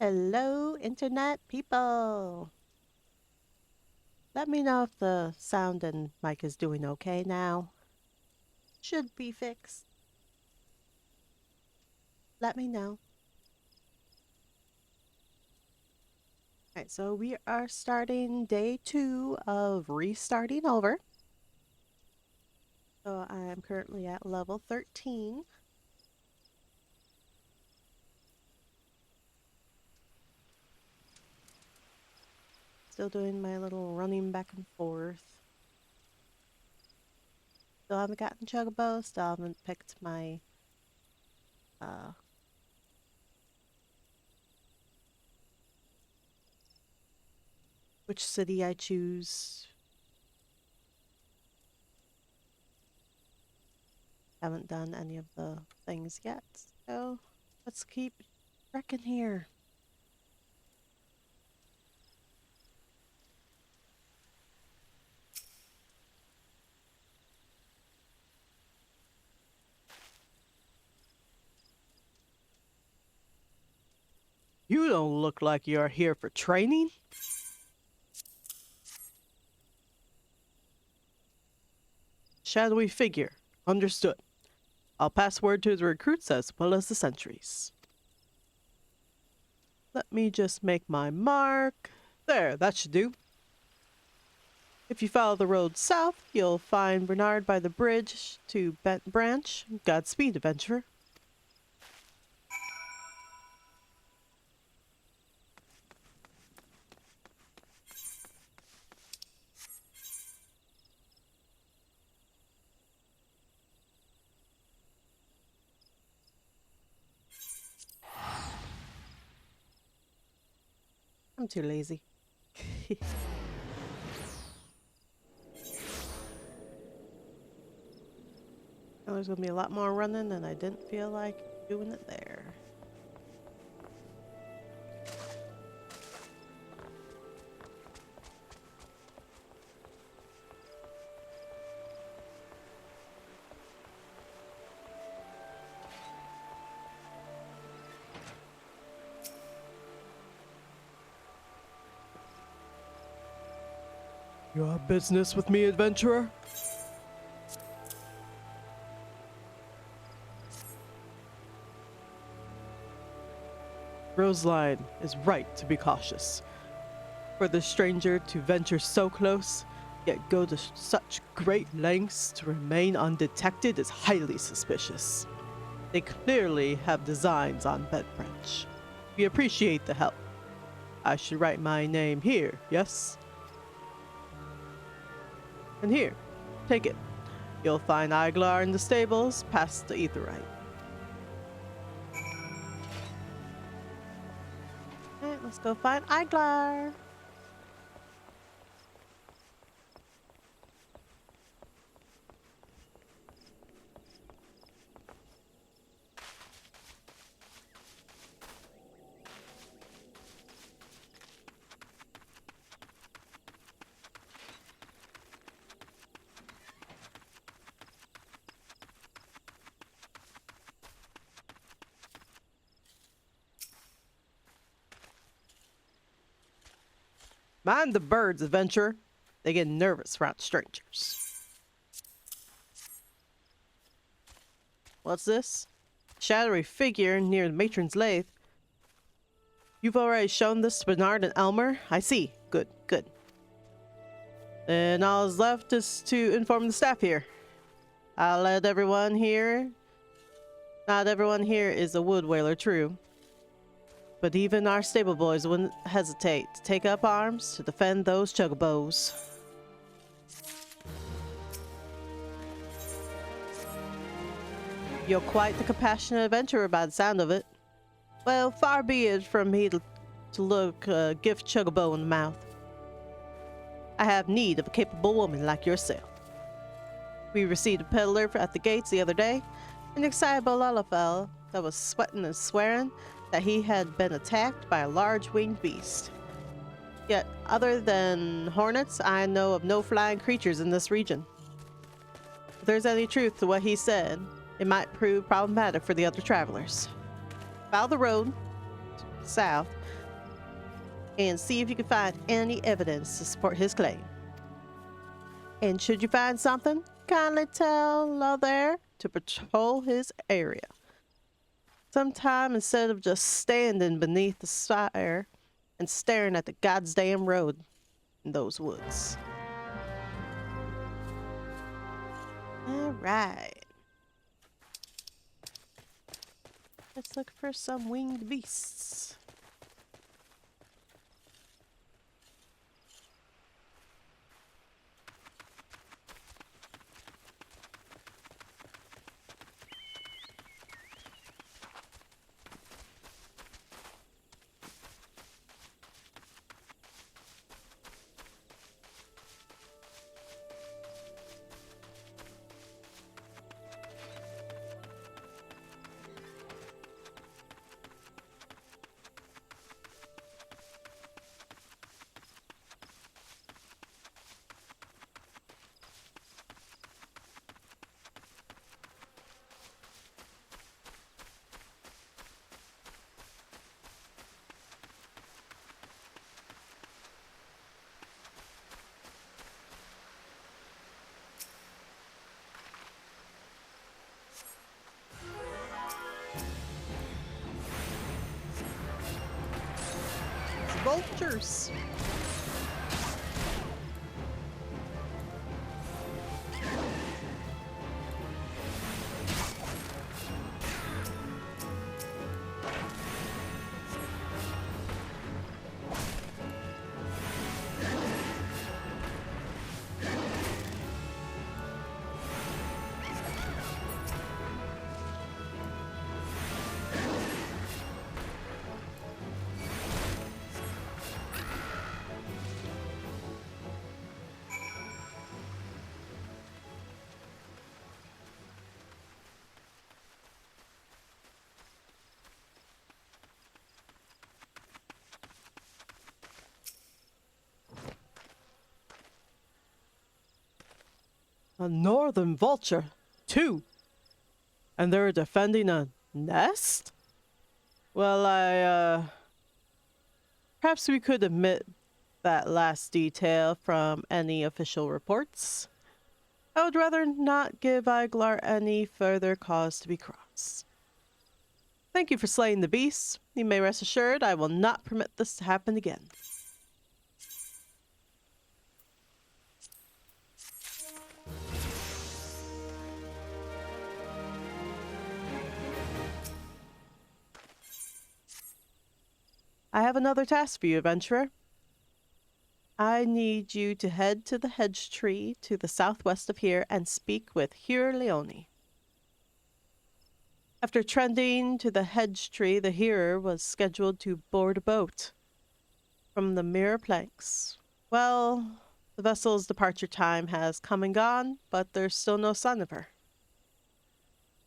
Hello, internet people. Let me know if the sound and mic is doing okay now. Should be fixed. Let me know. Alright, so we are starting day 2 of restarting over. So I am currently at level 13. Still doing my little running back and forth. Still haven't gotten Chocobo, still haven't picked my which city I choose. Haven't done any of the things yet, so let's keep trekking here. You don't look like you're here for training. Shadowy figure. Understood. I'll pass word to the recruits as well as the sentries. Let me just make my mark. There, that should do. If you follow the road south, you'll find Bernard by the bridge to Bent Branch. Godspeed, adventurer. I'm too lazy. Well, there's gonna be a lot more running, and I didn't feel like doing it there. Your business with me, adventurer? Roseline is right to be cautious. For the stranger to venture so close, yet go to such great lengths to remain undetected is highly suspicious. They clearly have designs on Bedbranch. We appreciate the help. I should write my name here, yes? And here, take it. You'll find Iglar in the stables past the Aetheryte. Alright, let's go find Iglar. Mind the birds, adventurer. They get nervous around strangers. What's this? Shadowy figure near the matron's lathe. You've already shown this to Bernard and Elmer? I see. Good, good. Then all is left is to inform the staff here. I'll let everyone here. Not everyone here is a wood whaler, true. But even our stable boys wouldn't hesitate to take up arms to defend those chugabos. You're quite the compassionate adventurer by the sound of it. Well, far be it from me to look a gift chugabo in the mouth. I have need of a capable woman like yourself. We received a peddler at the gates the other day, an excitable Lullafell that was sweating and swearing that he had been attacked by a large winged beast. Yet, other than hornets, I know of no flying creatures in this region. If there's any truth to what he said, it might prove problematic for the other travelers. Follow the road south and see if you can find any evidence to support his claim. And should you find something, kindly tell Lothair to patrol his area. Sometime instead of just standing beneath the fire and staring at the goddamn road in those woods. All right. Let's look for some winged beasts. Vultures. A northern vulture, too. And they're defending a nest? Well, perhaps we could omit that last detail from any official reports. I would rather not give Iglar any further cause to be cross. Thank you for slaying the beasts. You may rest assured I will not permit this to happen again. I have another task for you, adventurer. I need you to head to the hedge tree to the southwest of here and speak with Heer Leone. After trending to the hedge tree, the hearer was scheduled to board a boat from the mirror planks. Well, the vessel's departure time has come and gone, but there's still no sign of her.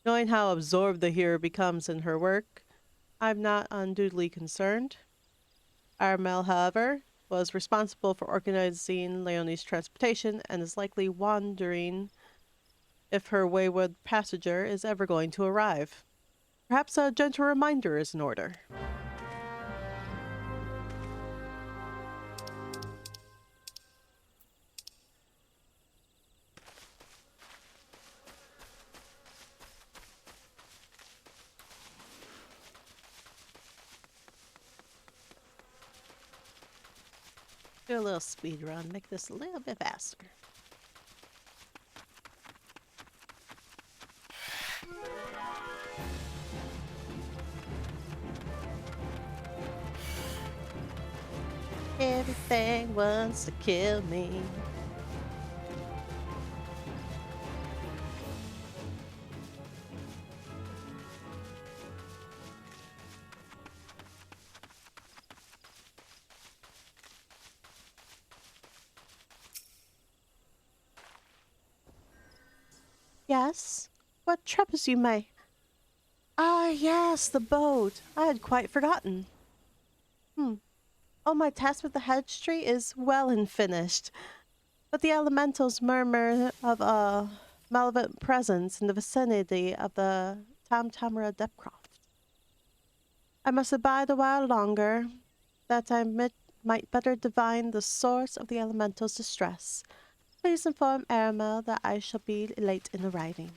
Knowing how absorbed the hearer becomes in her work, I'm not unduly concerned. Armel, however, was responsible for organizing Leonie's transportation and is likely wondering if her wayward passenger is ever going to arrive. Perhaps a gentle reminder is in order. Do a little speed run, make this a little bit faster. Everything wants to kill me. Yes? What troubles you, May? Ah, yes, the boat. I had quite forgotten. Oh, my task with the hedge tree is well and finished. But the elementals murmur of a malevolent presence in the vicinity of the Tamtamara Depcroft. I must abide a while longer, that I might better divine the source of the elemental's distress. Please inform Aramel that I shall be late in arriving.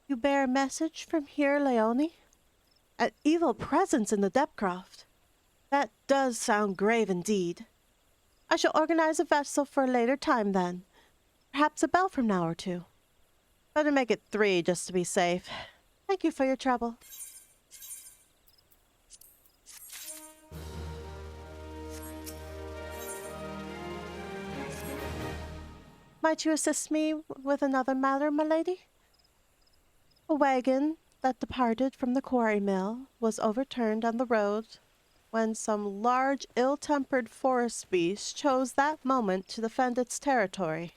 You bear a message from here, Leone? An evil presence in the Depcroft. That does sound grave indeed. I shall organize a vessel for a later time then. Perhaps a bell from now or two. Better make it 3 just to be safe. Thank you for your trouble. Might you assist me with another matter, my lady? A wagon that departed from the quarry mill was overturned on the road when some large, ill-tempered forest beast chose that moment to defend its territory.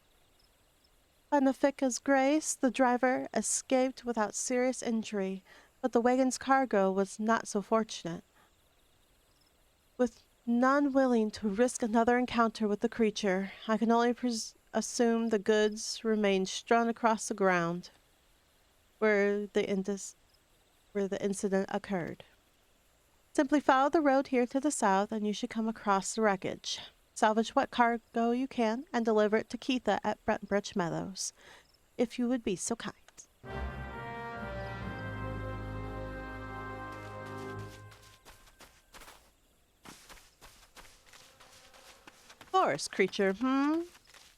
By Nafika's grace, the driver escaped without serious injury, but the wagon's cargo was not so fortunate. With none willing to risk another encounter with the creature, I can only assume the goods remained strewn across the ground where the incident occurred. Simply follow the road here to the south and you should come across the wreckage. Salvage what cargo you can and deliver it to Keitha at Brentbridge Meadows, if you would be so kind. Forest creature,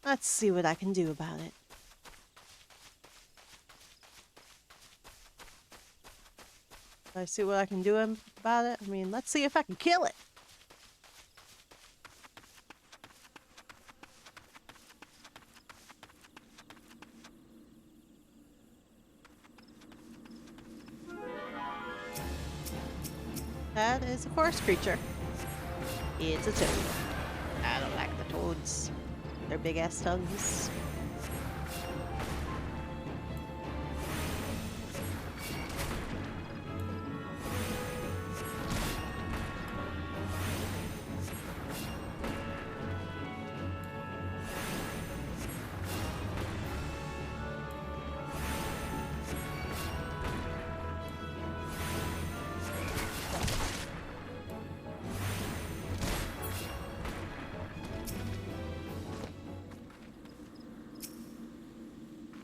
Let's see what I can do about it. I see what I can do about it. I mean, let's see if I can kill it. That is a forest creature. It's a toad. I don't like the toads. They're big ass tongues.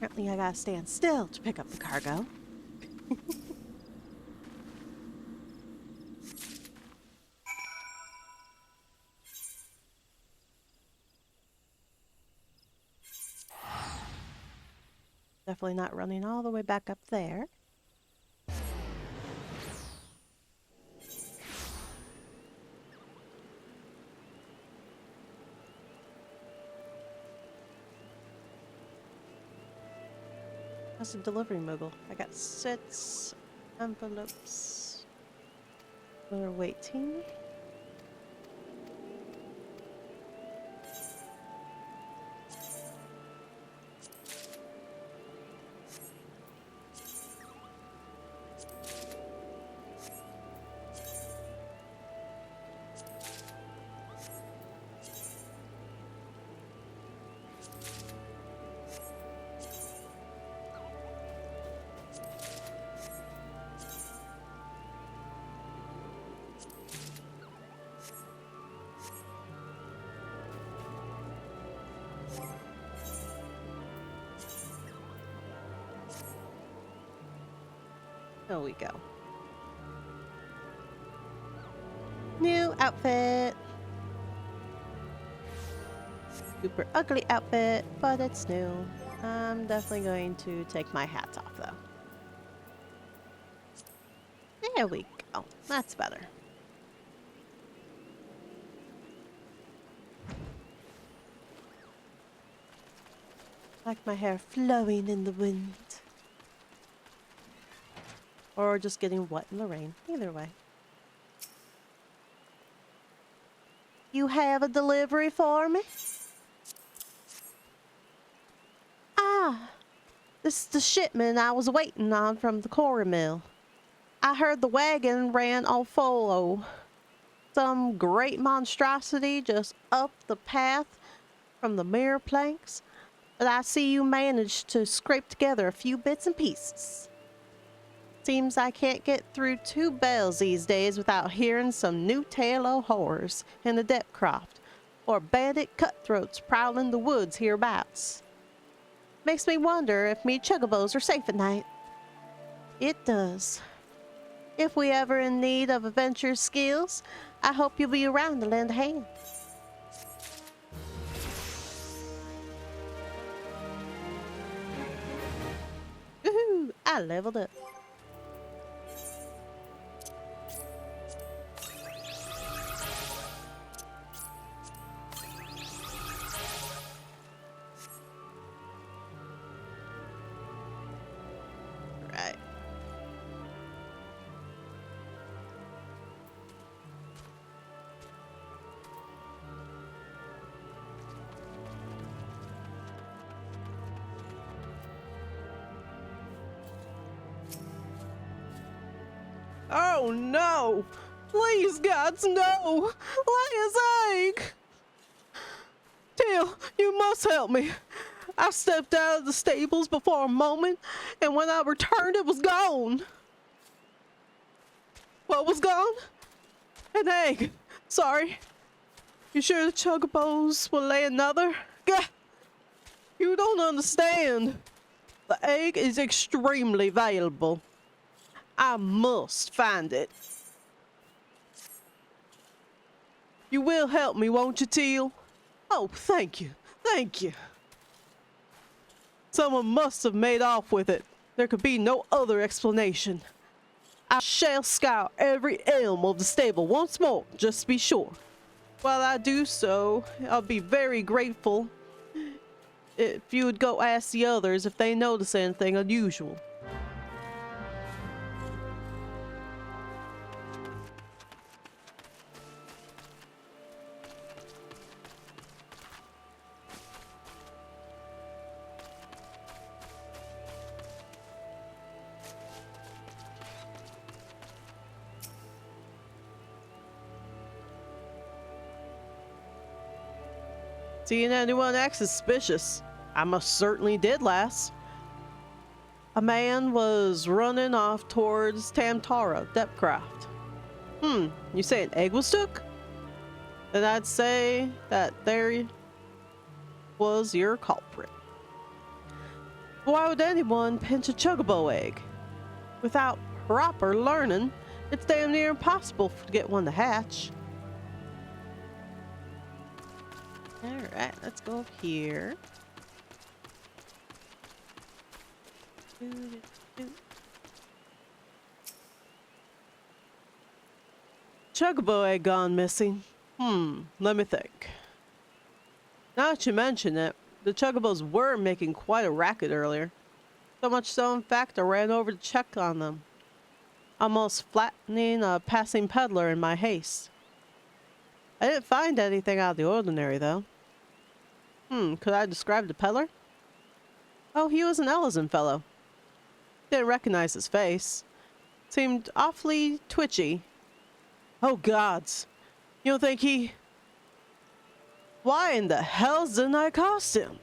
Apparently I gotta stand still to pick up the cargo. Definitely not running all the way back up there. How's the delivery mogul? I got 6 envelopes. We're waiting. There we go. New outfit. Super ugly outfit, but it's new. I'm definitely going to take my hats off though. There we go. That's better. Like my hair flowing in the wind. Or just getting wet in the rain. Either way. You have a delivery for me? Ah, this is the shipment I was waiting on from the quarry mill. I heard the wagon ran all full of some great monstrosity just up the path from the mirror planks, but I see you managed to scrape together a few bits and pieces. Seems I can't get through 2 bells these days without hearing some new tale of horrors in the depth croft, or bandit cutthroats prowling the woods hereabouts. Makes me wonder if me chugabos are safe at night. It does. If we ever in need of adventure skills, I hope you'll be around to lend a hand. Woohoo! I leveled up. Right. Oh no! Please, gods, no! Leia's egg! Teal, you must help me. I stepped out of the stables before a moment, and when I returned, it was gone. What was gone? An egg. Sorry. You sure the chugabos will lay another? Gah! You don't understand. The egg is extremely valuable. I must find it. You will help me, won't you, Teal? Oh, thank you. Thank you. Someone must have made off with it. There could be no other explanation. I shall scour every elm of the stable once more, just to be sure. While I do so, I'll be very grateful if you would go ask the others if they notice anything unusual. Seeing anyone act suspicious? I most certainly did last. A man was running off towards Tamtara, Depthcraft. You say an egg was took? Then I'd say that there was your culprit. Why would anyone pinch a chugabo egg? Without proper learning, it's damn near impossible to get one to hatch. Alright, let's go up here. Chugabo egg gone missing. Let me think. Now that you mention it, the chugabos were making quite a racket earlier. So much so, in fact, I ran over to check on them, almost flattening a passing peddler in my haste. I didn't find anything out of the ordinary, though. Could I describe the peddler? Oh, he was an Ellison fellow. Didn't recognize his face. Seemed awfully twitchy. Oh, gods. You don't think he... Why in the hell didn't I cost him?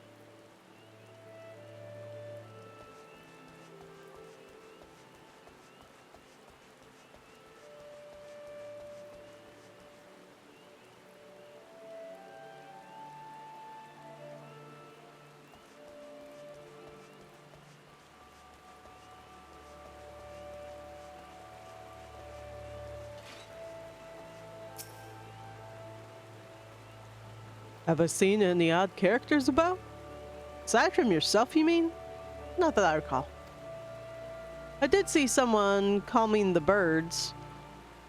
Have I seen any odd characters about? Aside from yourself, you mean? Not that I recall. I did see someone calming the birds,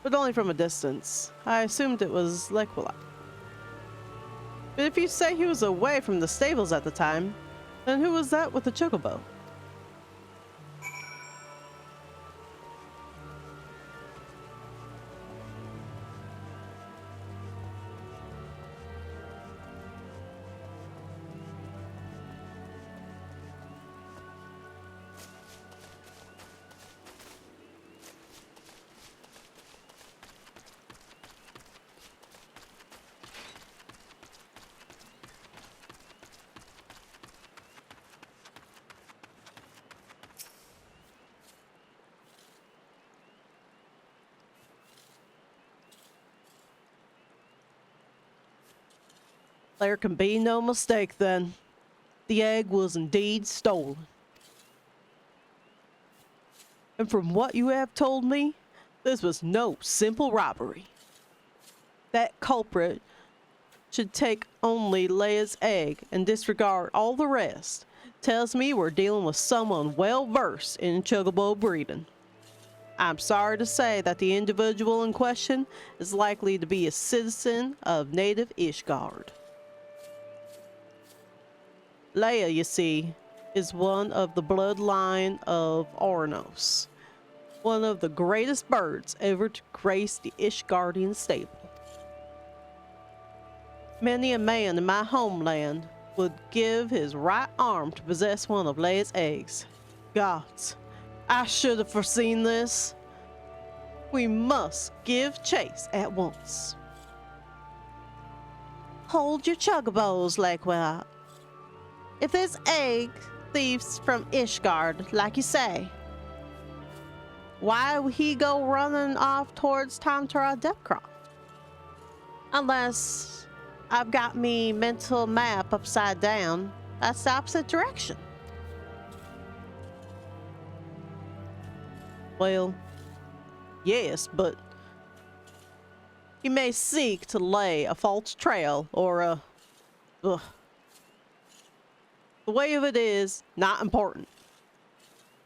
but only from a distance. I assumed it was Lequila. But if you say he was away from the stables at the time, then who was that with the chocobo? There can be no mistake then. The egg was indeed stolen. And from what you have told me, this was no simple robbery. That culprit should take only Leia's egg and disregard all the rest. Tells me we're dealing with someone well versed in chocobo breeding. I'm sorry to say that the individual in question is likely to be a citizen of native Ishgard. Leia, you see, is one of the bloodline of Ornos, one of the greatest birds ever to grace the Ishgardian stable. Many a man in my homeland would give his right arm to possess one of Leia's eggs. Gods, I should have foreseen this. We must give chase at once. Hold your chugabos, Lequila. If this egg thief's from Ishgard, like you say, why would he go running off towards Tamtara Depcroft? Unless I've got me mental map upside down, that's the opposite direction. Well, yes, but he may seek to lay a false trail or a... Ugh. The way of it is not important.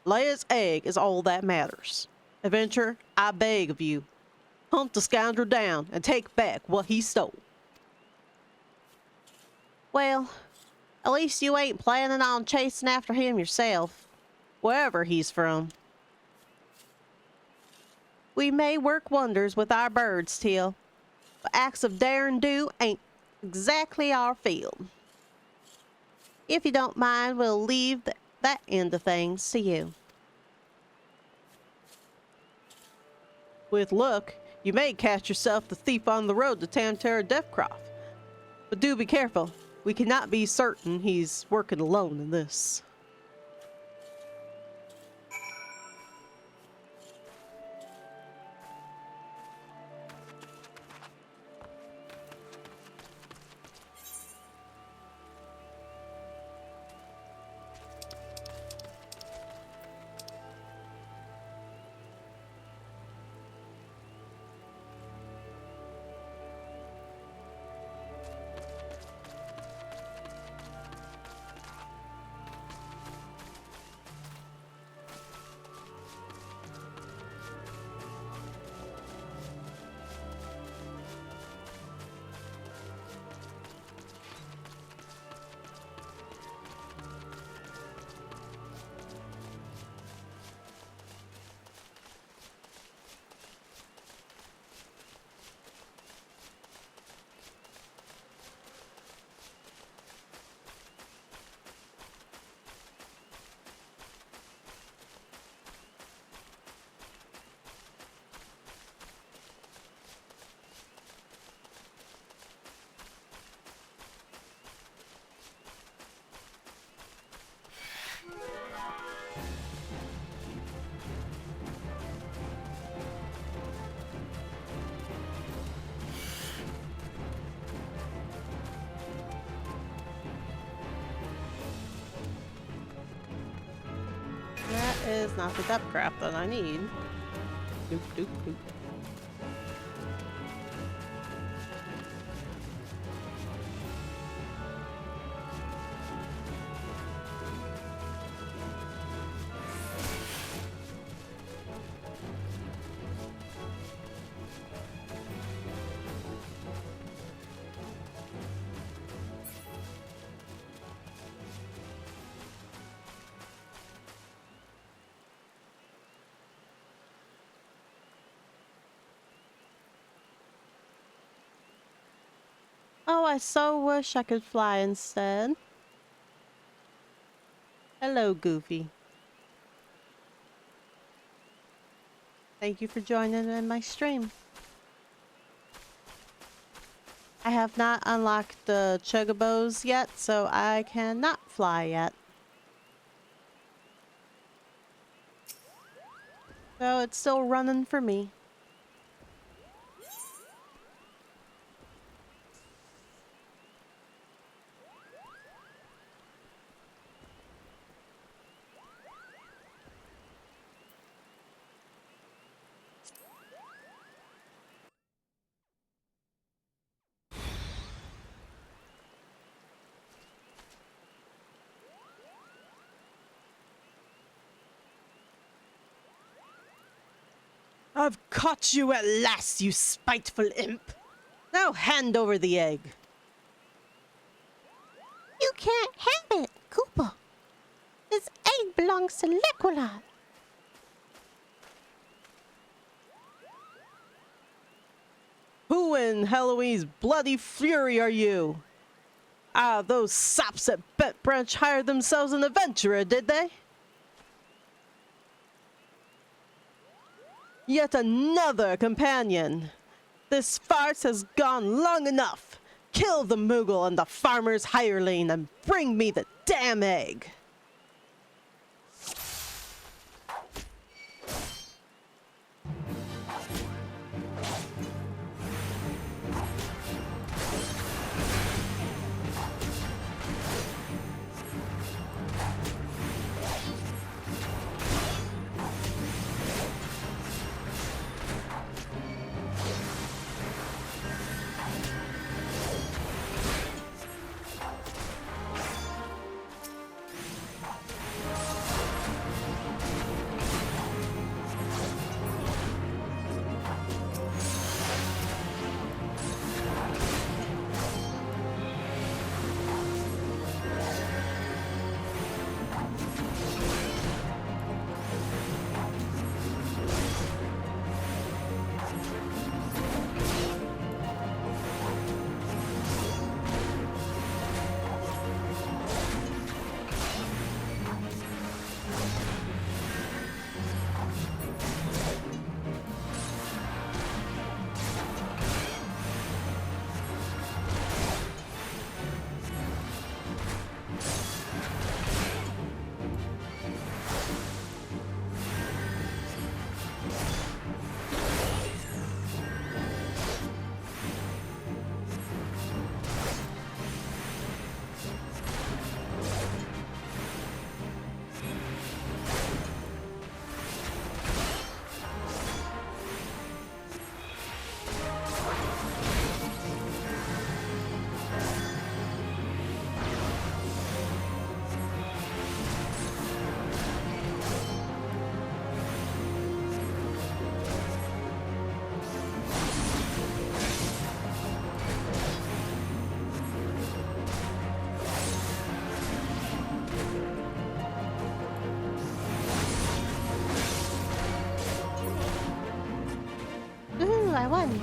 Leia's egg is all that matters. Adventurer, I beg of you, hunt the scoundrel down and take back what he stole. Well, at least you ain't planning on chasing after him yourself, wherever he's from. We may work wonders with our birds, Teal, but acts of daring do ain't exactly our field. If you don't mind, we'll leave that end of things to you. With luck, you may catch yourself the thief on the road to Tamtara Depcroft. But do be careful. We cannot be certain he's working alone in this. That is not the depth craft that I need. Doop, doop, doop. Oh, I so wish I could fly instead. Hello, Goofy. Thank you for joining in my stream. I have not unlocked the chugabos yet, so I cannot fly yet. So it's still running for me. I've caught you at last, you spiteful imp. Now hand over the egg. You can't have it, Koopa. This egg belongs to Liquidot. Who in Heloise's bloody fury are you? Ah, those sops at Bet Branch hired themselves an adventurer, did they? Yet another companion. This farce has gone long enough. Kill the Moogle and the farmer's hireling and bring me the damn egg. Ooh, I won.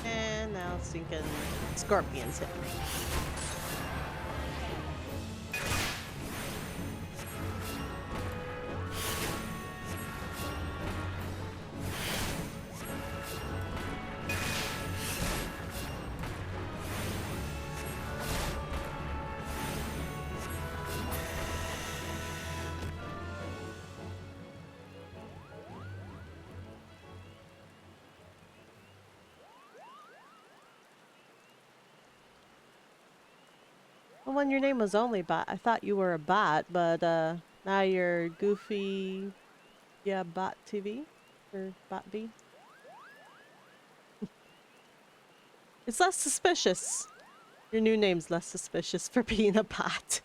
And now stinking scorpions hit me. Well, when your name was only Bot, I thought you were a bot, but now you're Goofy, yeah, Bot TV or Bot B. It's less suspicious. Your new name's less suspicious for being a bot.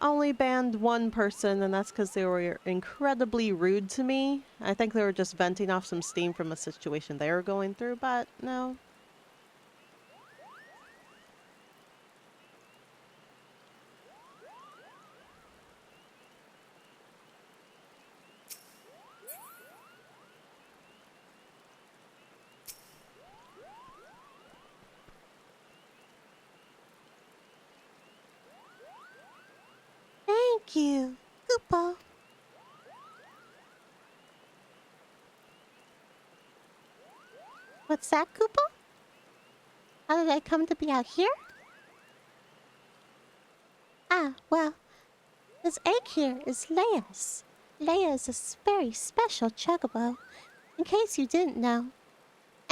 only banned one person, and that's because they were incredibly rude to me. I think they were just venting off some steam from a situation they were going through, but no. Thank you, Koopa. What's that, Koopa? How did I come to be out here? Ah, well, this egg here is Leia's. Leia is a very special chocobo, in case you didn't know.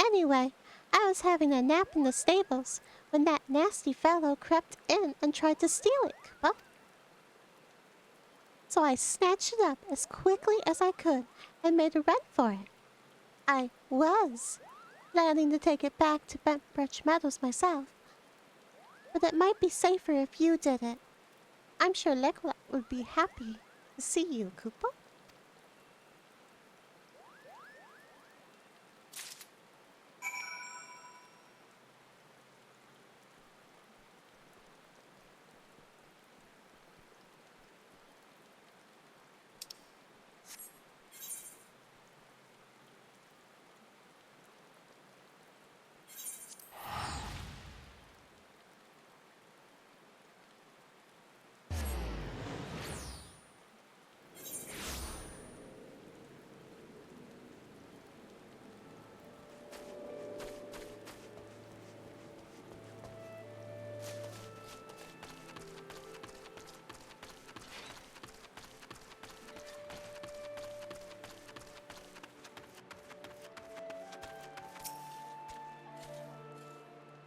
Anyway, I was having a nap in the stables when that nasty fellow crept in and tried to steal it, Koopa. So I snatched it up as quickly as I could and made a run for it. I was planning to take it back to Bentbridge Meadows myself, but it might be safer if you did it. I'm sure Legolas would be happy to see you, Koopa.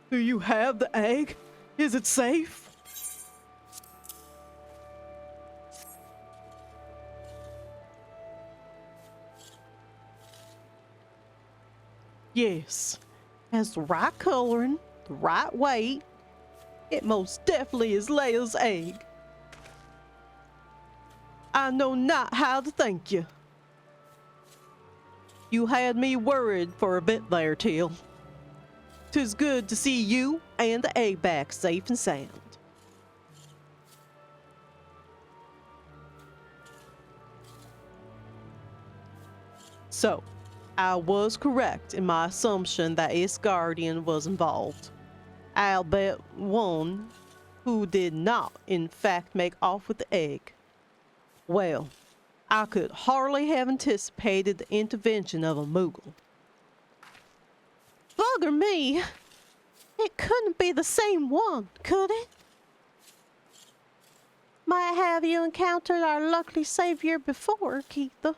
Do you have the egg? Is it safe? Yes. Has the right coloring, the right weight. It most definitely is Leia's egg. I know not how to thank you. You had me worried for a bit there, Teal. 'Tis good to see you and the egg back safe and sound. So, I was correct in my assumption that its guardian was involved. I'll bet one who did not, in fact, make off with the egg. Well, I could hardly have anticipated the intervention of a Moogle. Bugger me! It couldn't be the same one, could it? Might have you encountered our lucky savior before, Keitha.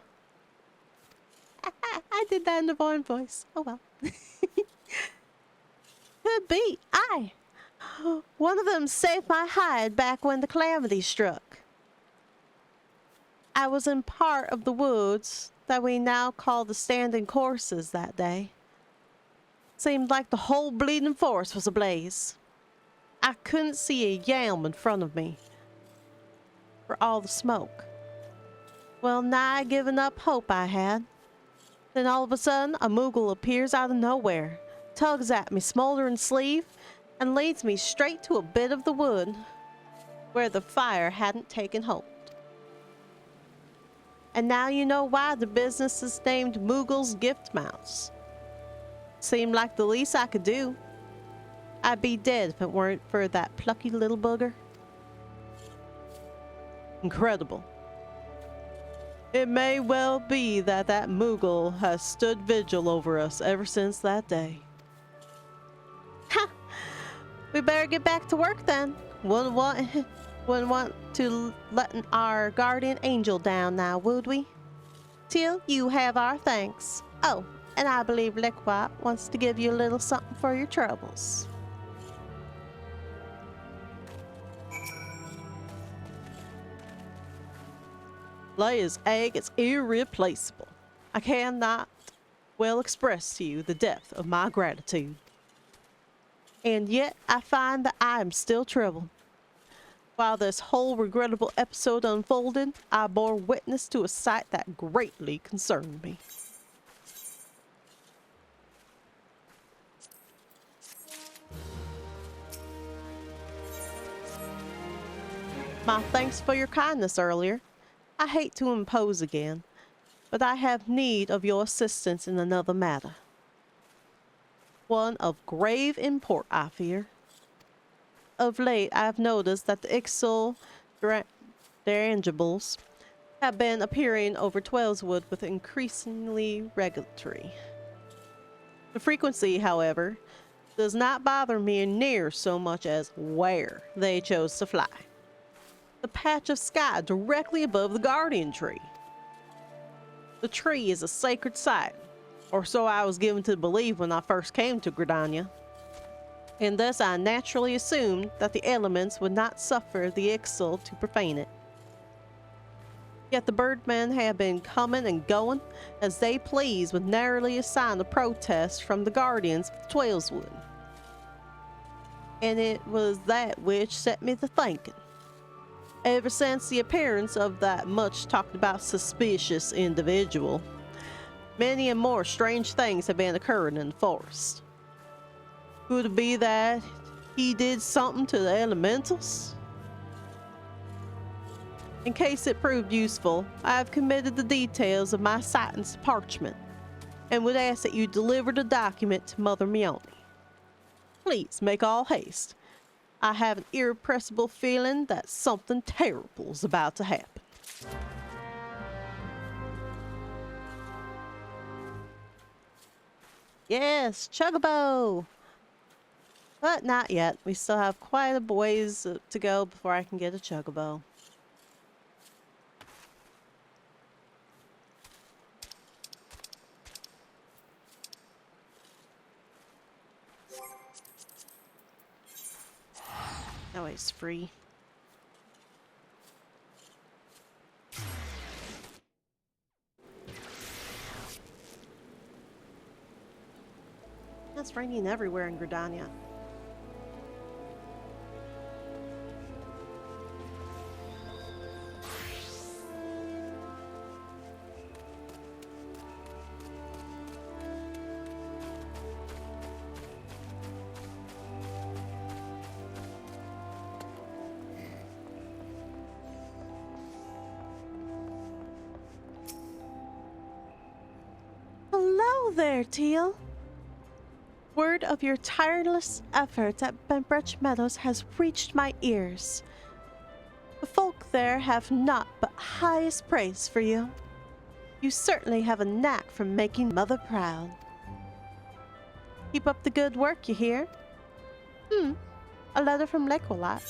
I did that in the Vaughn voice. Oh well. Could be. Aye. One of them saved my hide back when the calamity struck. I was in part of the woods that we now call the standing courses that day. Seemed like the whole bleeding forest was ablaze. I couldn't see a yam in front of me for all the smoke. Well, nigh giving up hope I had. Then all of a sudden, a Moogle appears out of nowhere, tugs at me smoldering sleeve, and leads me straight to a bit of the wood where the fire hadn't taken hold. And now you know why the business is named Moogle's Gift Mouse. Seemed like the least I could do. I'd be dead if it weren't for that plucky little bugger. Incredible. It may well be that Moogle has stood vigil over us ever since that day. Ha! We better get back to work then. Wouldn't want to letting our guardian angel down now, would we? Till you have our thanks. Oh, and I believe Liquat wants to give you a little something for your troubles. Leia's egg is irreplaceable. I cannot well express to you the depth of my gratitude. And yet I find that I am still troubled. While this whole regrettable episode unfolded, I bore witness to a sight that greatly concerned me. My thanks for your kindness earlier. I hate to impose again, but I have need of your assistance in another matter. One of grave import, I fear. Of late, I have noticed that the Ixal dirigibles have been appearing over Twellswood with increasingly regularity. The frequency, however, does not bother me near so much as where they chose to fly. The patch of sky directly above the guardian tree. The tree is a sacred site, or so I was given to believe when I first came to Gridania. And thus I naturally assumed that the elements would not suffer the Ixal to profane it. Yet the birdmen have been coming and going as they please with narrowly a sign of protest from the guardians of Twellswood. And it was that which set me to thinking. Ever since the appearance of that much talked about suspicious individual, many and more strange things have been occurring in the forest. Could it be that he did something to the elementals? In case it proved useful, I have committed the details of my sightings to parchment, and would ask that you deliver the document to Mother Mione. Please make all haste. I have an irrepressible feeling that something terrible is about to happen. Yes, Chocobo! But not yet. We still have quite a ways to go before I can get a Chocobo. Oh, it's free. It's raining everywhere in Gridania. Hello there, Teal. Word of your tireless efforts at Bentbridge Meadows has reached my ears. The folk there have naught but highest praise for you. You certainly have a knack for making Mother proud. Keep up the good work, you hear? A letter from Lecolat.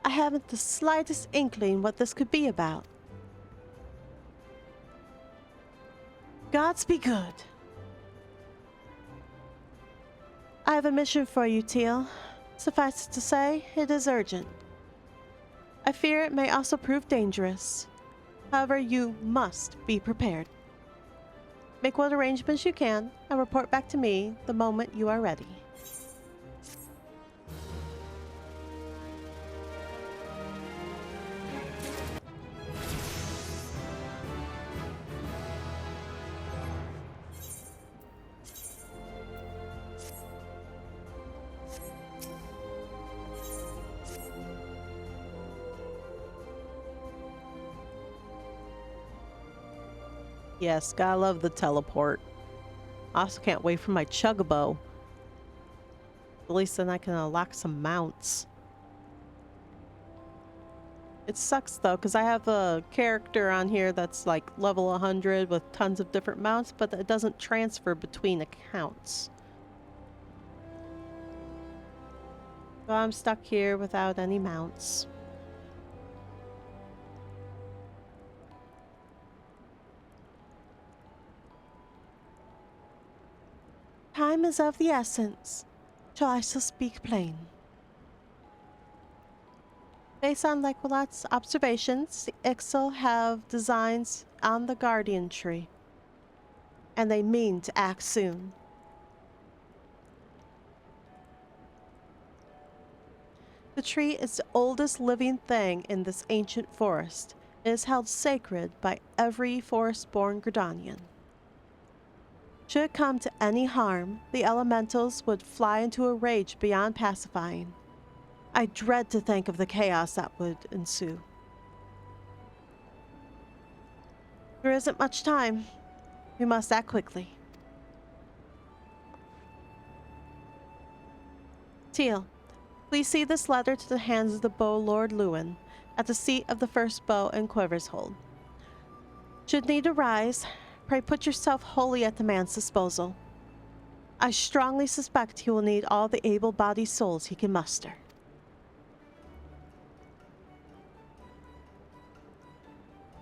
I haven't the slightest inkling what this could be about. Gods be good. I have a mission for you, Teal. Suffice it to say, it is urgent. I fear it may also prove dangerous. However, you must be prepared. Make what arrangements you can and report back to me the moment you are ready. Yes, gotta love the teleport. I also can't wait for my Chocobo. At least then I can unlock some mounts. It sucks though, because I have a character on here that's like level 100 with tons of different mounts, but it doesn't transfer between accounts. So I'm stuck here without any mounts. Time is of the essence, so I shall speak plain. Based on Lecolat's observations, the Ixal have designs on the guardian tree. and they mean to act soon. The tree is the oldest living thing in this ancient forest and is held sacred by every forest-born Gridanian. Should it come to any harm, the elementals would fly into a rage beyond pacifying. I dread to think of the chaos that would ensue. There isn't much time. We must act quickly. Teal, please see this letter to the hands of the Bow Lord Lewin at the seat of the first bow and quiver's hold. Should need arise, pray put yourself wholly at the man's disposal. I strongly suspect he will need all the able-bodied souls he can muster.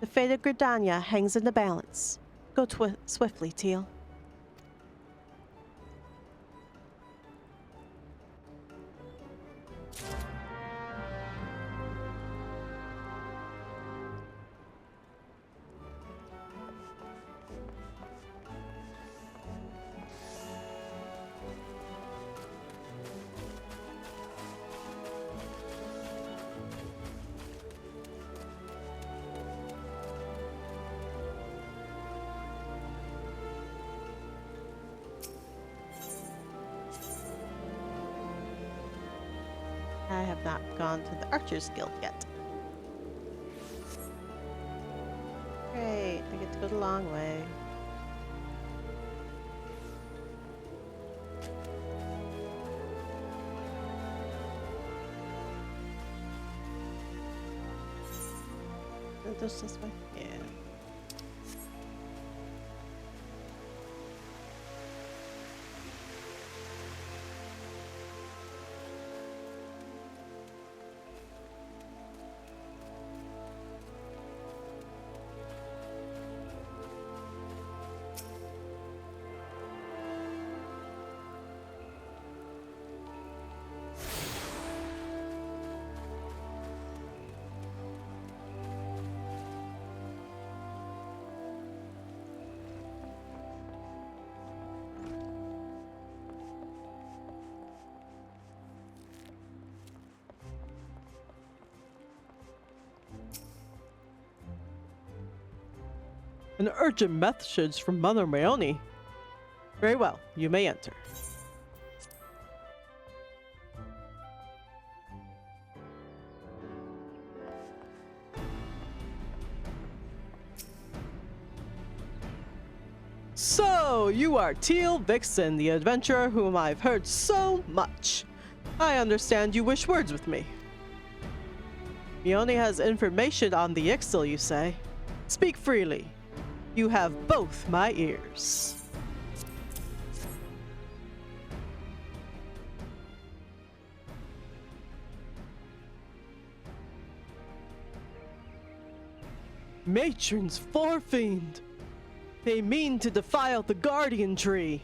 The fate of Gridania hangs in the balance. Go swiftly, Teal. I have not gone to the Archers Guild yet. Great, I get to go the long way. Is this way? Yeah. An urgent message from Mother Mayoni. Very well, you may enter. So, you are Teal Vixen, the adventurer whom I've heard so much. I understand you wish words with me. Mayoni has information on the Ixtal, you say? Speak freely. You have both my ears. Matron's forefiend. They mean to defile the guardian tree.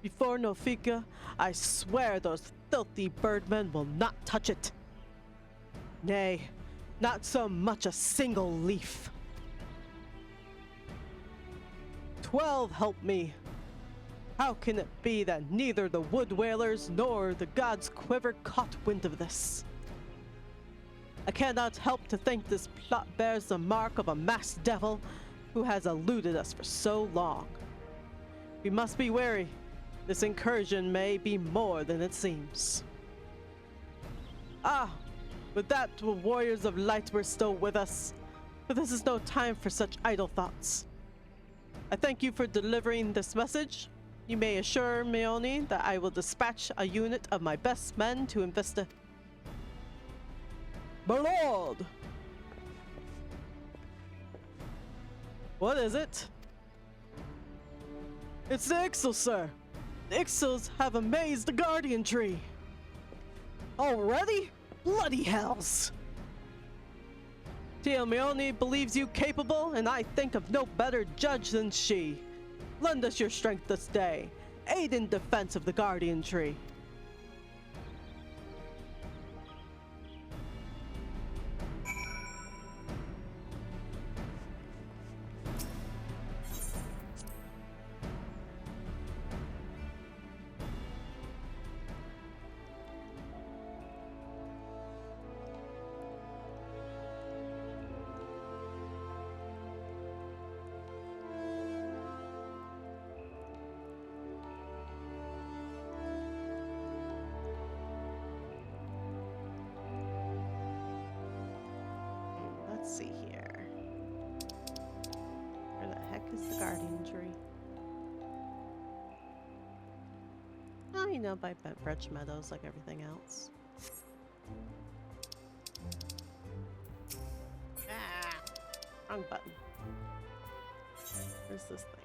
Before Nofika, I swear those filthy birdmen will not touch it. Nay, not so much a single leaf. 12 help me. How can it be that neither the wood whalers nor the gods quiver caught wind of this? I cannot help to think this plot bears the mark of a masked devil who has eluded us for so long. We must be wary. This incursion may be more than it seems. Ah! With that, the warriors of light were still with us, but this is no time for such idle thoughts. I thank you for delivering this message. You may assure Mayoni that I will dispatch a unit of my best men to investigate. My lord! What is it? It's the Ixtal, sir. The Ixtals have amazed the guardian tree. Already? Bloody hells! Tia Mayoni believes you capable, and I think of no better judge than she. Lend us your strength this day. Aid in defense of the guardian tree. see here. Where the heck is the guardian tree? Oh, you know, by Bentbridge Meadows, like everything else. Ah! Wrong button. Where's this thing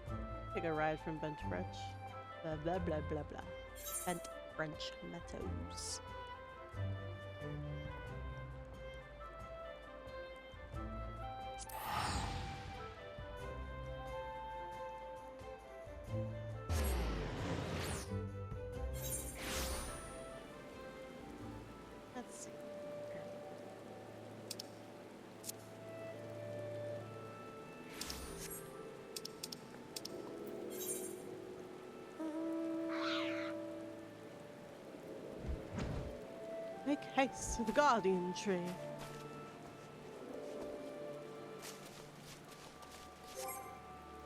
at? Take a ride from Bentbridge. Blah, blah, blah, blah, blah. Bentbridge Meadows. Let's see. Make haste to the guardian tree.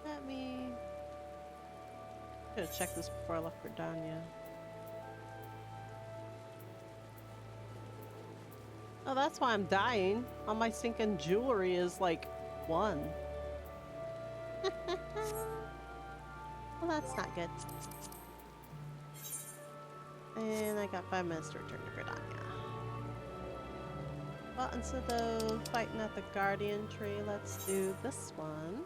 Let me... Should have checked this before I left Gridania. Oh, that's why I'm dying. All my stinking jewelry is like 1. Well, that's not good. And I got 5 minutes to return to Gridania. Well, instead of fighting at the guardian tree, let's do this one.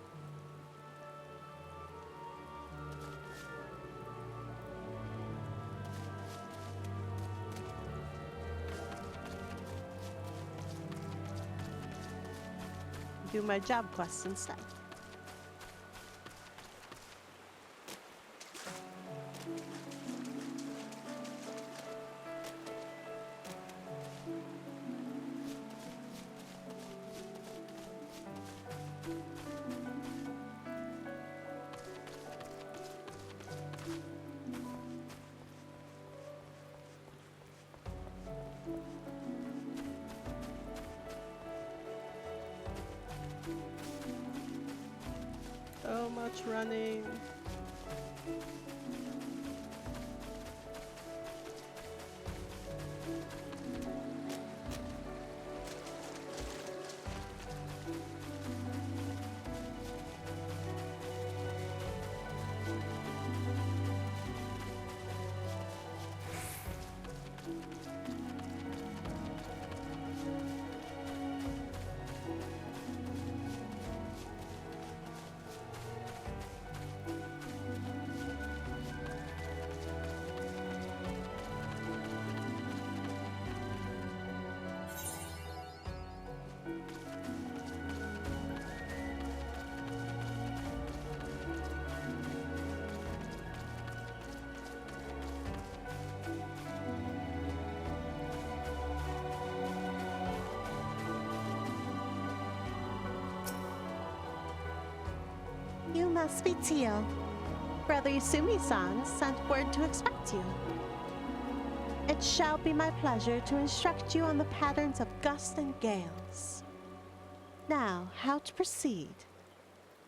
Do my job quest instead. So much running. You must be Teal. Brother Yasumi-san sent word to expect you. It shall be my pleasure to instruct you on the patterns of gust and gales. Now, how to proceed.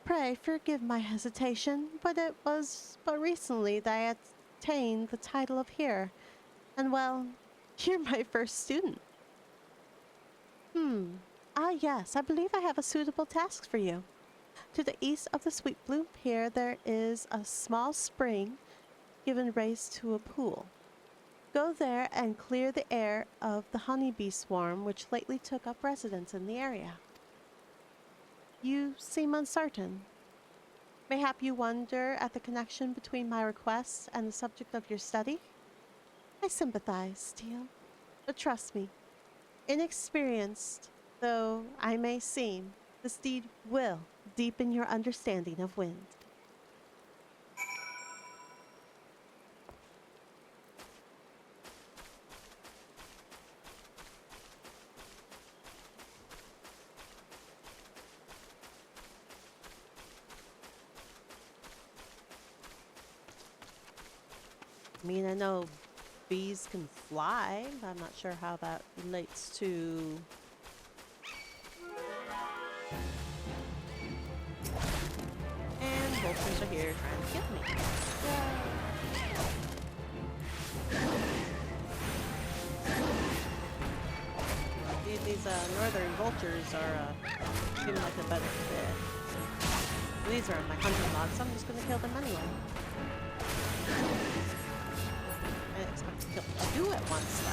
Pray forgive my hesitation, but it was but recently that I attained the title of hearer, and well, you're my first student. Yes, I believe I have a suitable task for you. To the east of the Sweet Blue Pier, there is a small spring given raised to a pool. Go there and clear the air of the honeybee swarm which lately took up residence in the area. You seem uncertain. Mayhap you wonder at the connection between my request and the subject of your study? I sympathize, Teal, but trust me, inexperienced though I may seem, this deed will deepen your understanding of wind. I mean, I know bees can fly, but I'm not sure how that relates to... And vultures are here trying to kill me. these northern vultures are seem like a better fit. These are in my hunting log, so I'm just gonna kill them anyway. I didn't expect to kill two at once, though.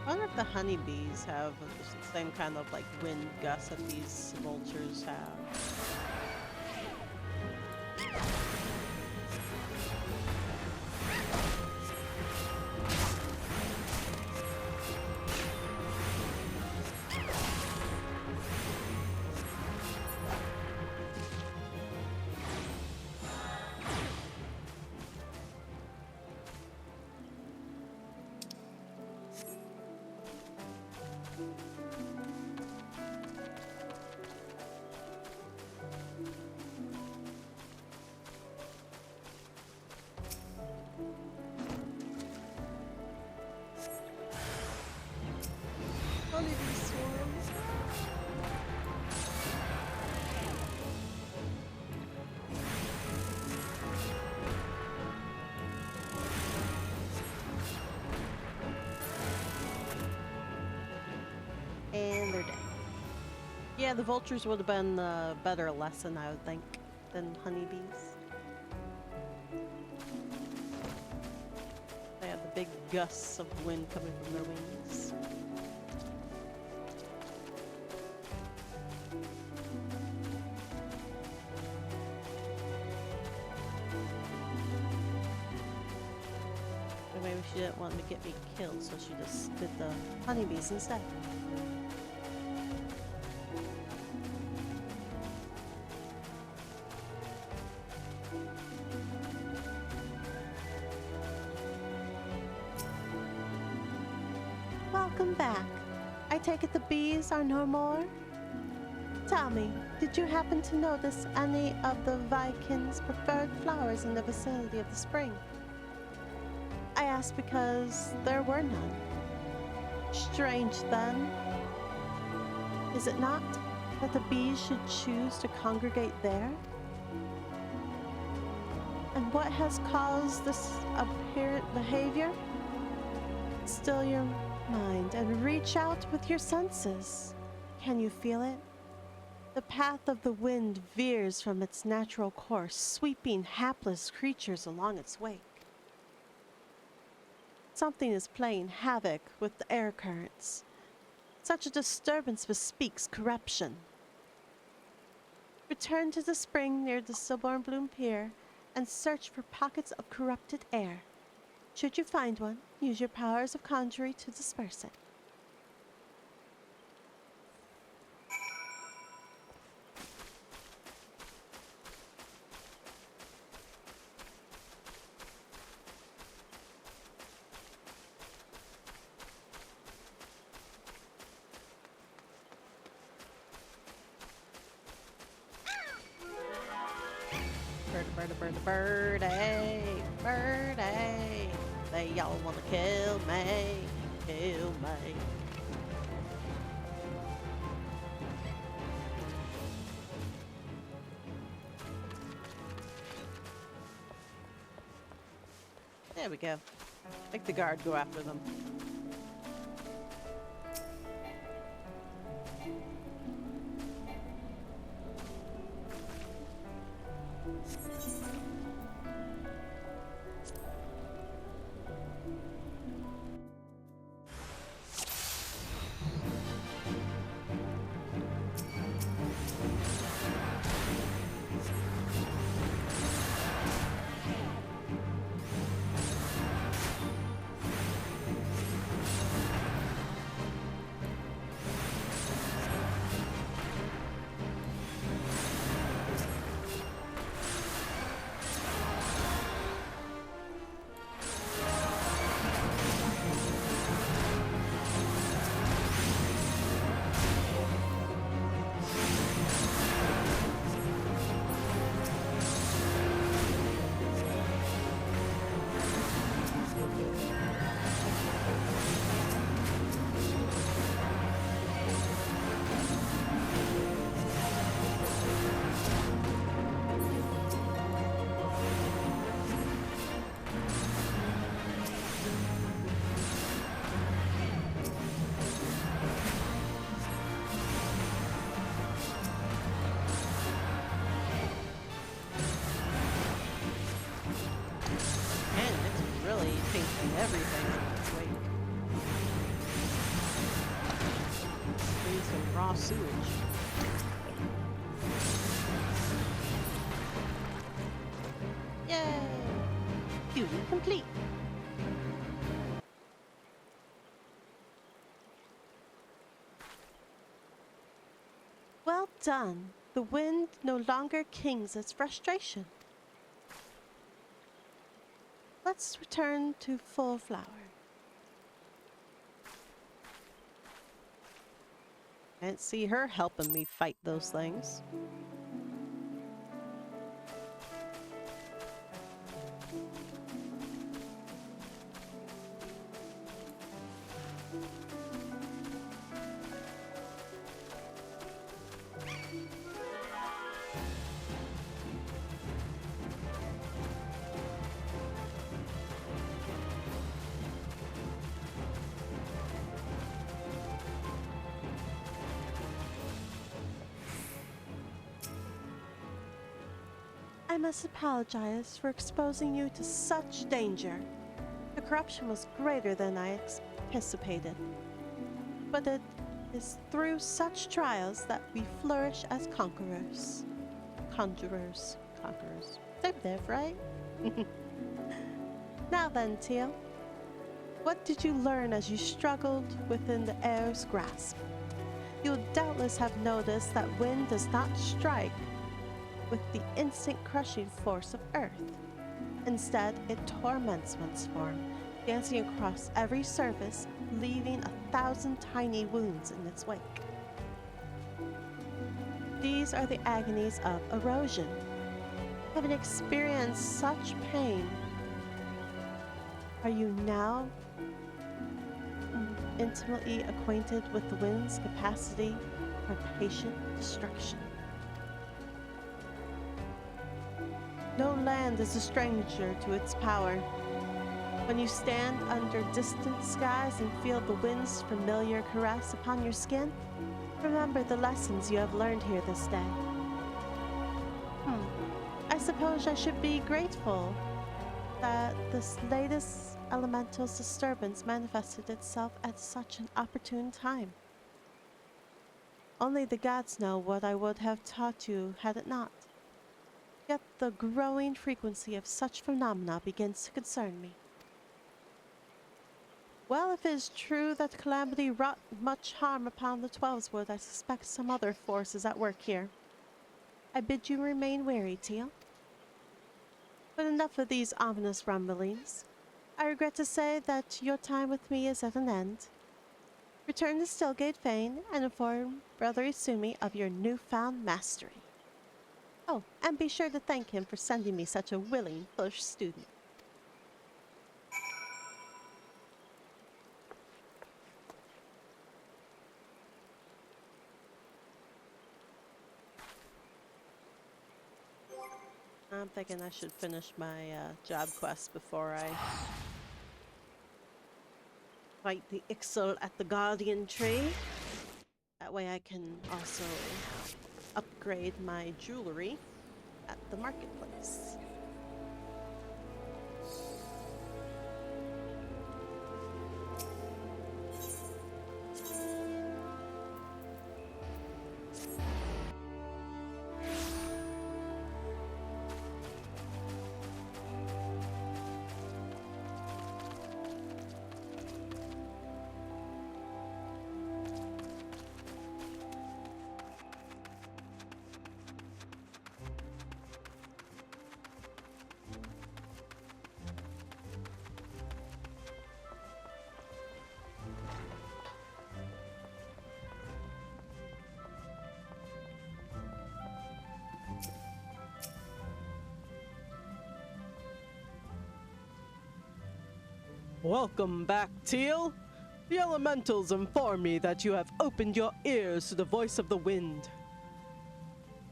I wonder if the honeybees have the same kind of like wind gusts that these vultures have. Honeybee swarms. And they're dead. Yeah, the vultures would have been a better lesson, I would think, than honeybees. They had the big gusts of wind coming from their wings. Maybe she didn't want to get me killed, so she just did the honeybees instead. Welcome back. I take it the bees are no more? Tell me, did you happen to notice any of the Vikings' preferred flowers in the vicinity of the spring? I ask because there were none. Strange then, is it not, that the bees should choose to congregate there? And what has caused this apparent behavior? Still your mind and reach out with your senses. Can you feel it? The path of the wind veers from its natural course, sweeping hapless creatures along its wake. Something is playing havoc with the air currents. Such a disturbance bespeaks corruption. Return to the spring near the Silborn Bloom Pier and search for pockets of corrupted air. Should you find one, use your powers of conjuring to disperse it. Birdie, birdie, they all wanna kill me, kill me. There we go. Make the guard go after them. my sewage. Yay! Duty complete. Well done. The wind no longer kings its frustration. Let's return to full flower. Can't see her helping me fight those things. I must apologize for exposing you to such danger. The corruption was greater than I anticipated. But it is through such trials that we flourish as conquerors. Conjurers. Conquerors. They're right? Now then, Teal. What did you learn as you struggled within the air's grasp? You'll doubtless have noticed that wind does not strike with the instant crushing force of earth. Instead, it torments one's form, dancing across every surface, leaving 1,000 tiny wounds in its wake. These are the agonies of erosion. Having experienced such pain, are you now intimately acquainted with the wind's capacity for patient destruction? No land is a stranger to its power. When you stand under distant skies and feel the wind's familiar caress upon your skin, remember the lessons you have learned here this day. I suppose I should be grateful that this latest elemental's disturbance manifested itself at such an opportune time. Only the gods know what I would have taught you had it not. Yet the growing frequency of such phenomena begins to concern me. Well, if it is true that calamity wrought much harm upon the Twelveswood, I suspect some other force is at work here. I bid you remain wary, Teal. But enough of these ominous rumblings. I regret to say that your time with me is at an end. Return to Stillgate Fane and inform Brother Isumi of your newfound mastery. Oh, and be sure to thank him for sending me such a willing first student. I'm thinking I should finish my job quest before I fight the Ixal at the Guardian Tree. That way I can also upgrade my jewelry at the marketplace. Welcome back, Teal. The elementals inform me that you have opened your ears to the voice of the wind.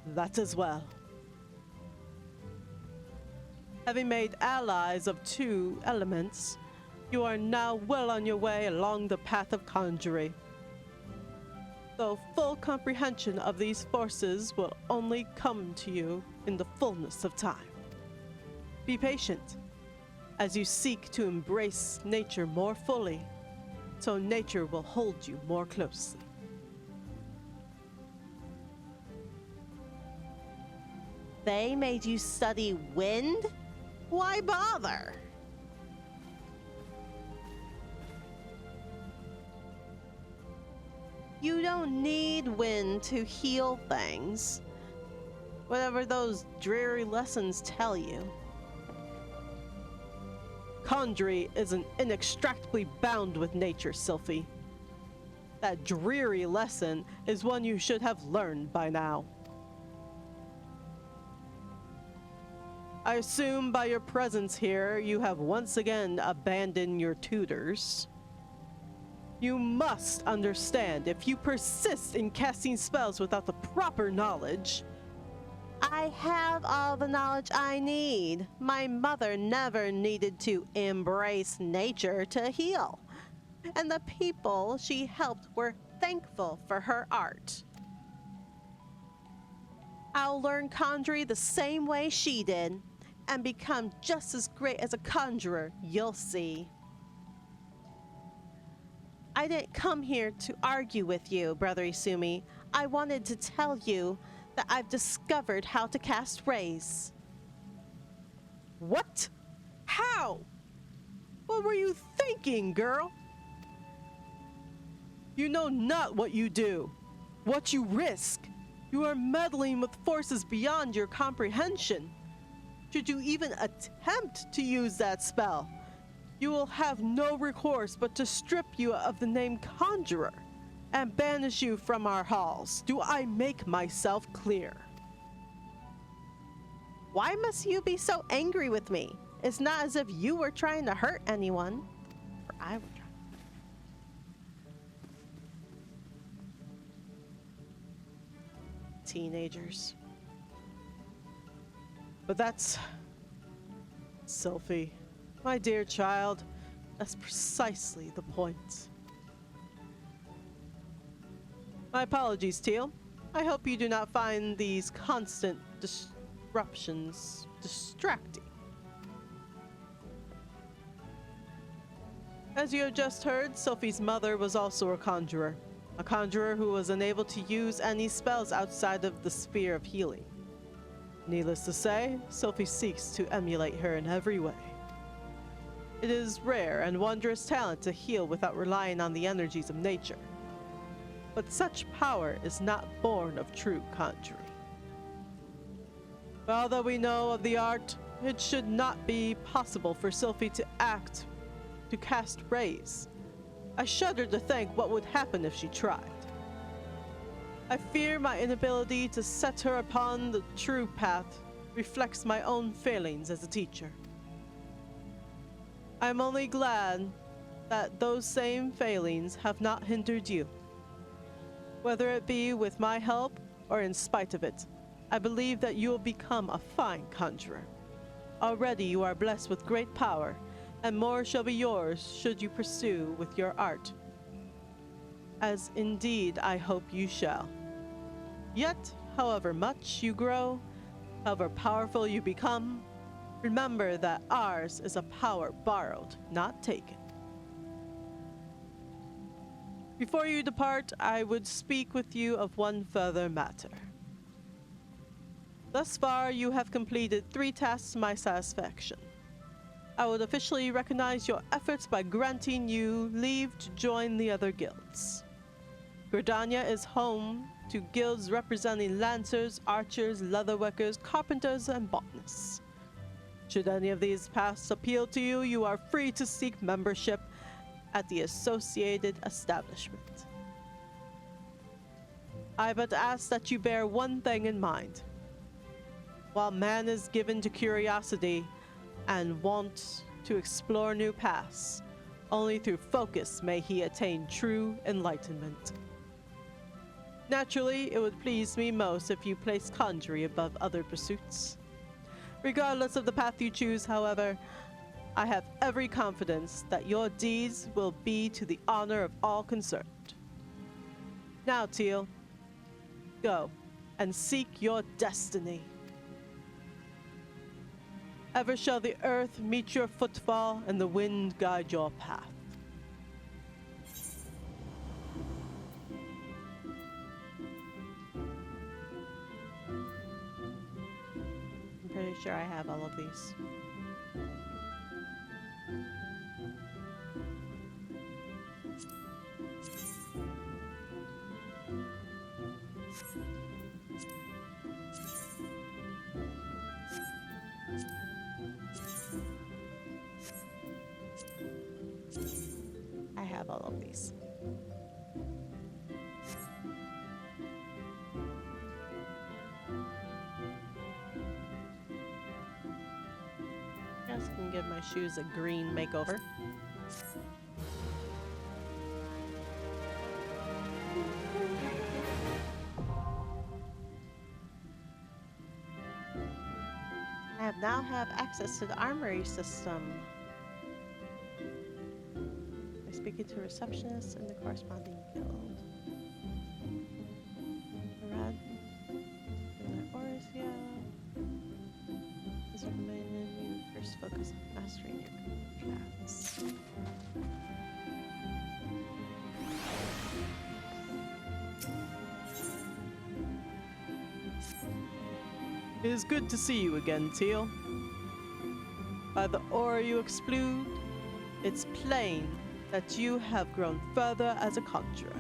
That is well. Having made allies of 2 elements, you are now well on your way along the path of conjuring. Though full comprehension of these forces will only come to you in the fullness of time. Be patient as you seek to embrace nature more fully, so nature will hold you more closely. They made you study wind? Why bother? You don't need wind to heal things. Whatever those dreary lessons tell you. Conjury isn't inextricably bound with nature, Sylphie. That dreary lesson is one you should have learned by now. I assume by your presence here, you have once again abandoned your tutors. You must understand, if you persist in casting spells without the proper knowledge. I have all the knowledge I need. My mother never needed to embrace nature to heal. And the people she helped were thankful for her art. I'll learn conjury the same way she did, and become just as great as a conjurer, you'll see. I didn't come here to argue with you, Brother Isumi. I wanted to tell you that I've discovered how to cast rays. What? How? What were you thinking, girl? You know not what you do, what you risk. You are meddling with forces beyond your comprehension. Should you even attempt to use that spell, you will have no recourse but to strip you of the name Conjurer and banish you from our halls. Do I make myself clear? Why must you be so angry with me? It's not as if you were trying to hurt anyone. Or I would try. Teenagers. But that's... Sylphie, my dear child, that's precisely the point. My apologies, Teal. I hope you do not find these constant disruptions distracting. As you have just heard, Sylphie's mother was also a conjurer who was unable to use any spells outside of the sphere of healing. Needless to say, Sylphie seeks to emulate her in every way. It is rare and wondrous talent to heal without relying on the energies of nature. But such power is not born of true conjuring. For all that we know of the art, it should not be possible for Sylphie to cast rays. I shudder to think what would happen if she tried. I fear my inability to set her upon the true path reflects my own failings as a teacher. I am only glad that those same failings have not hindered you. Whether it be with my help or in spite of it, I believe that you will become a fine conjurer. Already you are blessed with great power, and more shall be yours should you pursue with your art, as indeed I hope you shall. Yet, however much you grow, however powerful you become, remember that ours is a power borrowed, not taken. Before you depart, I would speak with you of one further matter. Thus far, you have completed 3 tasks to my satisfaction. I would officially recognize your efforts by granting you leave to join the other guilds. Gridania is home to guilds representing lancers, archers, leatherworkers, carpenters, and botanists. Should any of these paths appeal to you, you are free to seek membership at the associated establishment. I but ask that you bear one thing in mind. While man is given to curiosity and wants to explore new paths, only through focus may he attain true enlightenment. Naturally, it would please me most if you placed conjuring above other pursuits. Regardless of the path you choose, however, I have every confidence that your deeds will be to the honor of all concerned. Now, Teal, go and seek your destiny. Ever shall the earth meet your footfall and the wind guide your path. sure I have all of these. I have all of these. Just gonna give my shoes a green makeover. I now have access to the armory system. By speaking to receptionists in the corresponding guild. Rad Orisia is recommended you first focus on mastering your class. It is good to see you again, Teal. By the aura you exude, it's plain that you have grown further as a conjurer.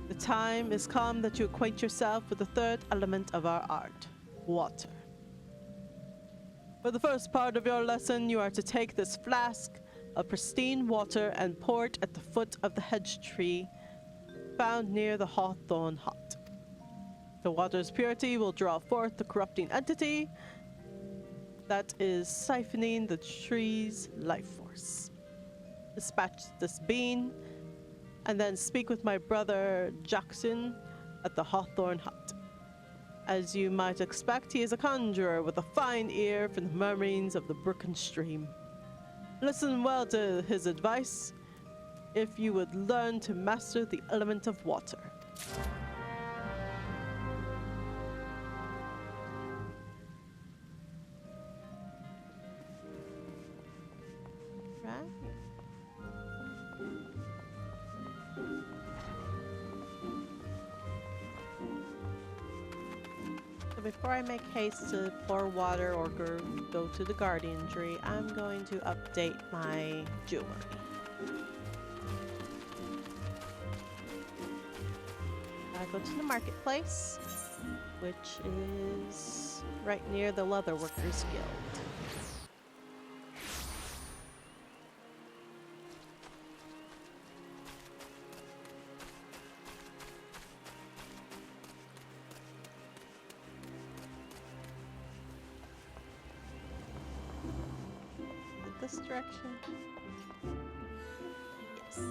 The time is come that you acquaint yourself with the third element of our art, water. For the first part of your lesson, you are to take this flask of pristine water and pour it at the foot of the hedge tree found near the hawthorn hut. The water's purity will draw forth the corrupting entity that is siphoning the tree's life force. Dispatch this bean, and then speak with my brother Jackson at the Hawthorn Hut. As you might expect, he is a conjurer with a fine ear for the murmurings of the brook and stream. Listen well to his advice if you would learn to master the element of water. So before I make haste to pour water or go to the guardian tree, I'm going to update my jewelry. I go to the marketplace, which is right near the Leatherworkers Guild. This direction? Yes.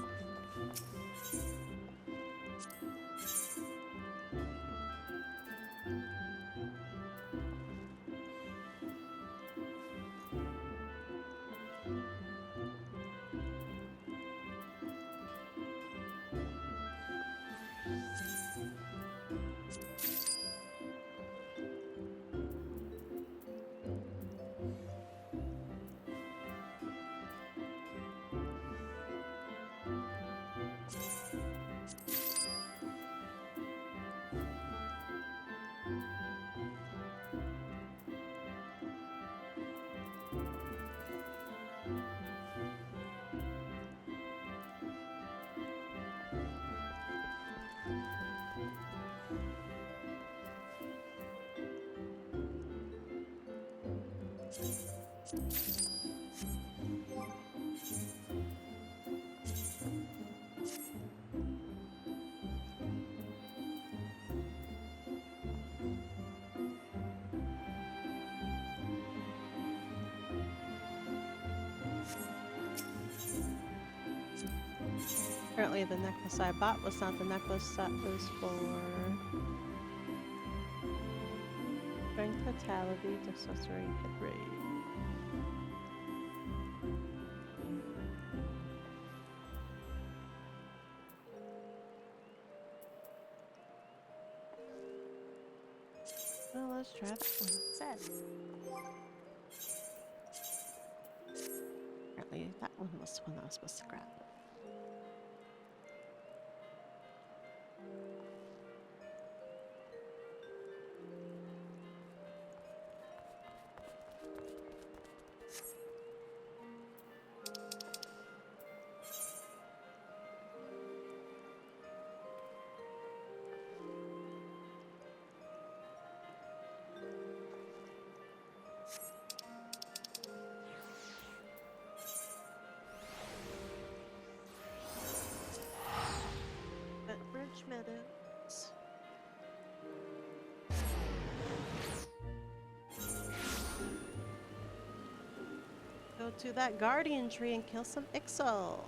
Apparently the necklace I bought was not the necklace that was for strength, vitality, accessory, hit rate. Well, let's try that one instead. Apparently that one was the one I was supposed to grab. to that guardian tree and kill some Ixal.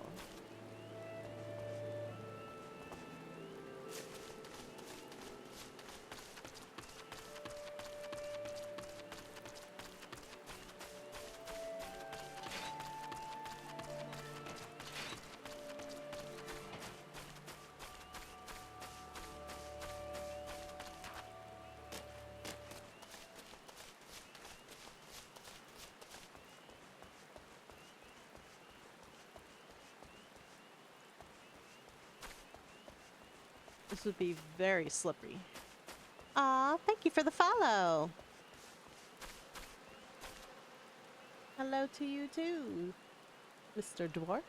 This would be very slippery. Aw, thank you for the follow. Hello to you too, Mr. Dwarf.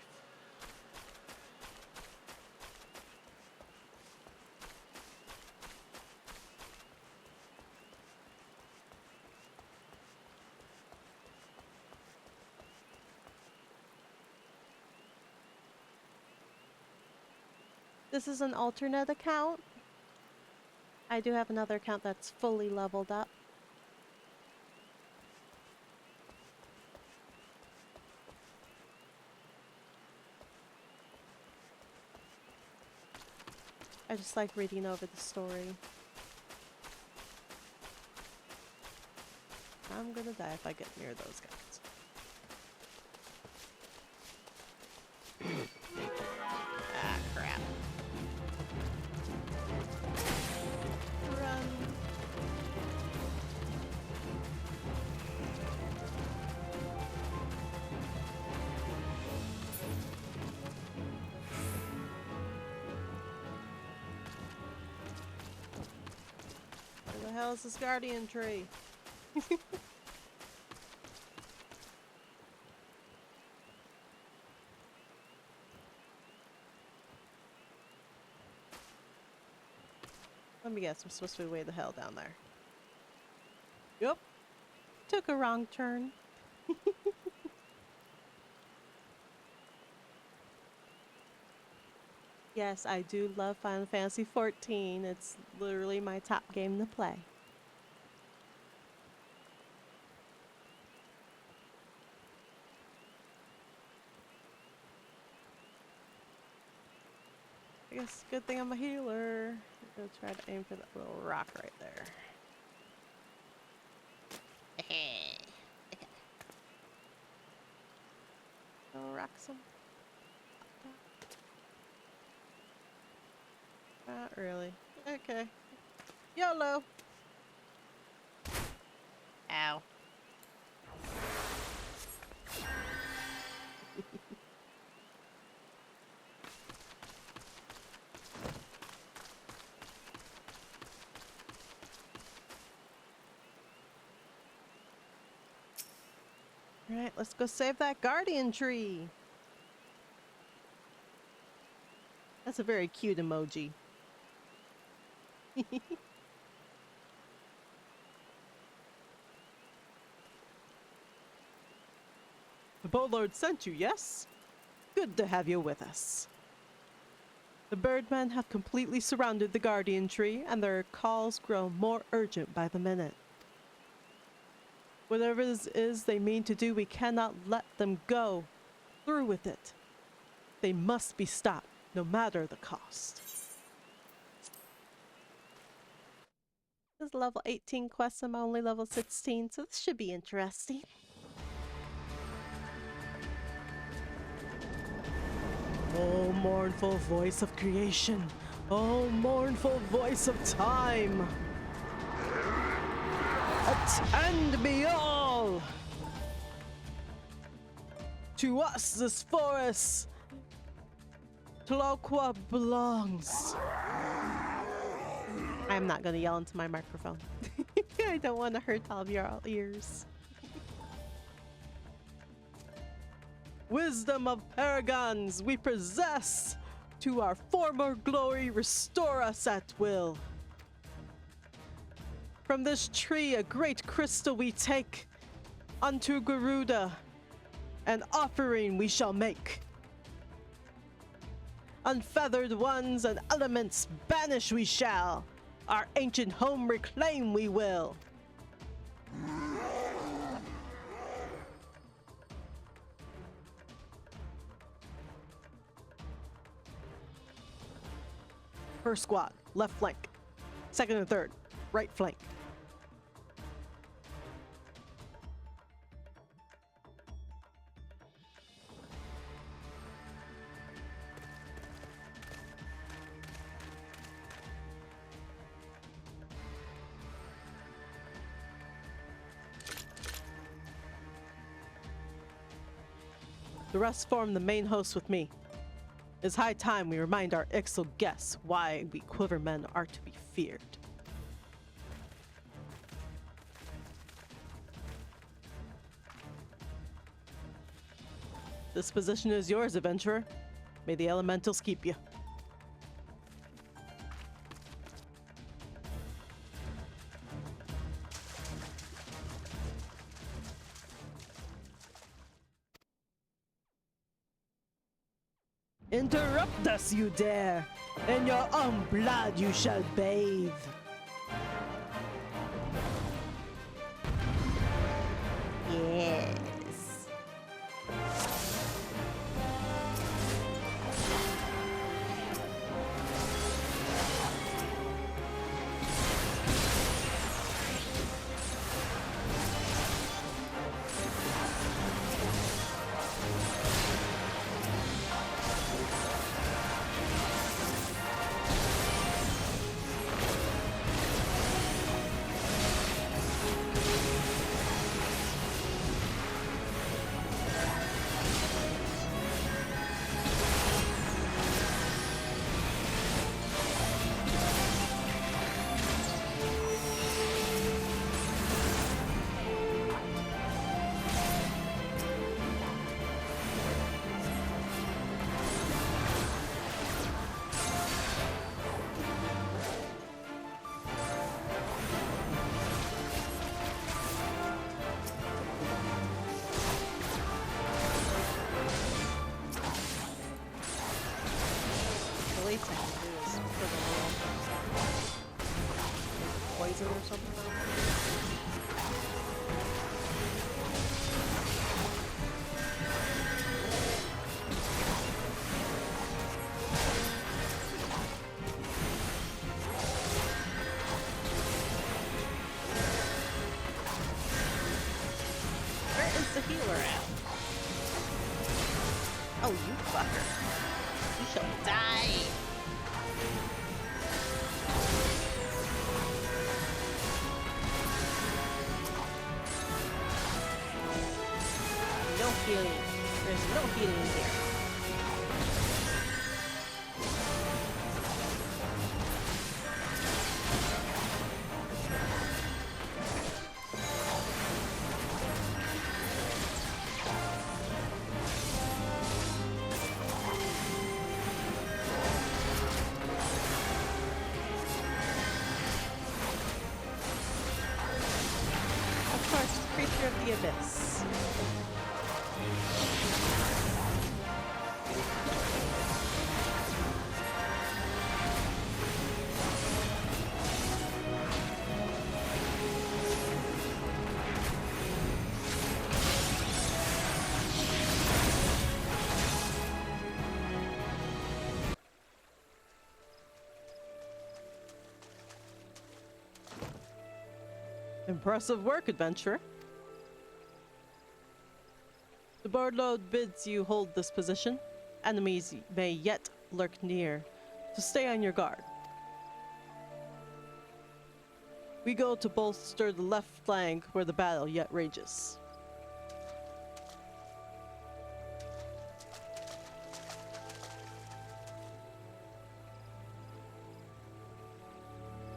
This is an alternate account. I do have another account that's fully leveled up. I just like reading over the story. I'm gonna die if I get near those guys. Ah, crap. Run. Where the hell is this guardian tree? Let me guess, I'm supposed to be way the hell down there. Yep. Took a wrong turn. Yes, I do love Final Fantasy XIV. It's literally my top game to play. I guess good thing I'm a healer. I'm gonna try to aim for that little rock right there. Go rock some. Not really. Okay. YOLO! Ow. Alright, let's go save that guardian tree. That's a very cute emoji. The Boatlord sent you, yes? Good to have you with us. The birdmen have completely surrounded the guardian tree, and their calls grow more urgent by the minute. Whatever this is they mean to do, we cannot let them go through with it. They must be stopped, no matter the cost. This is level 18 quest, I'm only level 16, so this should be interesting. Oh, mournful voice of creation. Oh, mournful voice of time. Attend me all! To us this forest, Tloqua belongs. I'm not gonna yell into my microphone. I don't want to hurt all of your ears. Wisdom of paragons we possess. To our former glory restore us at will. From this tree a great crystal we take. Unto Garuda an offering we shall make. Unfeathered ones and elements banish we shall. Our ancient home reclaim we will. First squad, left flank. Second and third, right flank. The rest form the main host with me. It's high time we remind our Ixal guests why we Quivermen are to be feared. This position is yours, adventurer. May the elementals keep you. Interrupt us, you dare! In your own blood you shall bathe! Yes. The least I can do is put a little poison or something. Where is the healer at? Oh, you fucker. You shall die. No healing. There's no healing here. Of course, creature of the abyss. Impressive work, adventurer. The board load bids you hold this position. Enemies may yet lurk near, so stay on your guard. We go to bolster the left flank where the battle yet rages.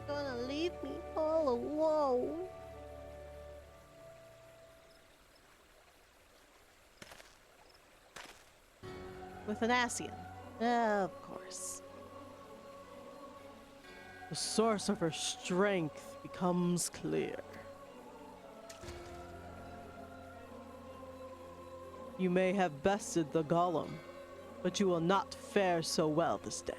Gonna leave me all alone. With an Asian, of course. The source of her strength becomes clear. You may have bested the golem, but you will not fare so well this day.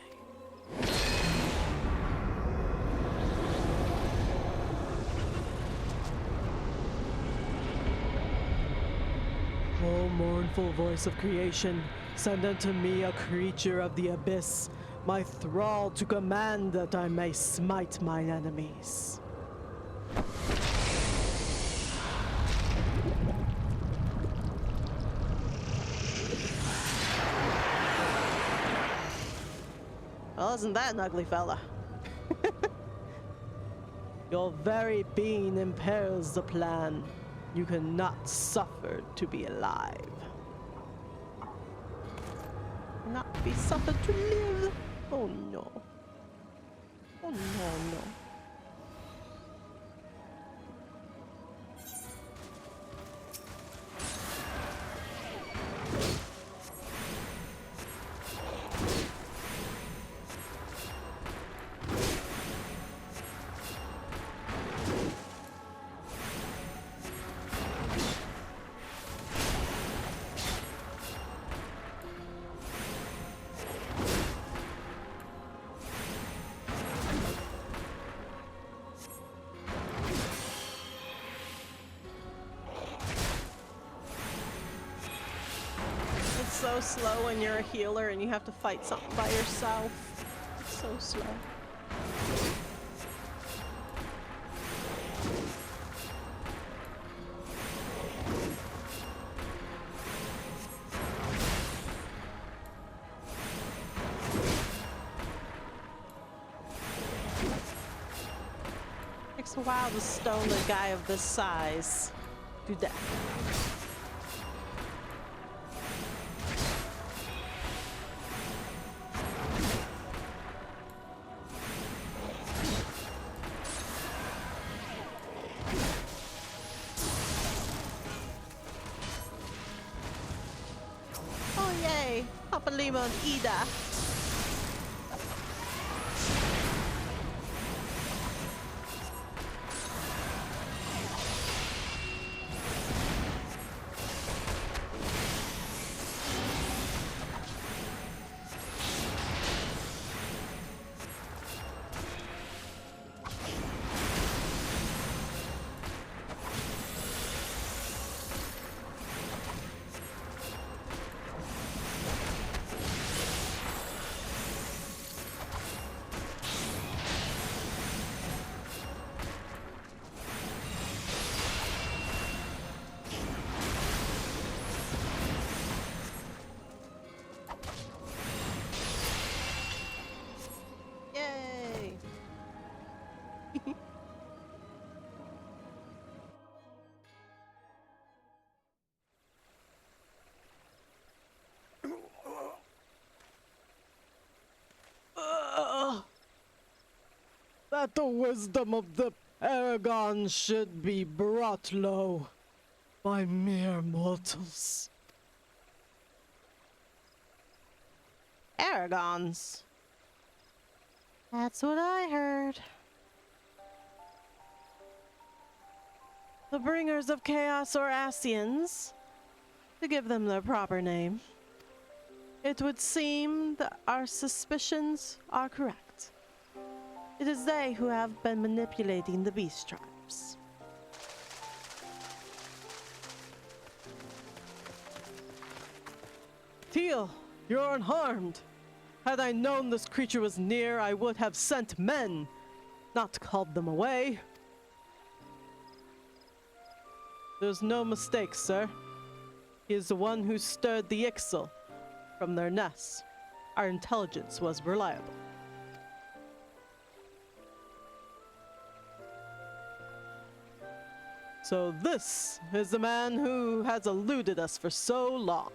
O mournful voice of creation, send unto me a creature of the abyss, my thrall to command that I may smite mine enemies. Well, isn't that an ugly fella? Your very being impairs the plan. You cannot suffer to be alive. Not be suffered to live. Oh no. Oh no, no. So slow when you're a healer and you have to fight something by yourself. It's so slow. Takes a while to stone a guy of this size. Do that. Papa Lima and Ida. That the wisdom of the Aragon should be brought low by mere mortals. Aragons? That's what I heard. The bringers of chaos or Asians, to give them their proper name. It would seem that our suspicions are correct. It is they who have been manipulating the beast tribes. Teal, you're unharmed. Had I known this creature was near, I would have sent men, not called them away. There's no mistake, sir. He is the one who stirred the Ixal from their nests. Our intelligence was reliable. So this is the man who has eluded us for so long.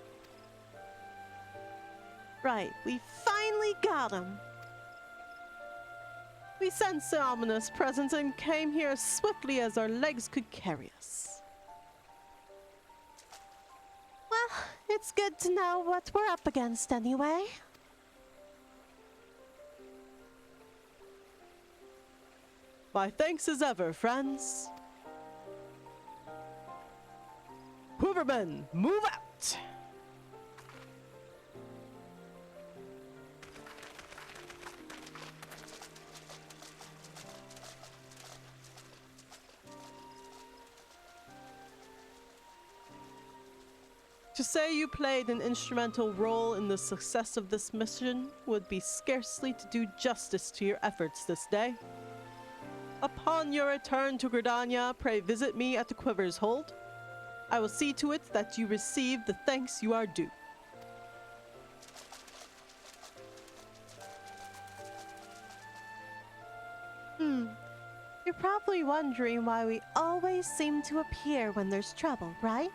Right, we finally got him. We sensed the ominous presence and came here as swiftly as our legs could carry us. Well, it's good to know what we're up against anyway. My thanks as ever, friends. Quivermen, move out! To say you played an instrumental role in the success of this mission would be scarcely to do justice to your efforts this day. Upon your return to Gridania, pray visit me at the Quiver's Hold. I will see to it that you receive the thanks you are due. You're probably wondering why we always seem to appear when there's trouble, right?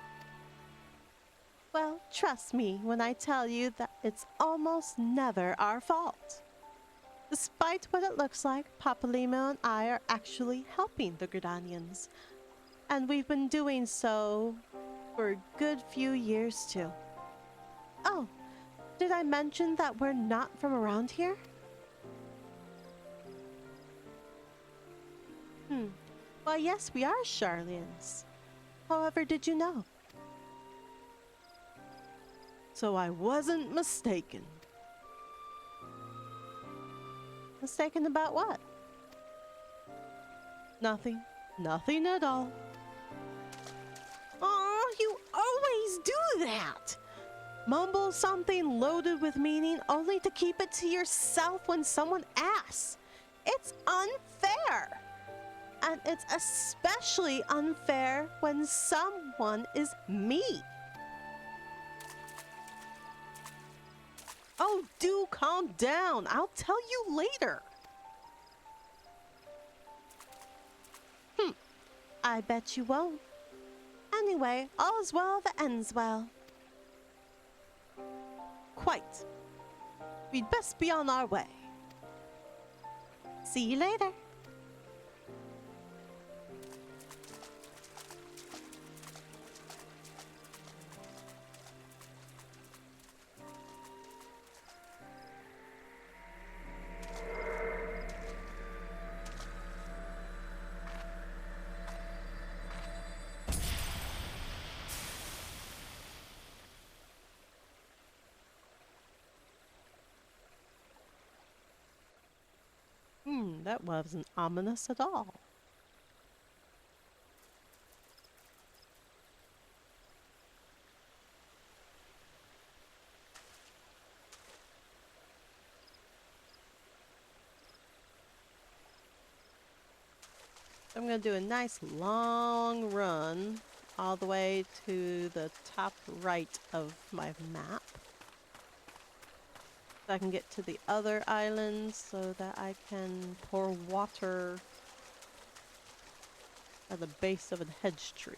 Well, trust me when I tell you that it's almost never our fault. Despite what it looks like, Papalimo and I are actually helping the Gridanians. And we've been doing so for a good few years too. Oh, did I mention that we're not from around here? Well, yes, we are Charlians. However, did you know? So I wasn't mistaken. Mistaken about what? Nothing. Nothing at all. Oh, you always do that! Mumble something loaded with meaning only to keep it to yourself when someone asks. It's unfair! And it's especially unfair when someone is me. Oh, do calm down. I'll tell you later. I bet you won't. Anyway, all's well that ends well. Quite. We'd best be on our way. See you later. That wasn't ominous at all. I'm going to do a nice long run all the way to the top right of my map. So I can get to the other islands so that I can pour water at the base of a hedge tree.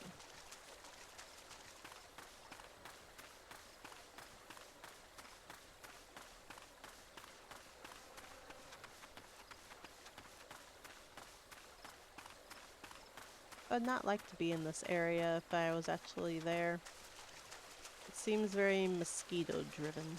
I'd not like to be in this area if I was actually there. It seems very mosquito driven.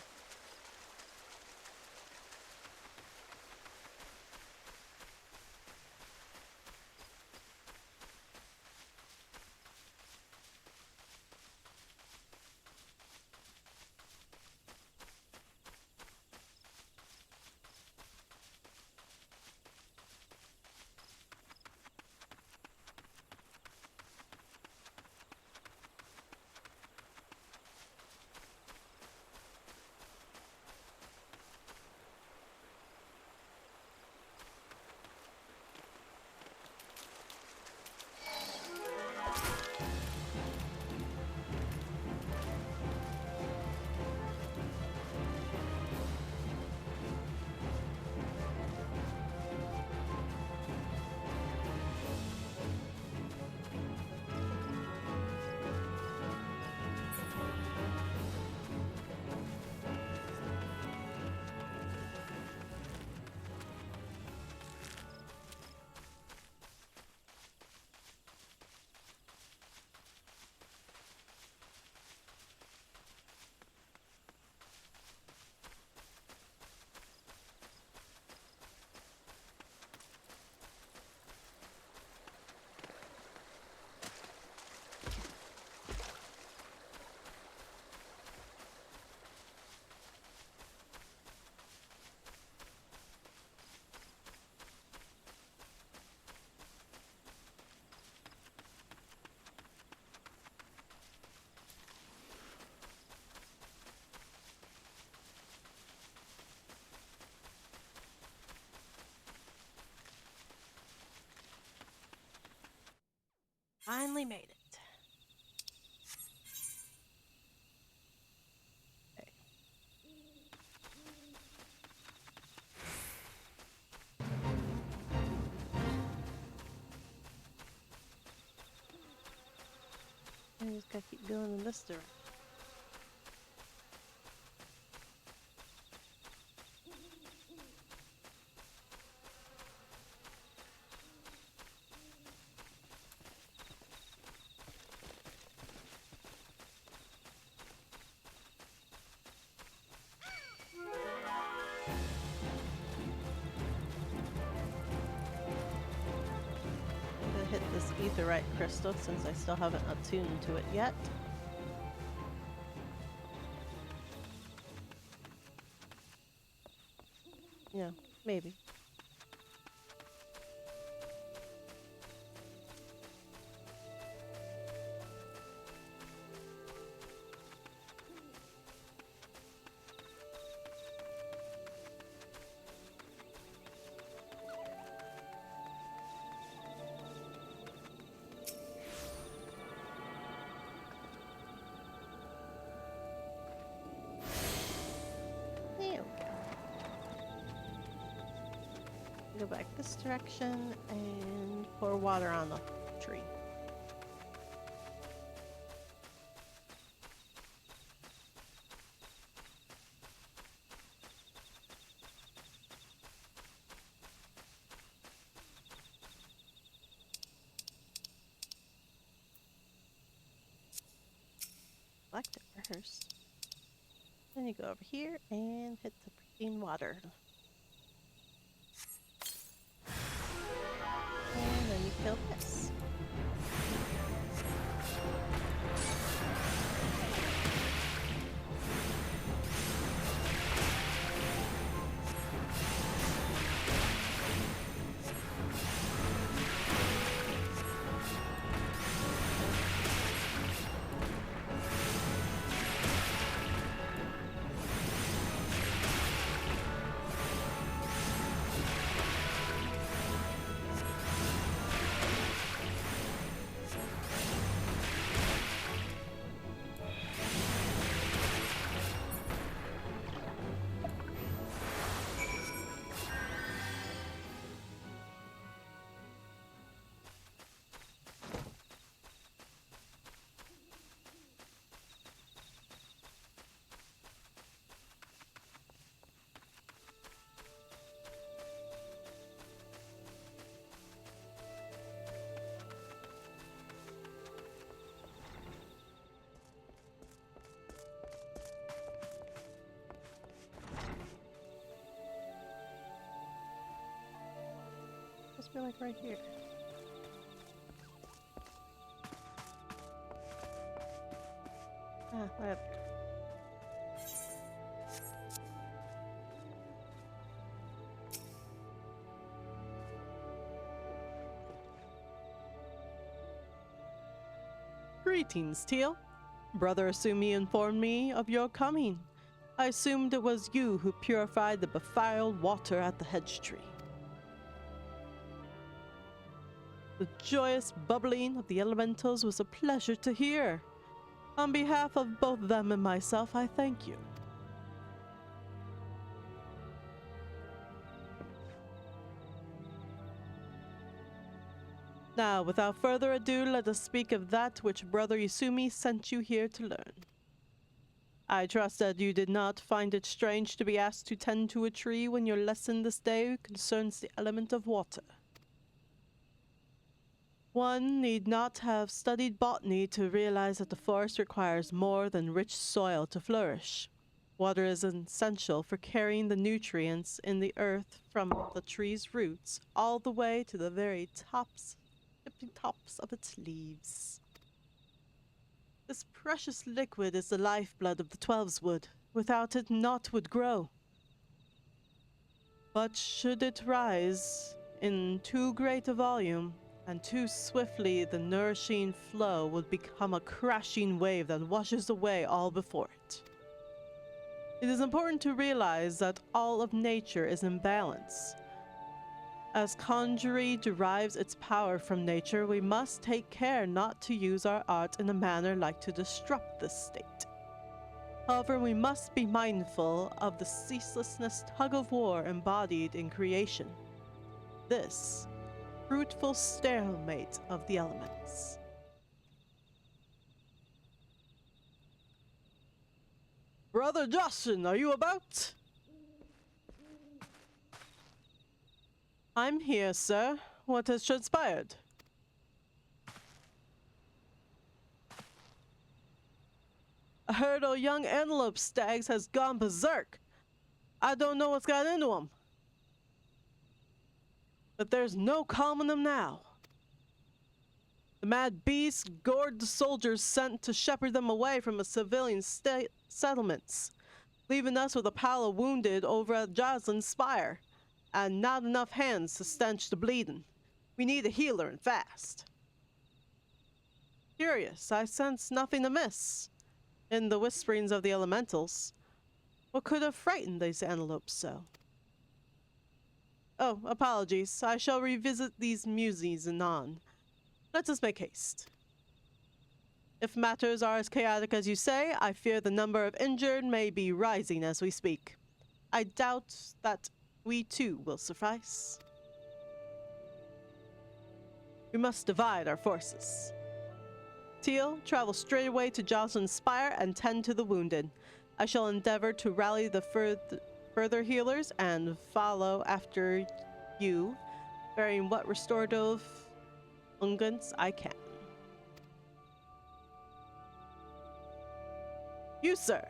finally made it. Okay. I just gotta keep going in this direction. I'm gonna hit this etherite crystal since I still haven't attuned to it yet. Yeah, maybe. There we go. Go back this direction and pour water on the tree. Collect it first. Then you go over here and hit the pristine water. And then you kill this. Must be like right here. Ah, whatever. Greetings, Teal. Brother Asumi informed me of your coming. I assumed it was you who purified the befouled water at the hedge tree. The joyous bubbling of the elementals was a pleasure to hear. On behalf of both them and myself, I thank you. Now, without further ado, let us speak of that which Brother Isumi sent you here to learn. I trust that you did not find it strange to be asked to tend to a tree when your lesson this day concerns the element of water. One need not have studied botany to realize that the forest requires more than rich soil to flourish. Water is essential for carrying the nutrients in the earth from the tree's roots all the way to the very tippy tops of its leaves. This precious liquid is the lifeblood of the Twelveswood. Without it, naught would grow. But should it rise in too great a volume, and too swiftly, the nourishing flow would become a crashing wave that washes away all before it. It is important to realize that all of nature is in balance. As conjury derives its power from nature, we must take care not to use our art in a manner like to disrupt this state. However, we must be mindful of the ceaselessness tug of war embodied in creation. This fruitful stalemate of the elements. Brother Justin, are you about? I'm here, sir. What has transpired? A herd of young antelope stags has gone berserk. I don't know what's got into them. But there's no calming them now. The mad beasts gored the soldiers sent to shepherd them away from the civilian settlements, leaving us with a pile of wounded over at Jocelyn's Spire, and not enough hands to stanch the bleeding. We need a healer and fast. Curious, I sense nothing amiss in the whisperings of the elementals. What could have frightened these antelopes so? Oh, apologies. I shall revisit these musings anon. Let us make haste. If matters are as chaotic as you say, I fear the number of injured may be rising as we speak. I doubt that we too will suffice. We must divide our forces. Teal, travel straight away to Jocelyn's Spire and tend to the wounded. I shall endeavor to rally the further healers and follow after you, bearing what restorative unguents I can. You, sir,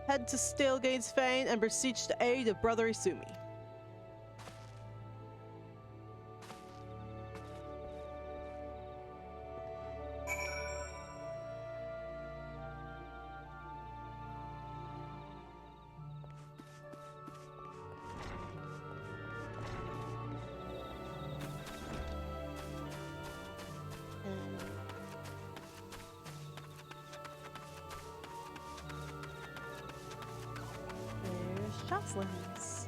head to Stalegate's Fane and beseech the aid of Brother Isumi. There's Jocelyn's.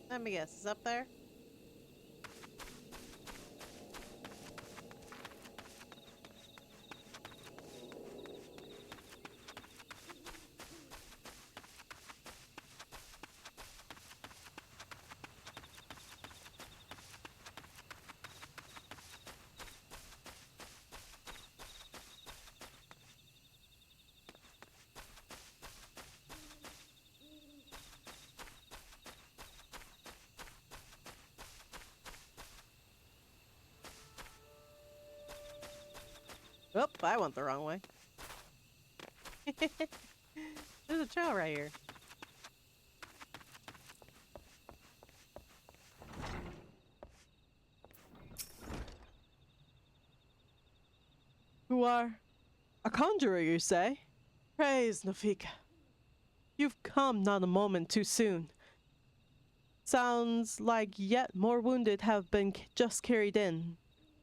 Let me guess, it's up there? Oh, I went the wrong way. There's a trail right here. Who are? A conjurer, you say? Praise Nafika. You've come not a moment too soon. Sounds like yet more wounded have been just carried in.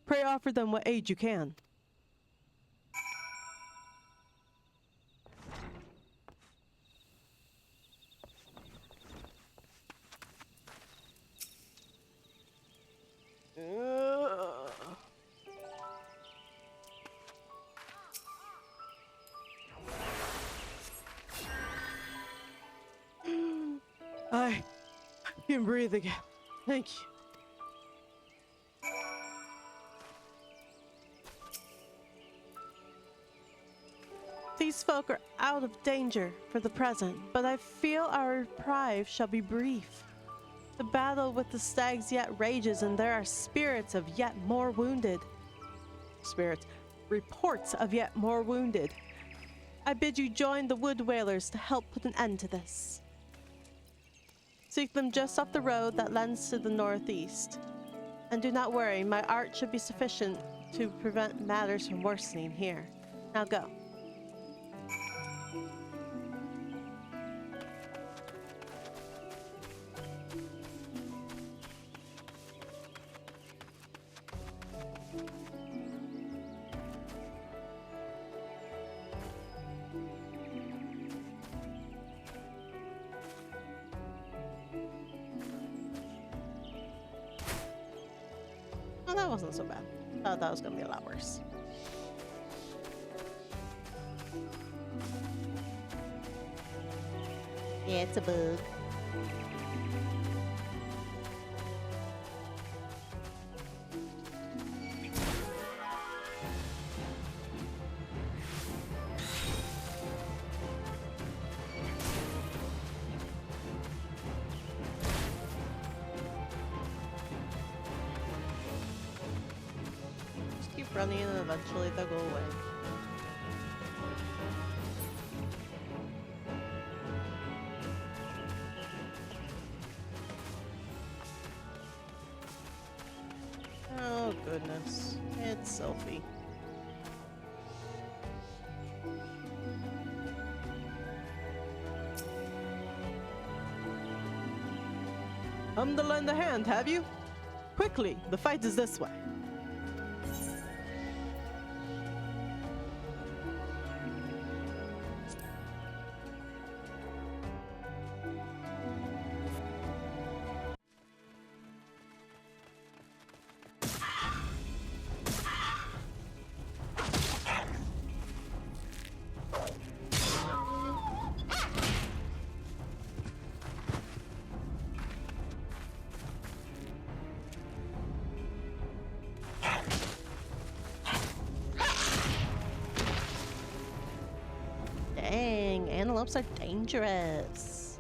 Pray offer them what aid you can. I can breathe again. Thank you. These folk are out of danger for the present, but I feel our reprieve shall be brief. The battle with the stags yet rages, and there are spirits of yet more wounded. Reports of yet more wounded. I bid you join the wood whalers to help put an end to this. Seek them just off the road that lends to the northeast. And do not worry, my art should be sufficient to prevent matters from worsening here. Now go. that wasn't so bad. Thought that was gonna be a lot worse. Yeah, it's a bug. Just keep running and eventually they'll go away. Oh goodness, it's Sophie. Come to lend a hand, have you? Quickly, the fight is this way. Dang, antelopes are dangerous.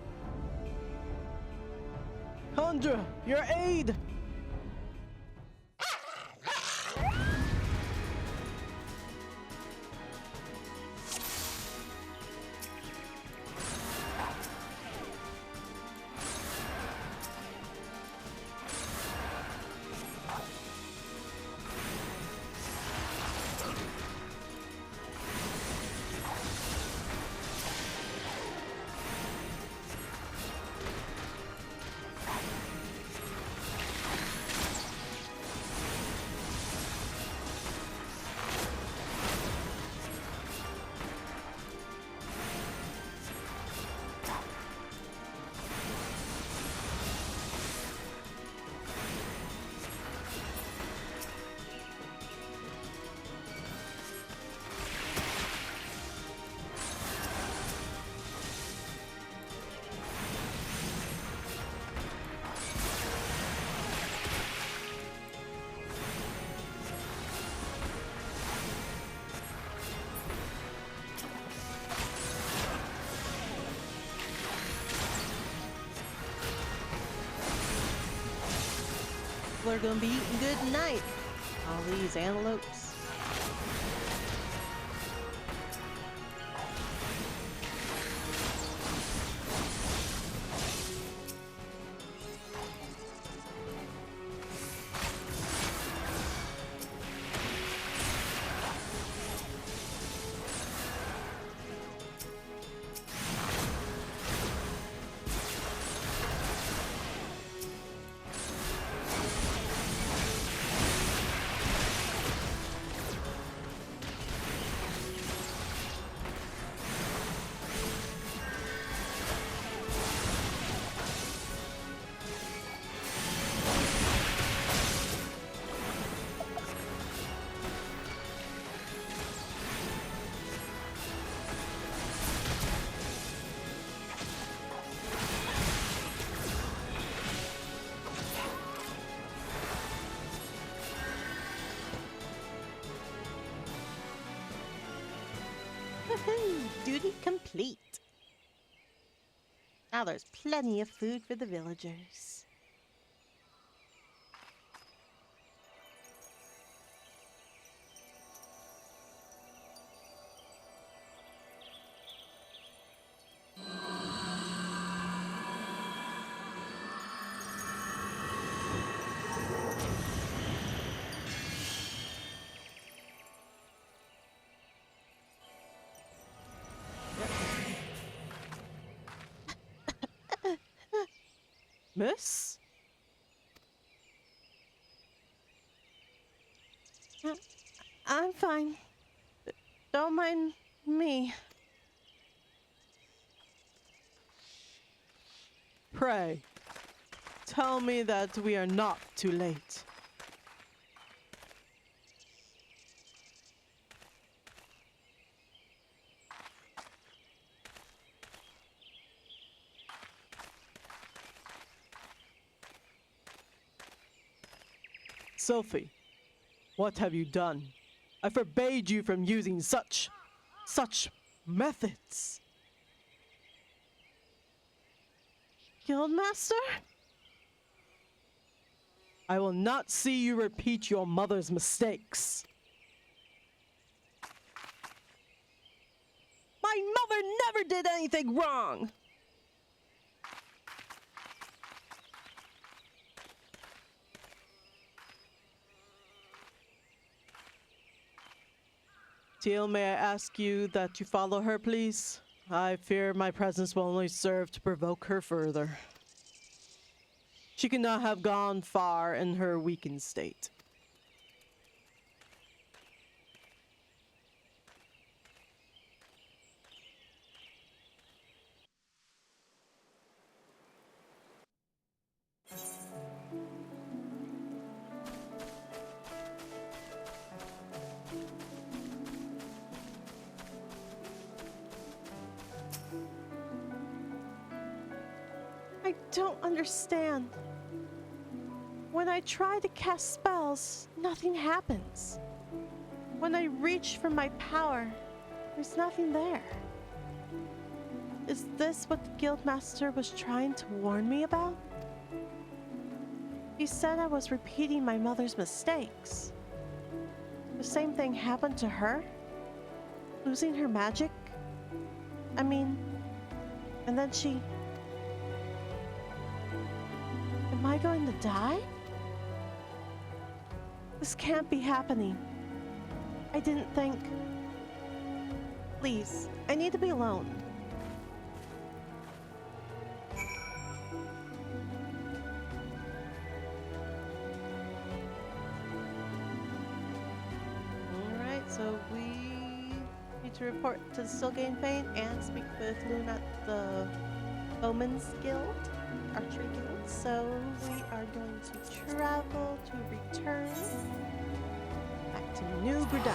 Chandra, your aid! We're gonna be eating good tonight. All these antelopes. Woohoo! Duty complete. Now there's plenty of food for the villagers. Miss? I'm fine. Don't mind me. Pray, tell me that we are not too late. Sophie, what have you done? I forbade you from using such methods. Guildmaster? I will not see you repeat your mother's mistakes. My mother never did anything wrong! Teal, may I ask you that you follow her, please? I fear my presence will only serve to provoke her further. She cannot have gone far in her weakened state. I don't understand. When I try to cast spells, nothing happens. When I reach for my power, there's nothing there. Is this what the Guildmaster was trying to warn me about? He said I was repeating my mother's mistakes. The same thing happened to her? Losing her magic? I mean, and then she... Am I going to die? This can't be happening. I didn't think... Please, I need to be alone. Alright, so we need to report to the Stillgate Fane and speak with Loon at the Bowman's Guild, Archery Guild. So we are going to travel to return back to New Gridania.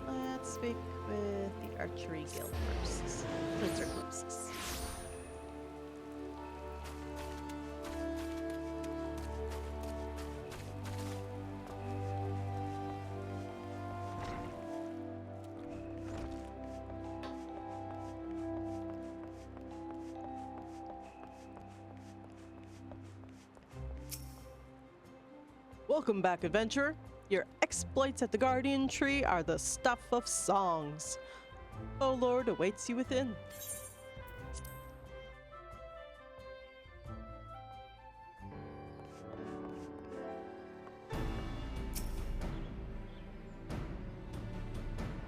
Let's speak with the Archery Guild first. Those are closest. Welcome back, adventurer. Your exploits at the Guardian Tree are the stuff of songs. O Lord awaits you within.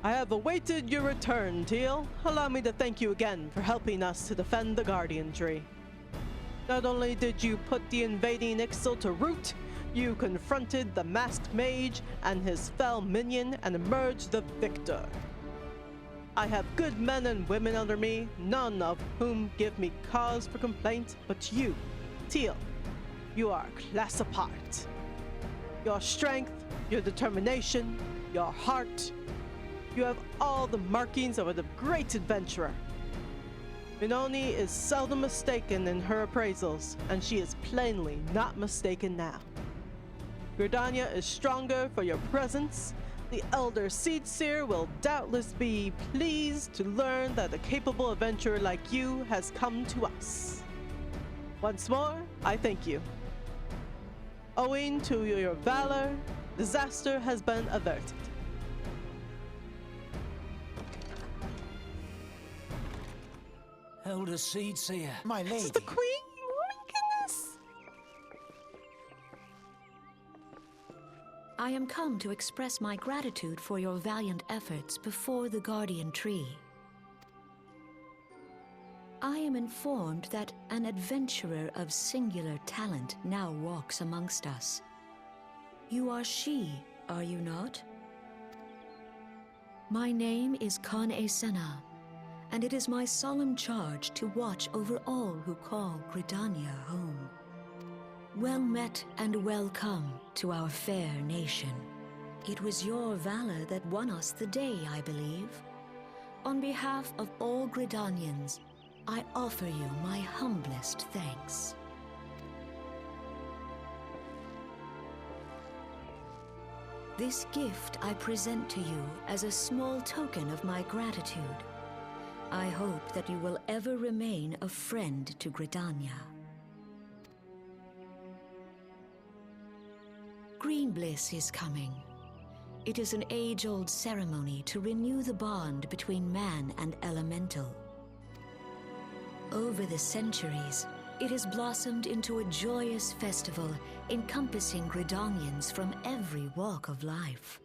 I have awaited your return, Teal. Allow me to thank you again for helping us to defend the Guardian Tree. Not only did you put the invading Ixtal to root, you confronted the masked mage and his fell minion and emerged the victor. I have good men and women under me, none of whom give me cause for complaint, but you, Teal, you are a class apart. Your strength, your determination, your heart, you have all the markings of a great adventurer. Minoni is seldom mistaken in her appraisals, and she is plainly not mistaken now. Gridania is stronger for your presence. The Elder Seedseer will doubtless be pleased to learn that a capable adventurer like you has come to us. Once more, I thank you. Owing to your valor, disaster has been averted. Elder Seedseer. My lady. This is the Queen? Oh my goodness! I am come to express my gratitude for your valiant efforts before the Guardian Tree. I am informed that an adventurer of singular talent now walks amongst us. You are she, are you not? My name is Kane Senna, and it is my solemn charge to watch over all who call Gridania home. Well met and welcome to our fair nation. It was your valor that won us the day, I believe. On behalf of all Gridanians, I offer you my humblest thanks. This gift I present to you as a small token of my gratitude. I hope that you will ever remain a friend to Gridania. Green Bliss is coming. It is an age-old ceremony to renew the bond between man and elemental. Over the centuries, it has blossomed into a joyous festival encompassing Gridanians from every walk of life.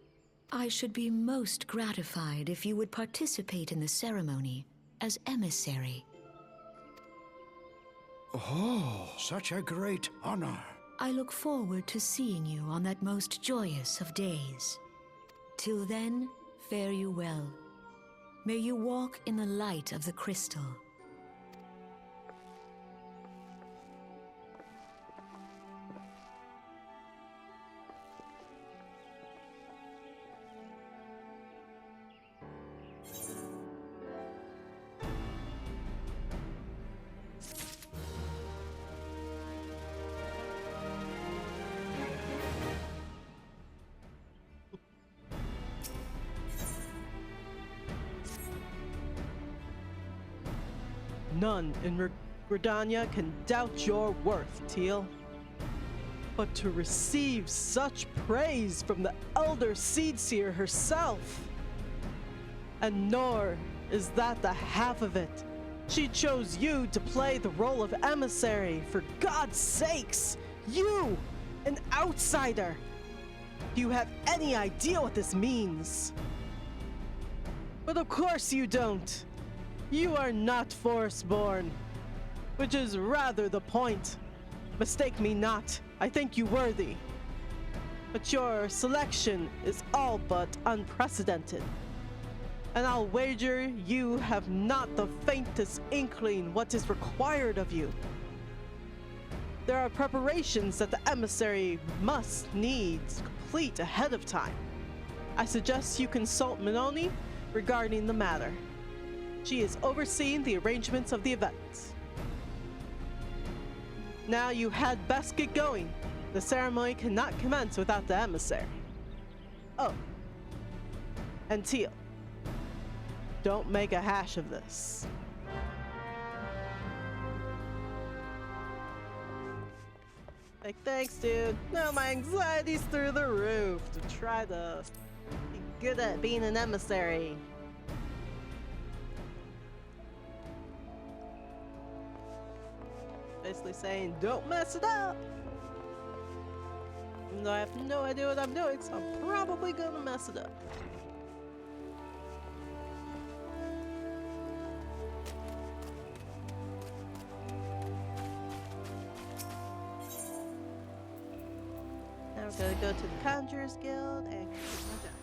I should be most gratified if you would participate in the ceremony as emissary. Oh, such a great honor. I look forward to seeing you on that most joyous of days. Till then, fare you well. May you walk in the light of the crystal. None in Gridania can doubt your worth, Teal. But to receive such praise from the Elder Seedseer herself! And nor is that the half of it. She chose you to play the role of emissary, for God's sakes! You! An outsider! Do you have any idea what this means? But of course you don't! You are not forest-born, which is rather the point. Mistake me not, I think you worthy. But your selection is all but unprecedented. And I'll wager you have not the faintest inkling what is required of you. There are preparations that the emissary must needs complete ahead of time. I suggest you consult Minoni regarding the matter. She is overseeing the arrangements of the event. Now you had best get going. The ceremony cannot commence without the emissary. Oh, and Teal, don't make a hash of this. Like, thanks, dude. No, my anxiety's through the roof to try to be good at being an emissary. Basically saying, don't mess it up! Even though I have no idea what I'm doing, so I'm probably gonna mess it up. Now we're gonna go to the Conjurers Guild and complete my job.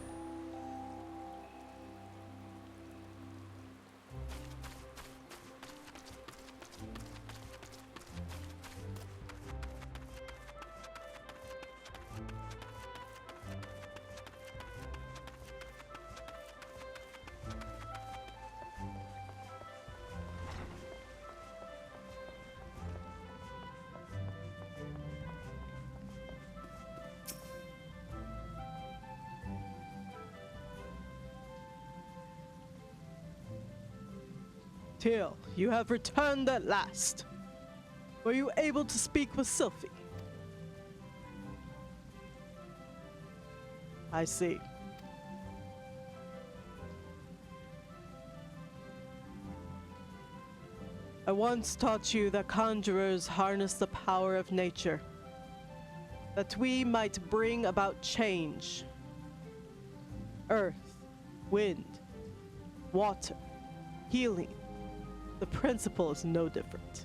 Teal, you have returned at last. Were you able to speak with Sylphie? I see. I once taught you that conjurers harness the power of nature, that we might bring about change. Earth, wind, water, healing. The principle is no different.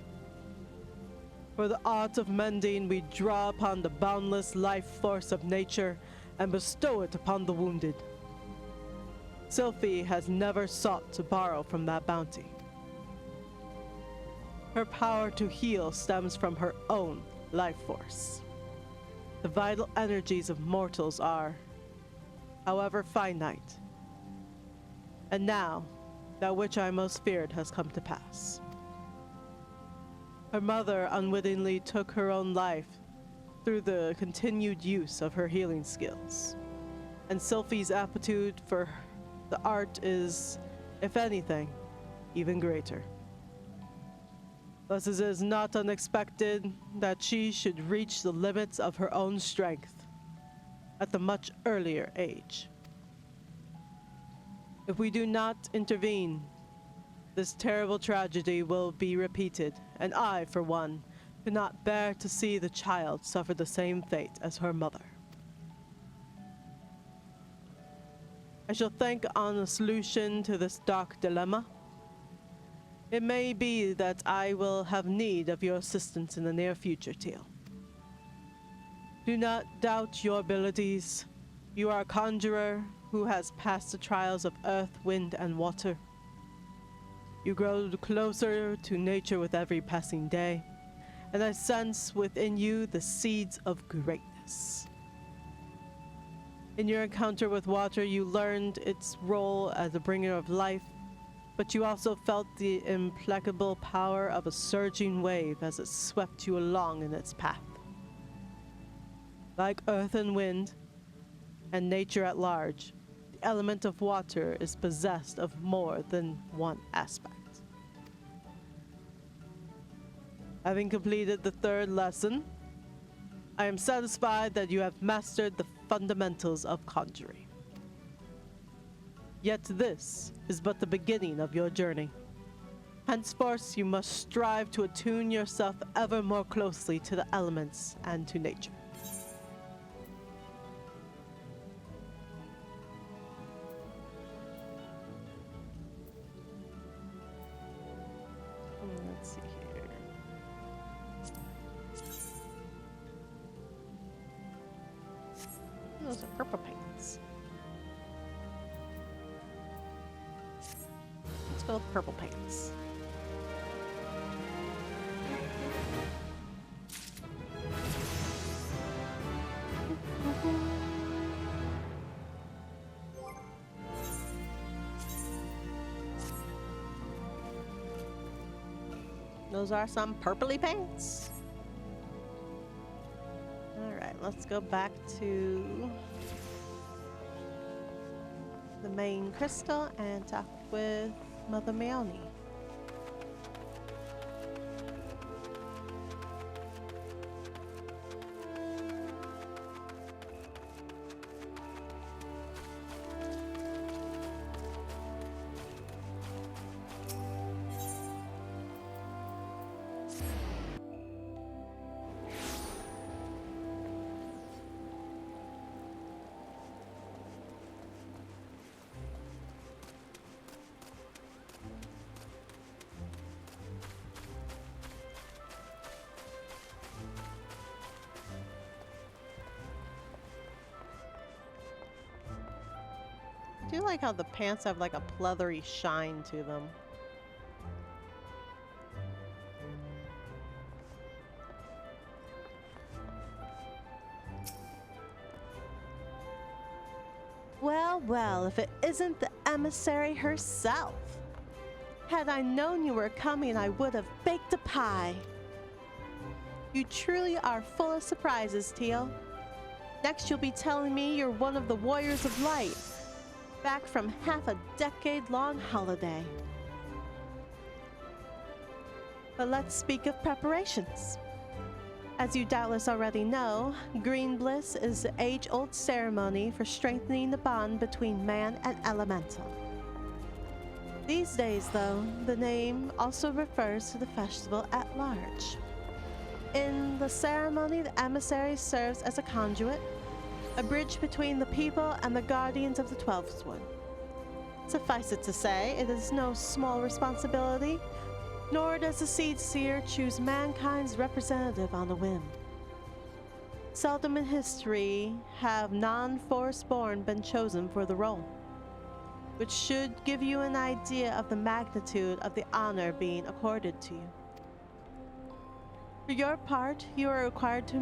For the art of mending, we draw upon the boundless life force of nature and bestow it upon the wounded. Sylphie has never sought to borrow from that bounty. Her power to heal stems from her own life force. The vital energies of mortals are however finite. And now, that which I most feared has come to pass. Her mother unwittingly took her own life through the continued use of her healing skills. And Sylphie's aptitude for the art is, if anything, even greater. Thus it is not unexpected that she should reach the limits of her own strength at the much earlier age. If we do not intervene, this terrible tragedy will be repeated, and I, for one, cannot bear to see the child suffer the same fate as her mother. I shall think on a solution to this dark dilemma. It may be that I will have need of your assistance in the near future, Teal. Do not doubt your abilities. You are a conjurer who has passed the trials of earth, wind, and water. You grow closer to nature with every passing day, and I sense within you the seeds of greatness. In your encounter with water, you learned its role as a bringer of life, but you also felt the implacable power of a surging wave as it swept you along in its path. Like earth and wind, and nature at large, the element of water is possessed of more than one aspect. Having completed the third lesson, I am satisfied that you have mastered the fundamentals of conjuring. Yet this is but the beginning of your journey. Henceforth, you must strive to attune yourself ever more closely to the elements and to nature. Let's see here. Those are purple paints. Let's go with purple paints. Those are some purpley paints. Alright, let's go back to the main crystal and talk with Mother Meoni. I do like how the pants have like a pleathery shine to them. Well, well, if it isn't the emissary herself. Had I known you were coming, I would have baked a pie. You truly are full of surprises, Teal. Next, you'll be telling me you're one of the Warriors of Light, back from half a decade-long holiday. But let's speak of preparations. As you doubtless already know, Green Bliss is the age-old ceremony for strengthening the bond between man and elemental. These days, though, the name also refers to the festival at large. In the ceremony, the emissary serves as a conduit, a bridge between the people and the guardians of the 12th one. Suffice it to say, it is no small responsibility, nor does the Seed Seer choose mankind's representative on a whim. Seldom in history have non-Forest-born been chosen for the role, which should give you an idea of the magnitude of the honor being accorded to you. For your part, you are required to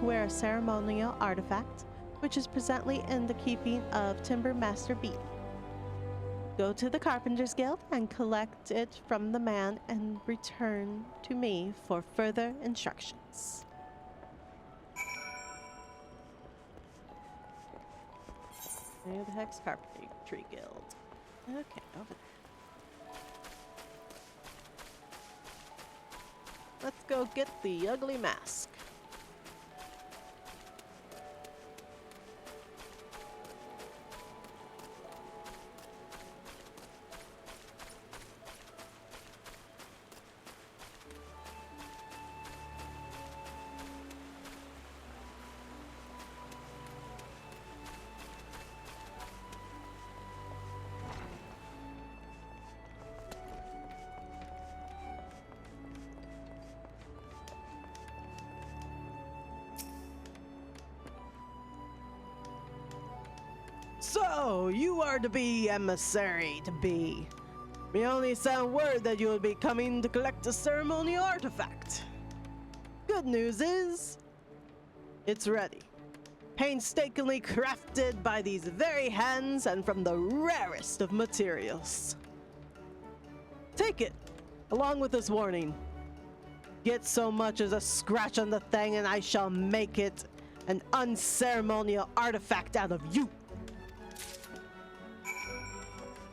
wear a ceremonial artifact, which is presently in the keeping of Timber Master Beat. Go to the Carpenters Guild and collect it from the man and return to me for further instructions. Near the Hex Carpentry Guild. Okay, over there. Let's go get the ugly mask. So, you are to be emissary to be. We only sent word that you will be coming to collect a ceremonial artifact. Good news is, it's ready. Painstakingly crafted by these very hands and from the rarest of materials. Take it, along with this warning. Get so much as a scratch on the thing and I shall make it an unceremonial artifact out of you.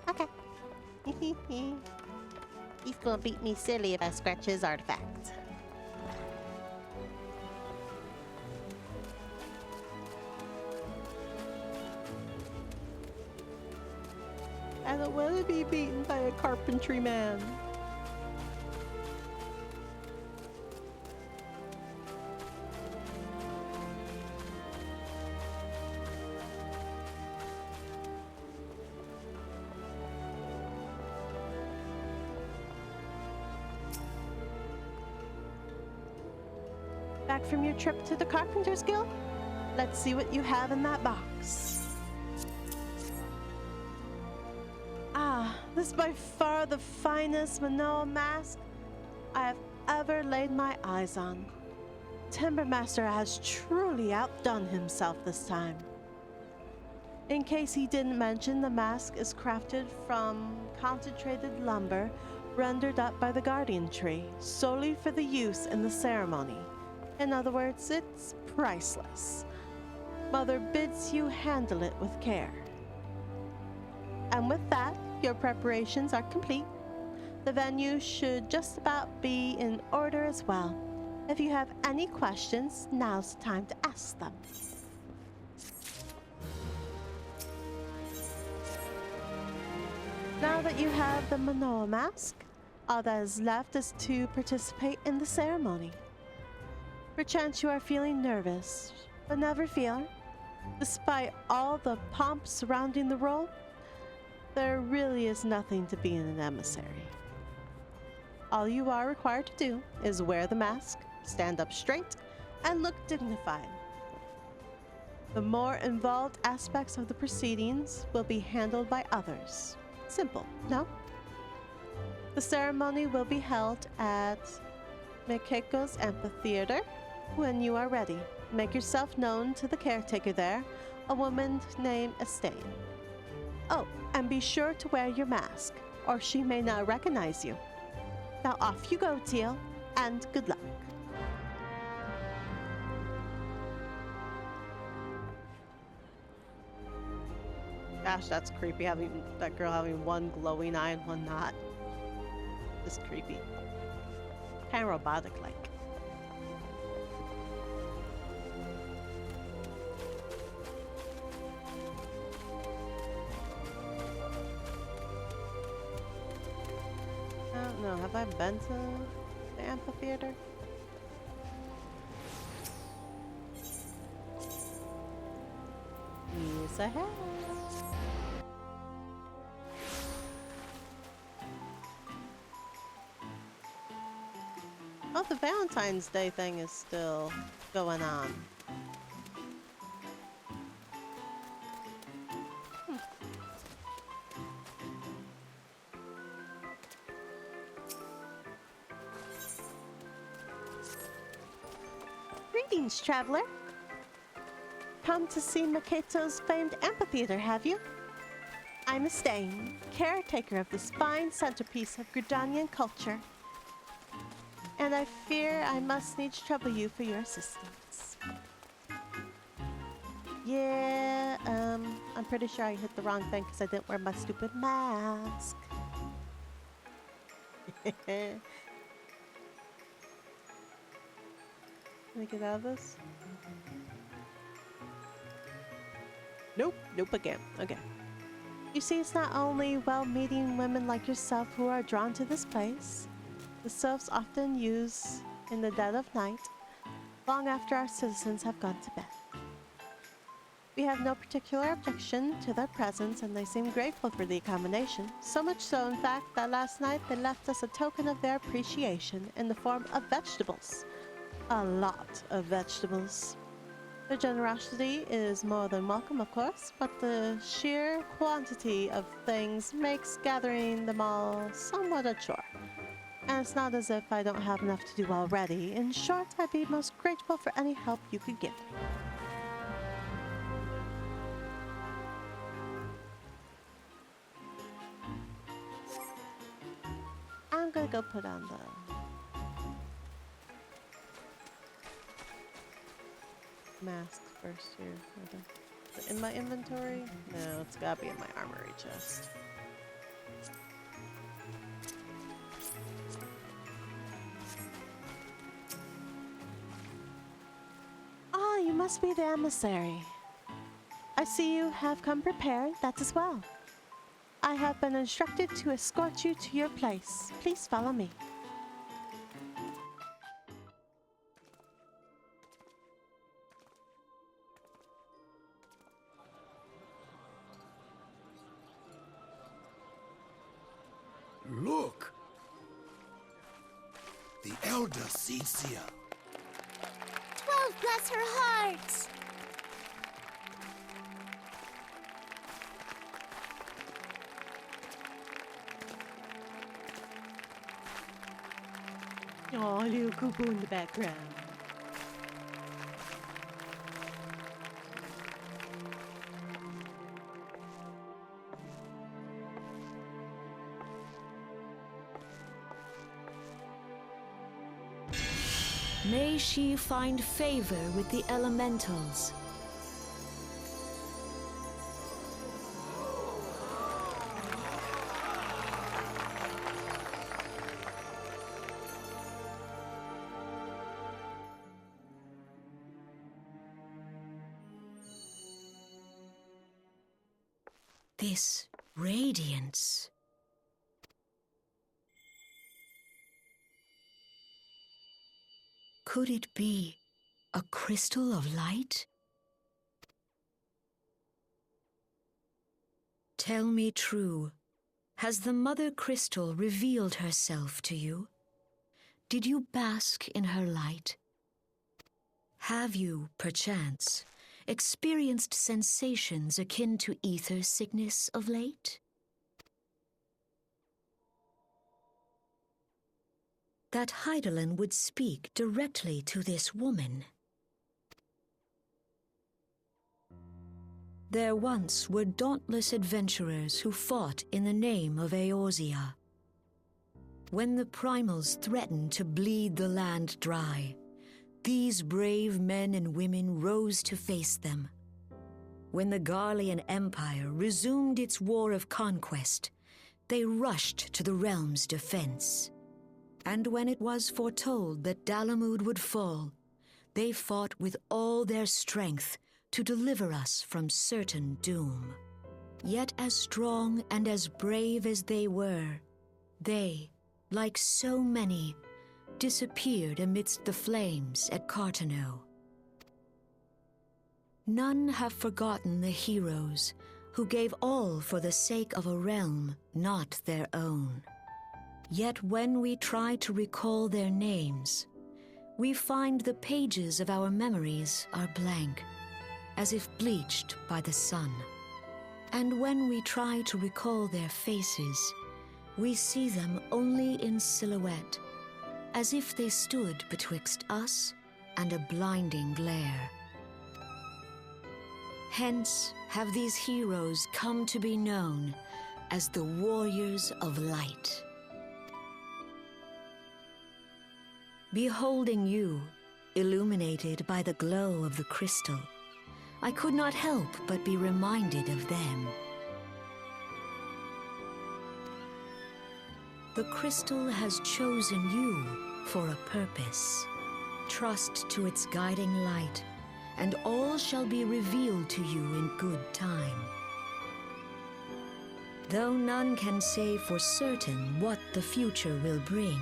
Okay. He's gonna beat me silly if I scratch his artifact. I don't want to be beaten by a carpentry man. Back from your trip to the Carpenters Guild? Let's see what you have in that box. Ah, this is by far the finest Manoa mask I have ever laid my eyes on. Timber Master has truly outdone himself this time. In case he didn't mention, the mask is crafted from concentrated lumber rendered up by the guardian tree, solely for the use in the ceremony. In other words, it's priceless. Mother bids you handle it with care. And with that, your preparations are complete. The venue should just about be in order as well. If you have any questions, now's the time to ask them. Now that you have the Manoa mask, all that is left is to participate in the ceremony. Perchance you are feeling nervous, but never fear. Despite all the pomp surrounding the role, there really is nothing to being an emissary. All you are required to do is wear the mask, stand up straight, and look dignified. The more involved aspects of the proceedings will be handled by others. Simple, no? The ceremony will be held at Mekeko's Amphitheater. When you are ready, make yourself known to the caretaker there, a woman named Estate. Oh, and be sure to wear your mask, or she may not recognize you. Now off you go, Teal, and good luck. Gosh, that's creepy, having that girl having one glowing eye and one not. It's creepy. Kind of robotic-like. I don't know, have I been to the amphitheater? Yes, I have. Oh, the Valentine's Day thing is still going on. Greetings, traveler. come to see Maketo's famed amphitheater, have you? I'm Estain, caretaker of this fine centerpiece of Gridanian culture. And I fear I must needs trouble you for your assistance. Yeah, I'm pretty sure I hit the wrong thing because I didn't wear my stupid mask. Can I get out of this? Nope, nope again. Okay. You see, it's not only well-meaning women like yourself who are drawn to this place. The sylphs often use in the dead of night, long after our citizens have gone to bed. We have no particular objection to their presence, and they seem grateful for the accommodation. So much so, in fact, that last night they left us a token of their appreciation in the form of vegetables. A lot of vegetables. Their generosity is more than welcome, of course, but the sheer quantity of things makes gathering them all somewhat a chore. And it's not as if I don't have enough to do already. In short, I'd be most grateful for any help you could give. I'm gonna go put on the mask first here. Is it in my inventory? No, it's gotta be in my armory chest. Ah, you must be the emissary. I see you have come prepared, that as well. I have been instructed to escort you to your place. Please follow me. Look! The Elder Cecia. 12 bless her hearts! Oh, little cuckoo in the background. May she find favor with the elementals. This radiance. Could it be a crystal of light? Tell me true, has the Mother Crystal revealed herself to you? Did you bask in her light? Have you, perchance, experienced sensations akin to ether sickness of late? That Heidelin would speak directly to this woman. There once were dauntless adventurers who fought in the name of Eorzea. When the primals threatened to bleed the land dry, these brave men and women rose to face them. When the Garlean Empire resumed its war of conquest, they rushed to the realm's defense. And when it was foretold that Dalamud would fall, they fought with all their strength to deliver us from certain doom. Yet as strong and as brave as they were, they, like so many, disappeared amidst the flames at Cartano. None have forgotten the heroes who gave all for the sake of a realm not their own. Yet when we try to recall their names, we find the pages of our memories are blank, as if bleached by the sun. And when we try to recall their faces, we see them only in silhouette, as if they stood betwixt us and a blinding glare. Hence have these heroes come to be known as the Warriors of Light. Beholding you, illuminated by the glow of the crystal, I could not help but be reminded of them. The crystal has chosen you for a purpose. Trust to its guiding light, and all shall be revealed to you in good time. Though none can say for certain what the future will bring,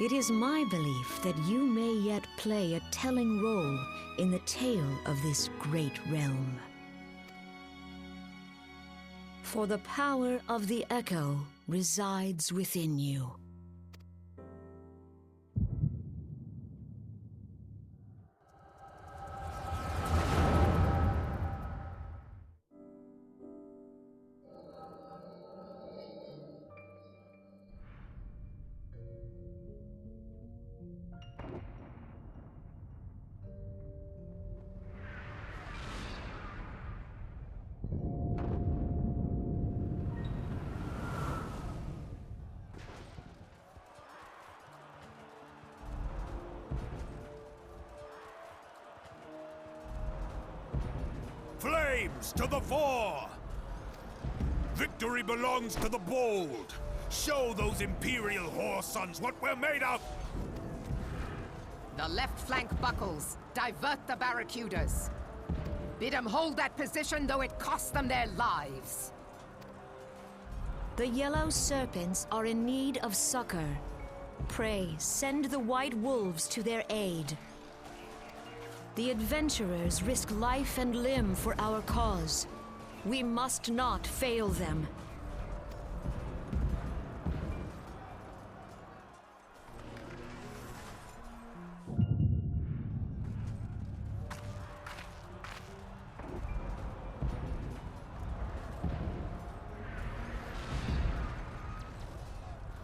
it is my belief that you may yet play a telling role in the tale of this great realm. For the power of the echo resides within you. Flames to the fore! Victory belongs to the bold. Show those Imperial whore sons what we're made of! The left flank buckles. Divert the barracudas. Bid them hold that position, though it cost them their lives. The yellow serpents are in need of succor. Pray, send the white wolves to their aid. The adventurers risk life and limb for our cause. We must not fail them.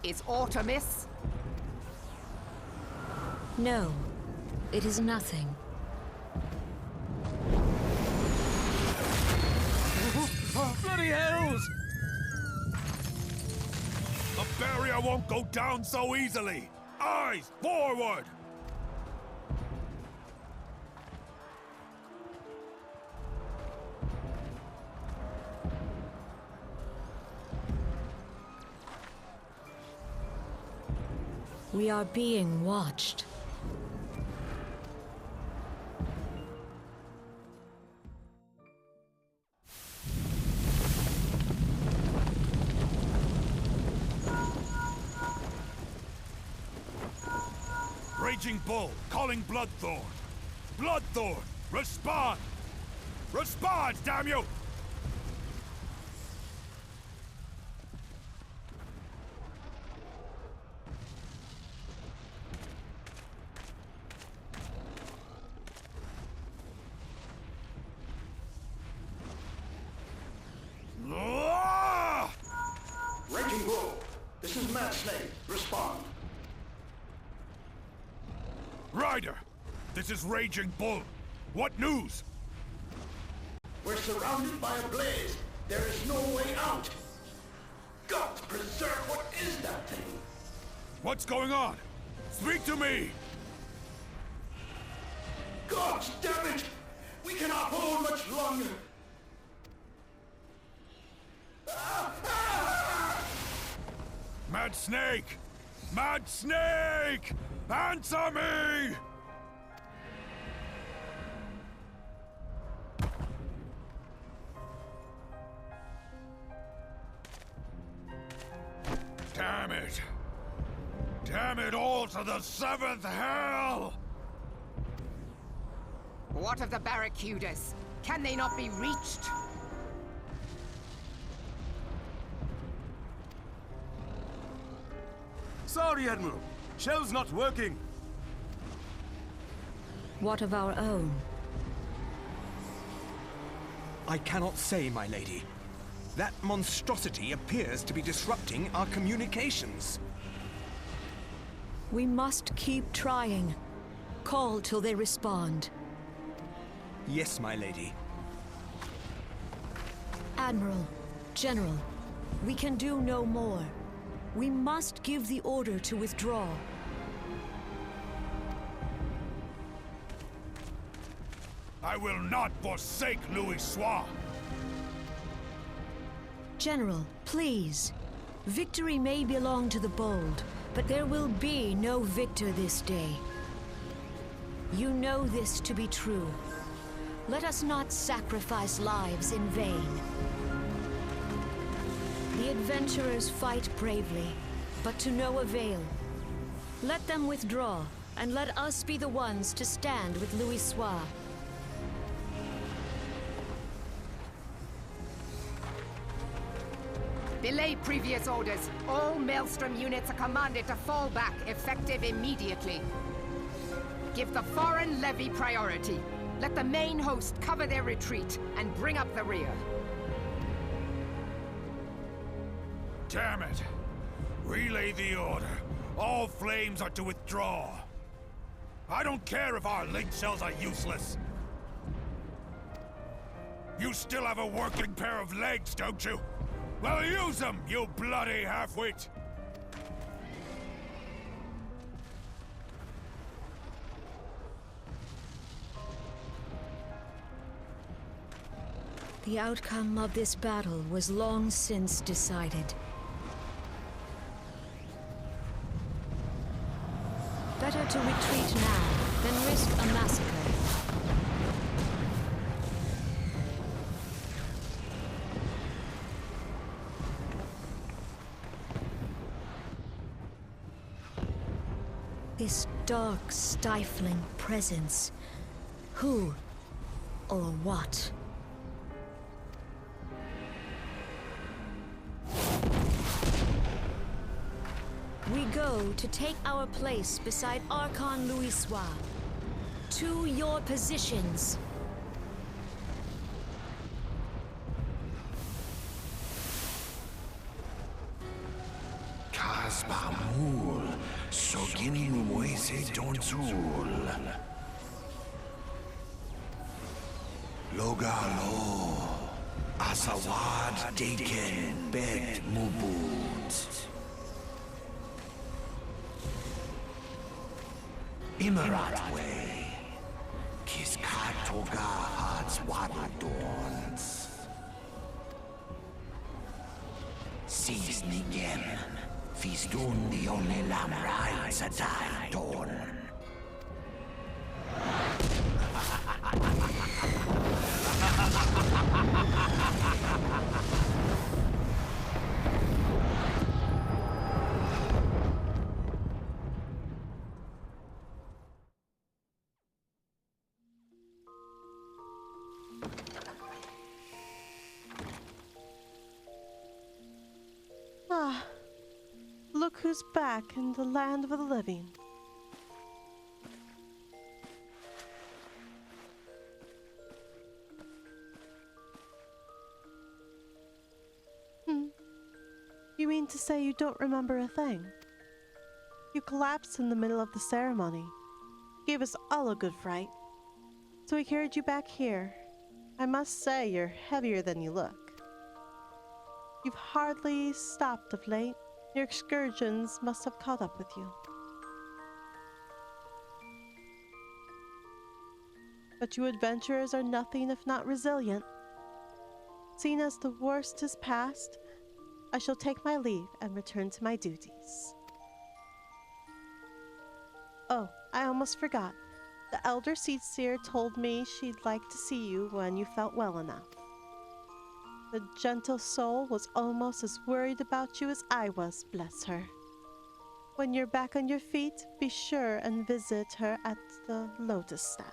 Is aught amiss? No, it is nothing. Bloody hells! The barrier won't go down so easily! Eyes forward! We are being watched. Raging Bull, calling Bloodthorn. Bloodthorn, respond! Respond, damn you! Ah! Raging Bull, this is Mad Snake. Respond. Ryder, this is Raging Bull. What news? We're surrounded by a blaze. There is no way out. God preserve, what is that thing? What's going on? Speak to me! God damn it! We cannot hold much longer. Mad Snake! Mad Snake! Answer me! Damn it! Damn it all to the seventh hell! What of the barracudas? Can they not be reached? Sorry, Admiral. Shell's not working. What of our own? I cannot say, my lady. That monstrosity appears to be disrupting our communications. We must keep trying. Call till they respond. Yes, my lady. Admiral, General, we can do no more. We must give the order to withdraw. I will not forsake Louis Soir. General, please. Victory may belong to the bold, but there will be no victor this day. You know this to be true. Let us not sacrifice lives in vain. The adventurers fight bravely, but to no avail. Let them withdraw, and let us be the ones to stand with Louis Soir. Belay previous orders. All Maelstrom units are commanded to fall back, effective immediately. Give the foreign levy priority. Let the main host cover their retreat and bring up the rear. Damn it! Relay the order. All flames are to withdraw. I don't care if our link cells are useless. You still have a working pair of legs, don't you? Well, use them, you bloody half-wit! The outcome of this battle was long since decided. Better to retreat now than risk a massacre. This dark, stifling presence. Who or what? We go to take our place beside Archon Louis Soir. To your positions. Kasbamul, Sogin Moise Donzul. Logalo, Asawad Daken Bet Mubut. Imarat Way, Kiskatoga Hats Wadadorns. Sees Nigem, Fistun the only Lamrai Zadai Dorn. Ah, look who's back in the land of the living. You mean to say you don't remember a thing? You collapsed in the middle of the ceremony. Gave us all a good fright. So we carried you back here. I must say you're heavier than you look. You've hardly stopped of late. Your excursions must have caught up with you. But you adventurers are nothing if not resilient. Seeing as the worst is past, I shall take my leave and return to my duties. Oh, I almost forgot. The Elder Seedseer told me she'd like to see you when you felt well enough. The gentle soul was almost as worried about you as I was, bless her. When you're back on your feet, be sure and visit her at the Lotus Stand.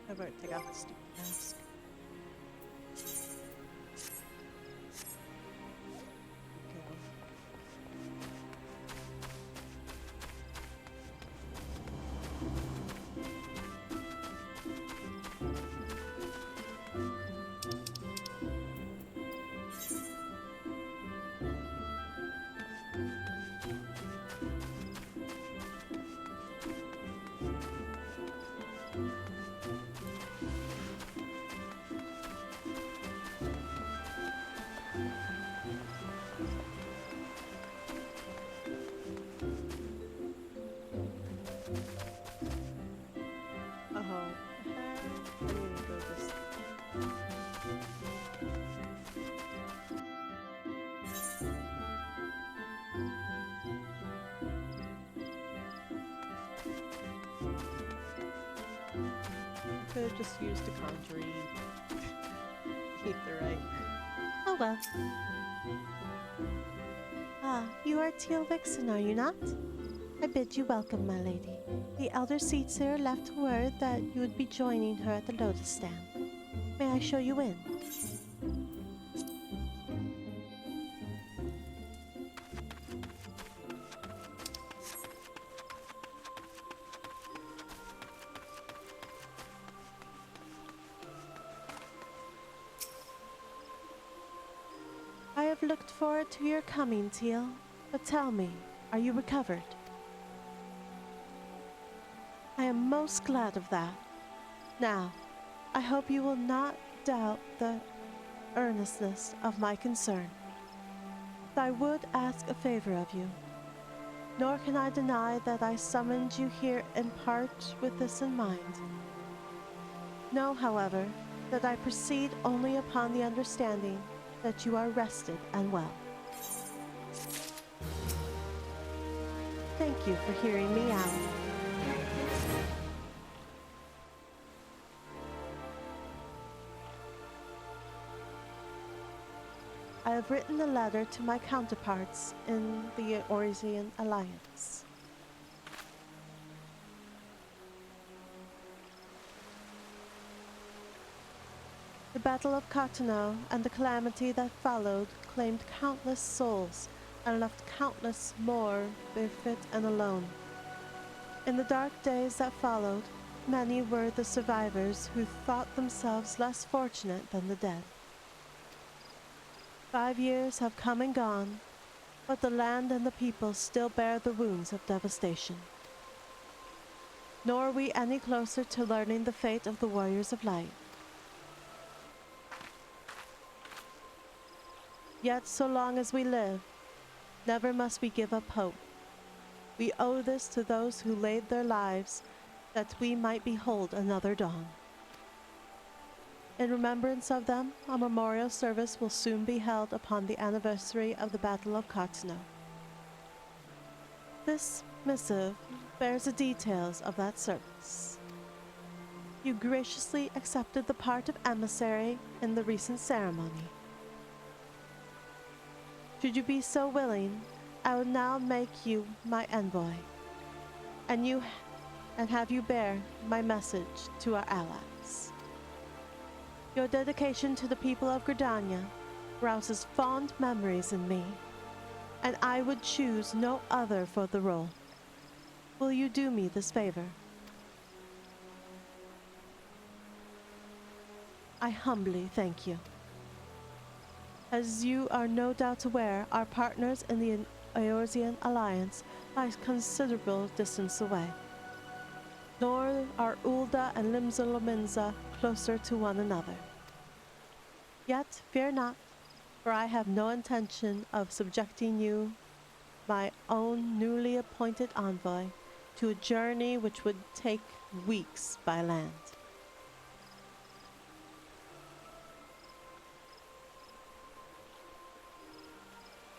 I better take off the stupid mask. Could have just used a conjurer. Etherite. Oh well. Ah, you are Teal Vixen, are you not? I bid you welcome, my lady. The elder Seedseer left word that you would be joining her at the lotus stand. May I show you in? I have looked forward to your coming, Teal. But tell me, are you recovered? I am most glad of that. Now, I hope you will not doubt the earnestness of my concern. I would ask a favor of you, nor can I deny that I summoned you here in part with this in mind. Know, however, that I proceed only upon the understanding that you are rested and well. Thank you for hearing me out. I have written a letter to my counterparts in the Eorzean Alliance. The Battle of Carteneau and the calamity that followed claimed countless souls and left countless more bereft and alone. In the dark days that followed, many were the survivors who thought themselves less fortunate than the dead. 5 years have come and gone, but the land and the people still bear the wounds of devastation. Nor are we any closer to learning the fate of the Warriors of Light. Yet so long as we live, never must we give up hope. We owe this to those who laid their lives that we might behold another dawn. In remembrance of them, a memorial service will soon be held upon the anniversary of the Battle of Carteneau. This missive bears the details of that service. You graciously accepted the part of emissary in the recent ceremony. Should you be so willing, I will now make you my envoy, and have you bear my message to our allies. Your dedication to the people of Gridania rouses fond memories in me, and I would choose no other for the role. Will you do me this favor? I humbly thank you. As you are no doubt aware, our partners in the Eorzean Alliance lie considerable distance away. Nor are Ulda and Limsa closer to one another. Yet fear not, for I have no intention of subjecting you, my own newly appointed envoy, to a journey which would take weeks by land.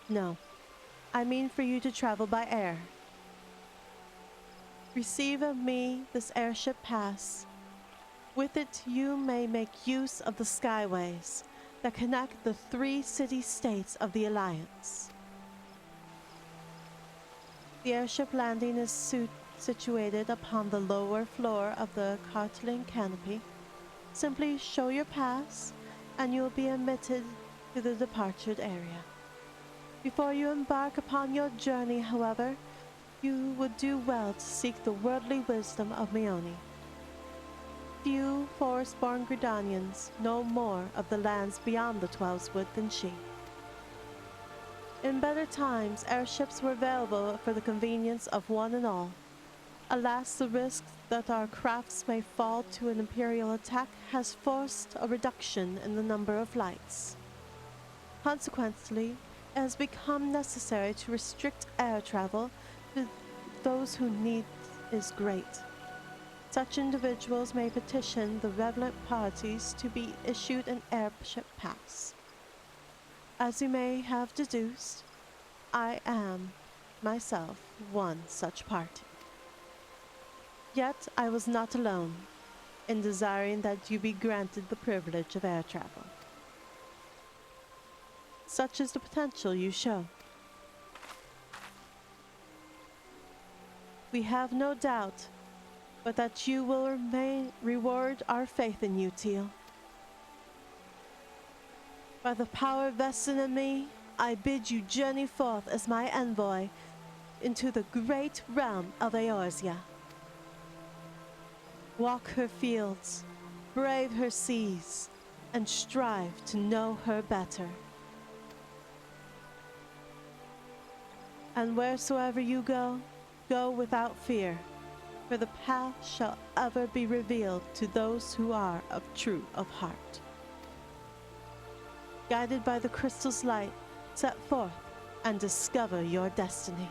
No, I mean for you to travel by air. Receive of me this airship pass. With it you may make use of the skyways that connect the 3 city-states of the Alliance. The airship landing is situated upon the lower floor of the Cartling canopy. Simply show your pass and you will be admitted to the departure area. Before you embark upon your journey, however, you would do well to seek the worldly wisdom of Meoni. Few forest-born Gridanians know more of the lands beyond the 12's Wood than she. In better times, airships were available for the convenience of one and all. Alas, the risk that our crafts may fall to an Imperial attack has forced a reduction in the number of flights. Consequently, it has become necessary to restrict air travel to those whose need is great. Such individuals may petition the relevant parties to be issued an airship pass. As you may have deduced, I am, myself, one such party. Yet I was not alone. in desiring that you be granted the privilege of air travel. Such is the potential you show. We have no doubt but that you will reward our faith in you, Teal. By the power vested in me, I bid you journey forth as my envoy into the great realm of Eorzea. Walk her fields, brave her seas, and strive to know her better. And wheresoever you go, go without fear, for the path shall ever be revealed to those who are true of heart. Guided by the crystal's light, set forth and discover your destiny.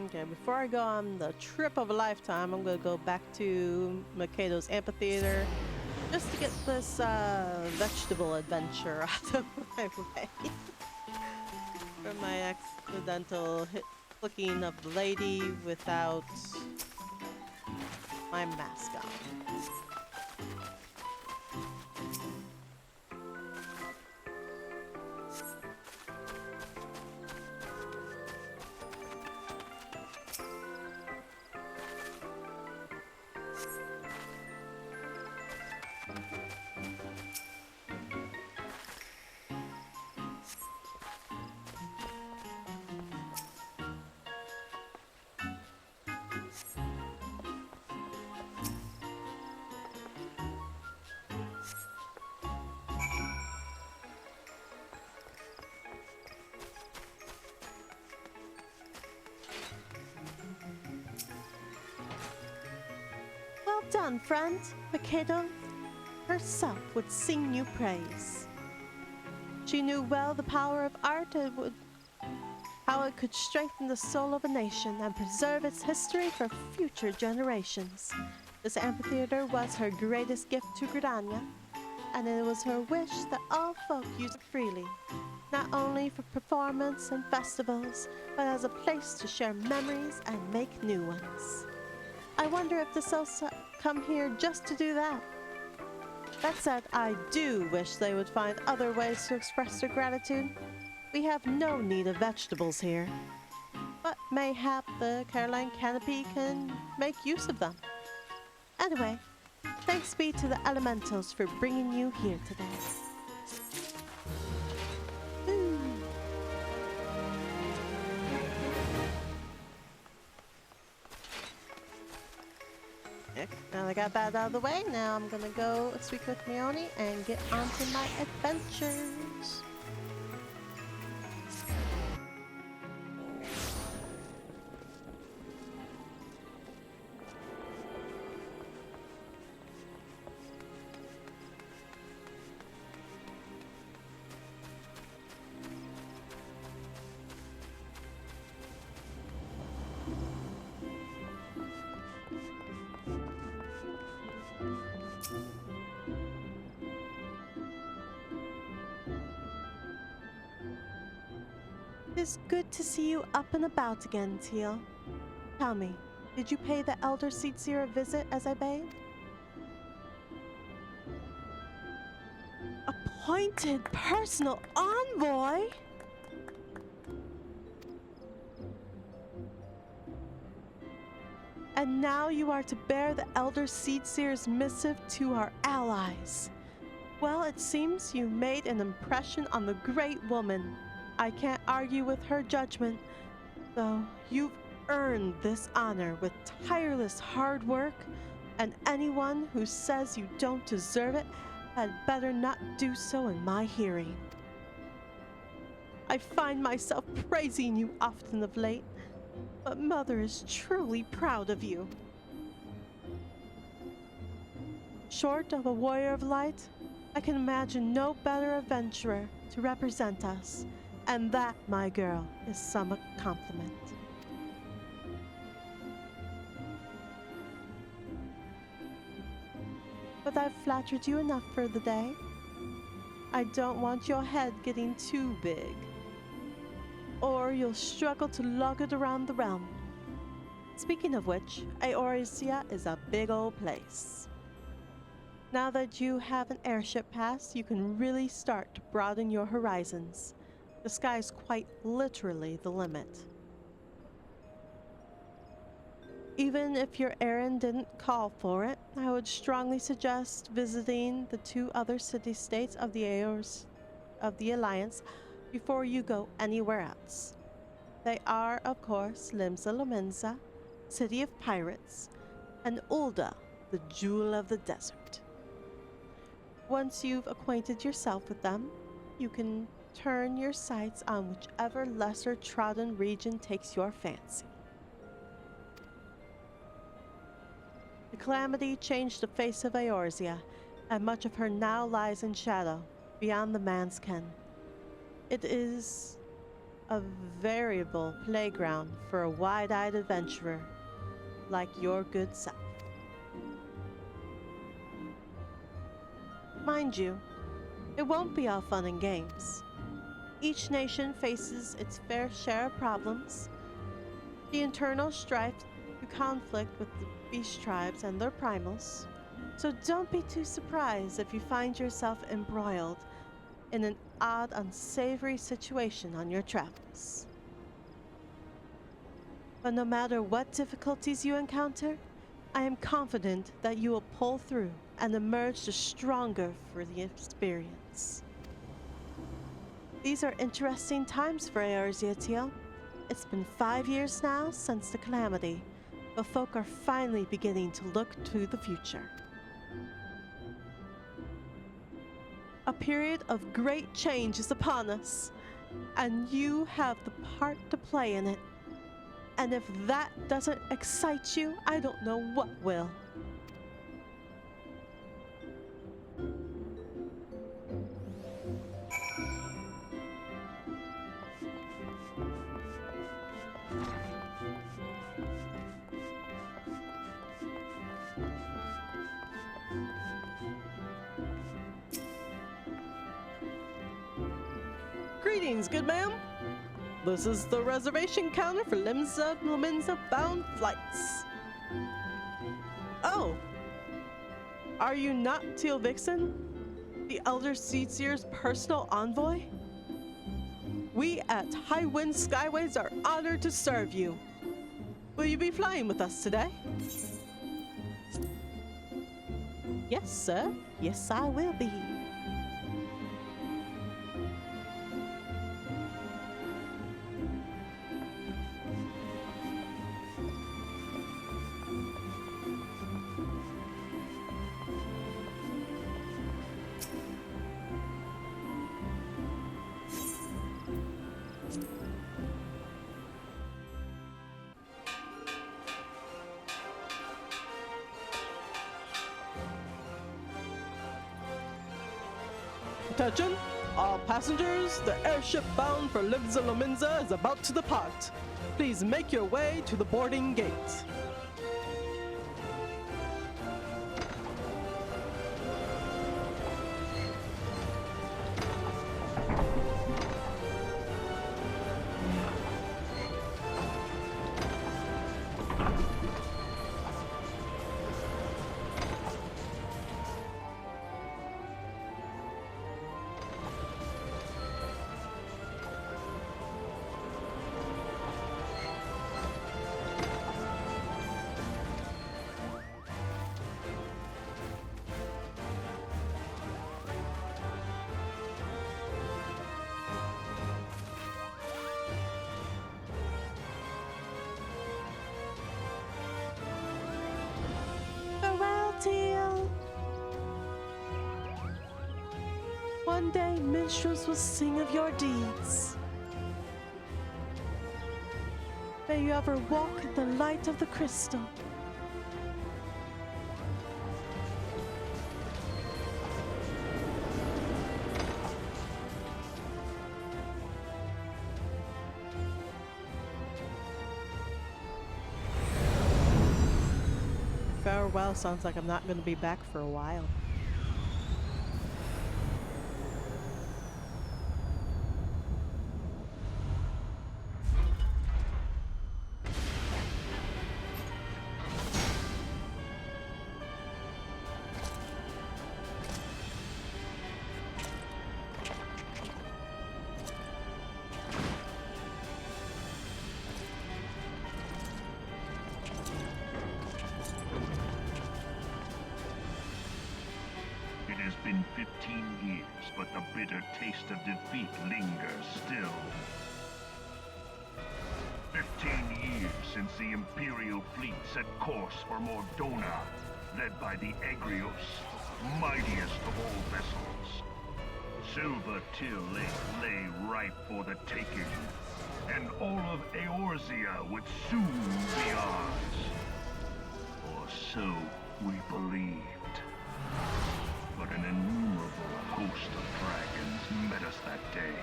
Okay, before I go on the trip of a lifetime, I'm going to go back to Makedo's amphitheater just to get this vegetable adventure out of my way. For my accidental flicking of the lady without my mask on. Well done, friend. Makedo herself would sing you praise. She knew well the power of art and how it could strengthen the soul of a nation and preserve its history for future generations. This amphitheater was her greatest gift to Gridania, and it was her wish that all folk use it freely, not only for performance and festivals, but as a place to share memories and make new ones. I wonder if the Sosa come here just to do that. That said, I do wish they would find other ways to express their gratitude. We have no need of vegetables here, but mayhap the Caroline Canopy can make use of them. Anyway, thanks be to the elementals for bringing you here today. Now I got that out of the way, now I'm gonna go speak with Mione and get on to my adventures. It's good to see you up and about again, Teal. Tell me, did you pay the Elder Seedseer a visit as I bade? Appointed personal envoy? And now you are to bear the Elder Seedseer's missive to our allies. Well, it seems you made an impression on the great woman. I can't argue with her judgment, though you've earned this honor with tireless hard work, and anyone who says you don't deserve it had better not do so in my hearing. I find myself praising you often of late, but Mother is truly proud of you. Short of a warrior of light, I can imagine no better adventurer to represent us, and that, my girl, is some compliment. But I've flattered you enough for the day. I don't want your head getting too big, or you'll struggle to lug it around the realm. Speaking of which, Eorzea is a big old place. Now that you have an airship pass, you can really start to broaden your horizons. The sky is quite literally the limit. Even if your errand didn't call for it, I would strongly suggest visiting the 2 other city-states of the Alliance before you go anywhere else. They are, of course, Limsa Lominsa, City of Pirates, and Ul'dah, the Jewel of the Desert. Once you've acquainted yourself with them, you can turn your sights on whichever lesser-trodden region takes your fancy. The calamity changed the face of Eorzea, and much of her now lies in shadow, beyond the man's ken. It is a variable playground for a wide-eyed adventurer like your good self. Mind you, it won't be all fun and games. Each nation faces its fair share of problems. The internal strife to conflict with the beast tribes and their primals. So don't be too surprised if you find yourself embroiled in an odd, unsavory situation on your travels. But no matter what difficulties you encounter, I am confident that you will pull through and emerge the stronger for the experience. These are interesting times for Eorzea Teal. It's been 5 years now since the calamity, but folk are finally beginning to look to the future. A period of great change is upon us, and you have the part to play in it. And if that doesn't excite you, I don't know what will. Greetings, good ma'am. This is the reservation counter for Limsa Lominsa bound flights. Oh, are you not Teal Vixen, the Elder Seedseer's personal envoy? We at High Wind Skyways are honored to serve you. Will you be flying with us today? Yes, sir. Yes, I will be. Attention, all passengers, the airship bound for Limsa Lominsa is about to depart. Please make your way to the boarding gate. Teal. One day minstrels will sing of your deeds. May you ever walk in the light of the crystal. Farewell sounds like I'm not going to be back for a while. It has been 15 years, but the bitter taste of defeat lingers still. 15 years since the Imperial fleet set course for Mordona, led by the Egrios, mightiest of all vessels. Silver Till lay ripe for the taking, and all of Eorzea would soon be ours. Or so we believed. But an innumerable host of dragons met us that day,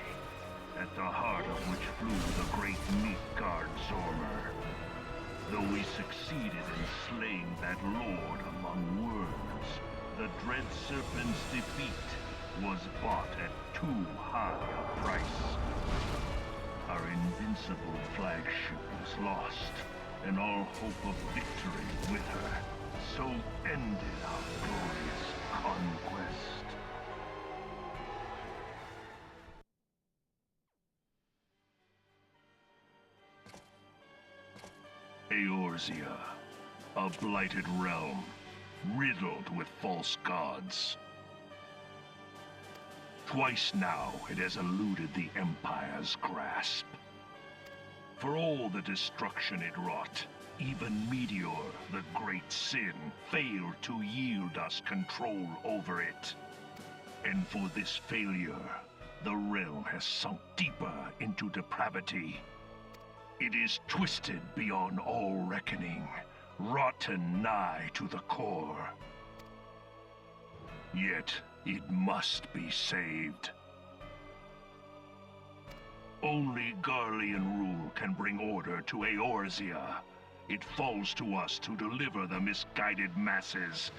at the heart of which flew the great Midgard Zormer. Though we succeeded in slaying that lord among worms, the dread serpent's defeat was bought at too high a price. Our invincible flagship was lost, and all hope of victory with her. So ended our glorious conquest. Eorzea, a blighted realm, riddled with false gods. Twice now it has eluded the Empire's grasp. For all the destruction it wrought, even Meteor, the great sin, failed to yield us control over it. And for this failure, the realm has sunk deeper into depravity. It is twisted beyond all reckoning, rotten nigh to the core. Yet, it must be saved. Only Garlean rule can bring order to Eorzea. It falls to us to deliver the misguided masses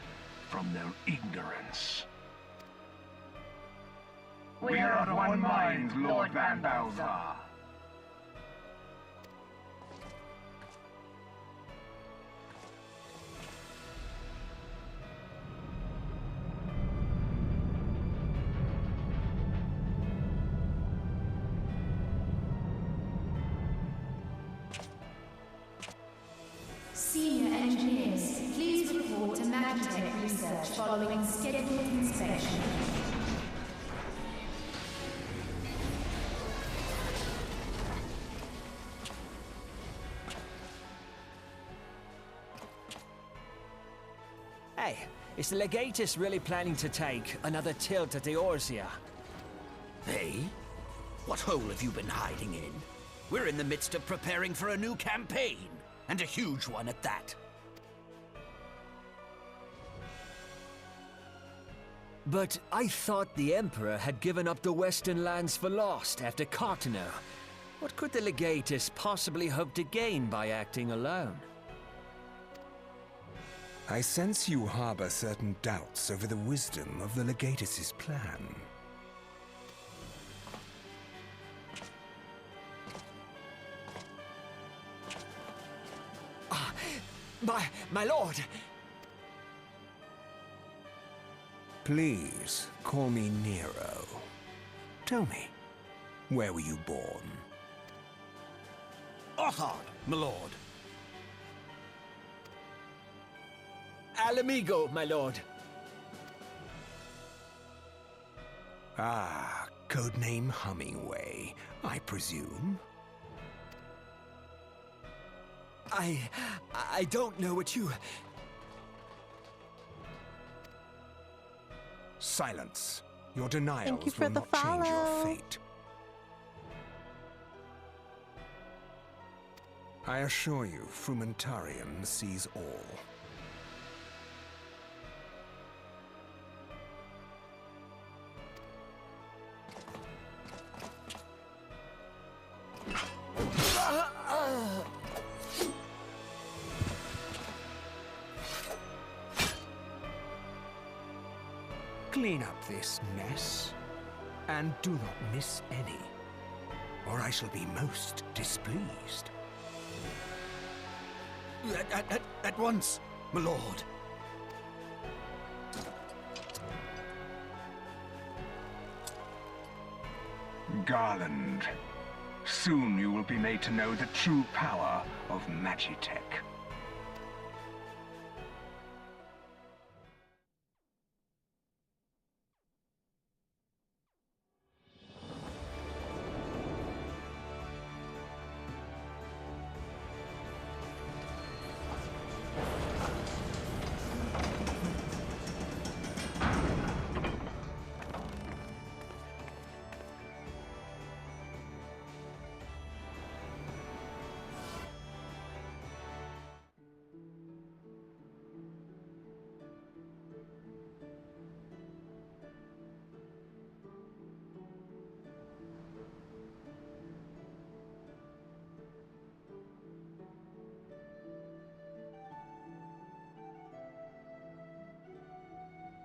from their ignorance. We are of one mind, Lord Van Balzar. Senior engineers, please report to Magitech research following scheduled inspection. Hey, is the Legatus really planning to take another tilt at Eorzea? Hey? What hole have you been hiding in? We're in the midst of preparing for a new campaign, and a huge one at that. But I thought the Emperor had given up the Western lands for lost after Carteneau. What could the Legatus possibly hope to gain by acting alone? I sense you harbor certain doubts over the wisdom of the Legatus's plan. My lord! Please, call me Nero. Tell me, where were you born? Othard, my lord. Alamigo, my lord. Ah, codename Hummingway, I presume. I don't know what you... Silence. Your denials Thank you for will the not change your follow. fate. I assure you, Frumentarium sees all. Clean up this mess, and do not miss any, or I shall be most displeased. At once, my lord. Garland, soon you will be made to know the true power of Magitech.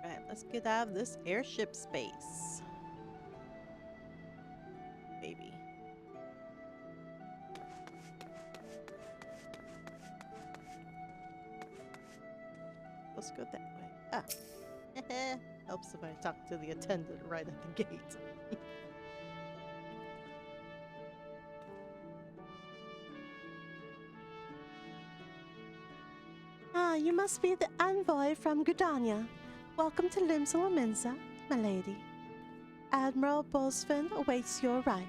Right, let's get out of this airship space. Baby. Let's go that way. Ah. Helps if I talk to the attendant right at the gate. Ah, you must be the envoy from Gridania. Welcome to Limsa, my lady. Admiral Bosfin awaits your arrival.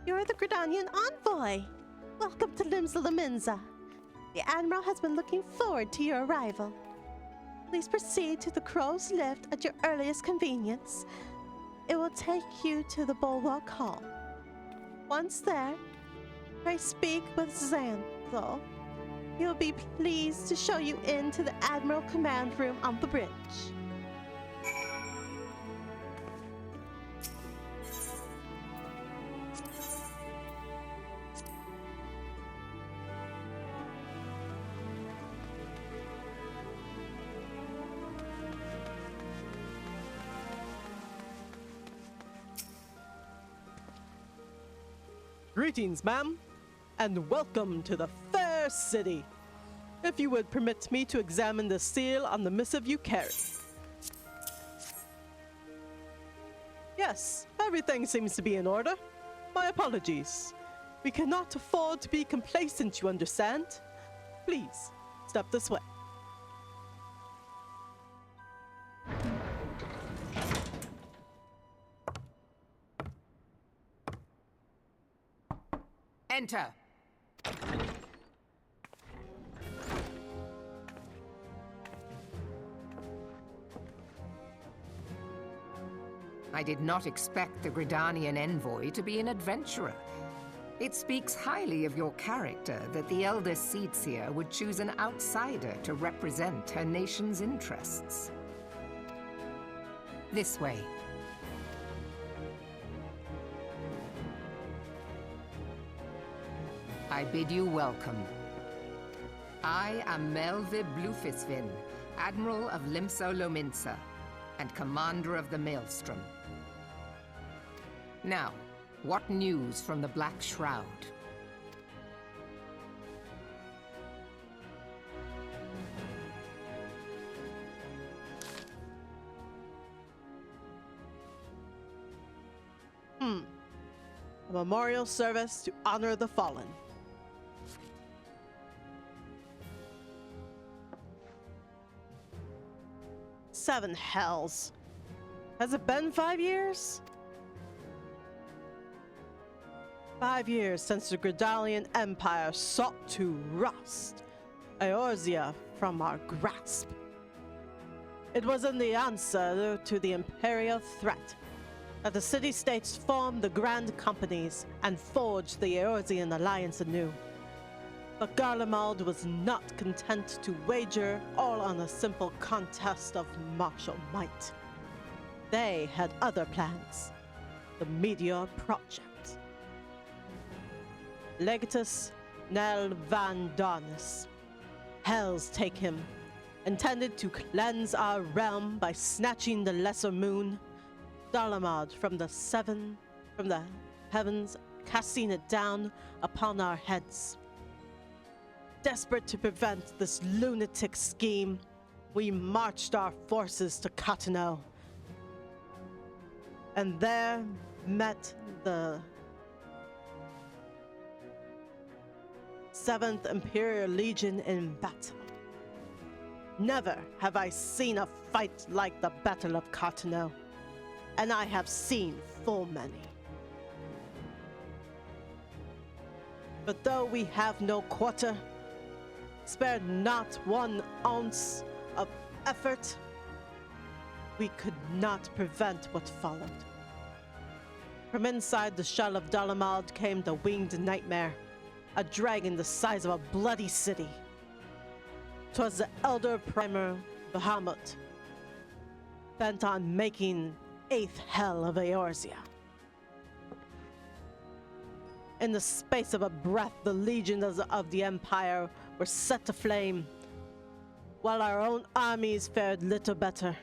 You're the Gridanian envoy. Welcome to Limsa. The Admiral has been looking forward to your arrival. Please proceed to the Crow's Lift at your earliest convenience. It will take you to the Bulwark Hall. Once there, pray speak with Xanthal. He'll be pleased to show you into the Admiral Command Room on the bridge. Greetings, ma'am, and welcome to the fair city. If you would permit me to examine the seal on the missive you carry. Yes, everything seems to be in order. My apologies. We cannot afford to be complacent, you understand? Please, step this way. Enter. I did not expect the Gridanian envoy to be an adventurer. It speaks highly of your character that the Elder Seedseer would choose an outsider to represent her nation's interests. This way. I bid you welcome. I am Melvi Blufisvin, Admiral of Limso Lominsa, and Commander of the Maelstrom. Now, what news from the Black Shroud? A memorial service to honor the fallen. Seven hells. Has it been 5 years? 5 years since the Gridalian Empire sought to rust Eorzea from our grasp. It was in the answer to the Imperial threat that the city-states formed the Grand Companies and forged the Eorzean Alliance anew. But Garlemald was not content to wager all on a simple contest of martial might. They had other plans. The Meteor Project. Legatus Nel Van Darnus. Hells take him, intended to cleanse our realm by snatching the lesser moon, Garlemald from the heavens, casting it down upon our heads. Desperate to prevent this lunatic scheme, we marched our forces to Katano, and there met the 7th Imperial Legion in battle. Never have I seen a fight like the Battle of Katano, and I have seen full many. But though we have no quarter, spared not 1 ounce of effort, we could not prevent what followed. From inside the shell of Garlemald came the winged nightmare, a dragon the size of a bloody city. 'Twas the elder primer Bahamut, bent on making 8th hell of Eorzea. In the space of a breath, the legions of the Empire were set aflame, while our own armies fared little better.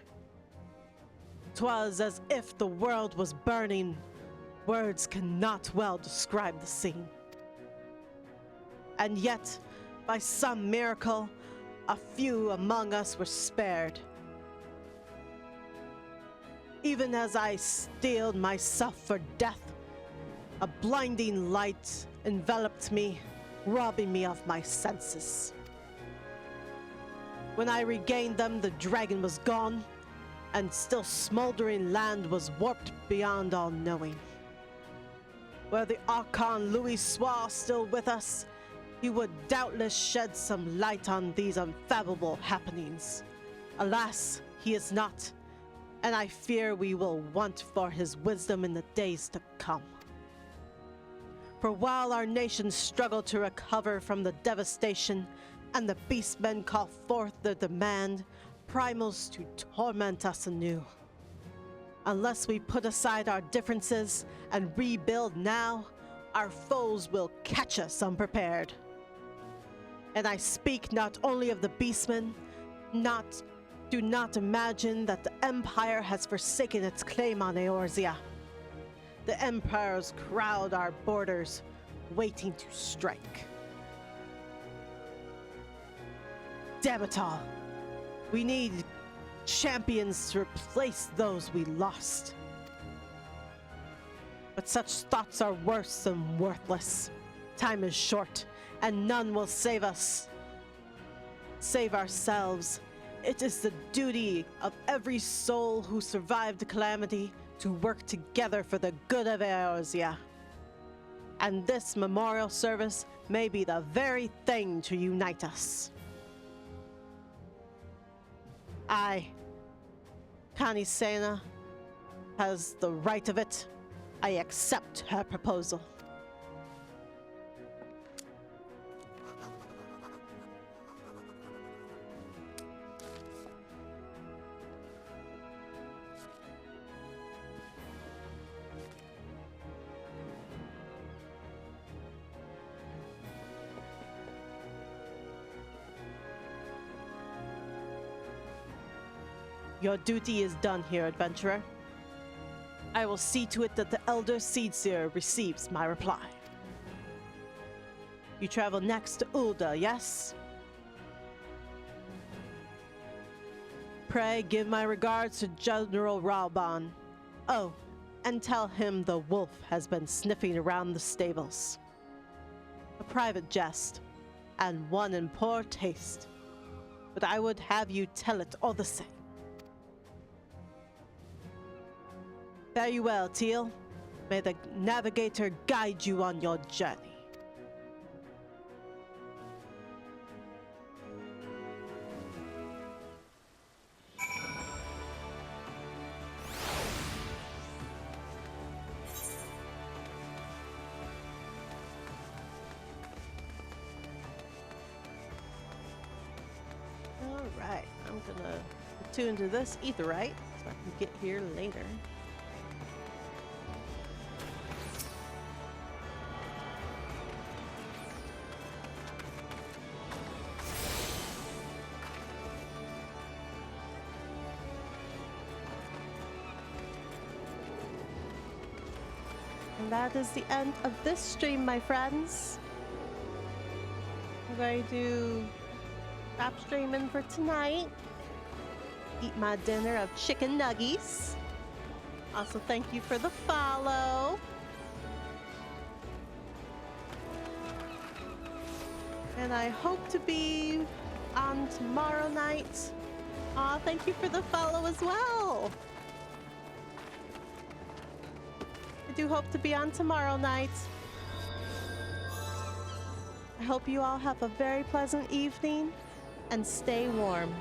'Twas as if the world was burning. Words cannot well describe the scene. And yet, by some miracle, a few among us were spared. Even as I steeled myself for death, a blinding light enveloped me, robbing me of my senses. When I regained them, the dragon was gone, and still smoldering land was warped beyond all knowing. Were the Archon Louis Soir still with us, he would doubtless shed some light on these unfathomable happenings. Alas, he is not, and I fear we will want for his wisdom in the days to come. For while our nation struggled to recover from the devastation, and the beastmen call forth their demand, primals to torment us anew. Unless we put aside our differences and rebuild now, our foes will catch us unprepared. And I speak not only of the beastmen, do not imagine that the Empire has forsaken its claim on Eorzea. The empires crowd our borders, waiting to strike. Damn it all! We need champions to replace those we lost. But such thoughts are worse than worthless. Time is short, and none will save us. Save ourselves. It is the duty of every soul who survived the calamity to work together for the good of Eorzea. And this memorial service may be the very thing to unite us. Connie Sena has the right of it. I accept her proposal. Your duty is done here, adventurer. I will see to it that the Elder Seedseer receives my reply. You travel next to Ulda, yes? Pray give my regards to General Rauban. Oh, and tell him the wolf has been sniffing around the stables. A private jest, and one in poor taste. But I would have you tell it all the same. Fare you well, Teal. May the navigator guide you on your journey. Alright, I'm gonna tune to this etherite so I can get here later. And that is the end of this stream, my friends. I'm going to stop streaming for tonight. Eat my dinner of chicken nuggies. Also, thank you for the follow. And I hope to be on tomorrow night. Aw, thank you for the follow as well. I do hope to be on tomorrow night. I hope you all have a very pleasant evening and stay warm.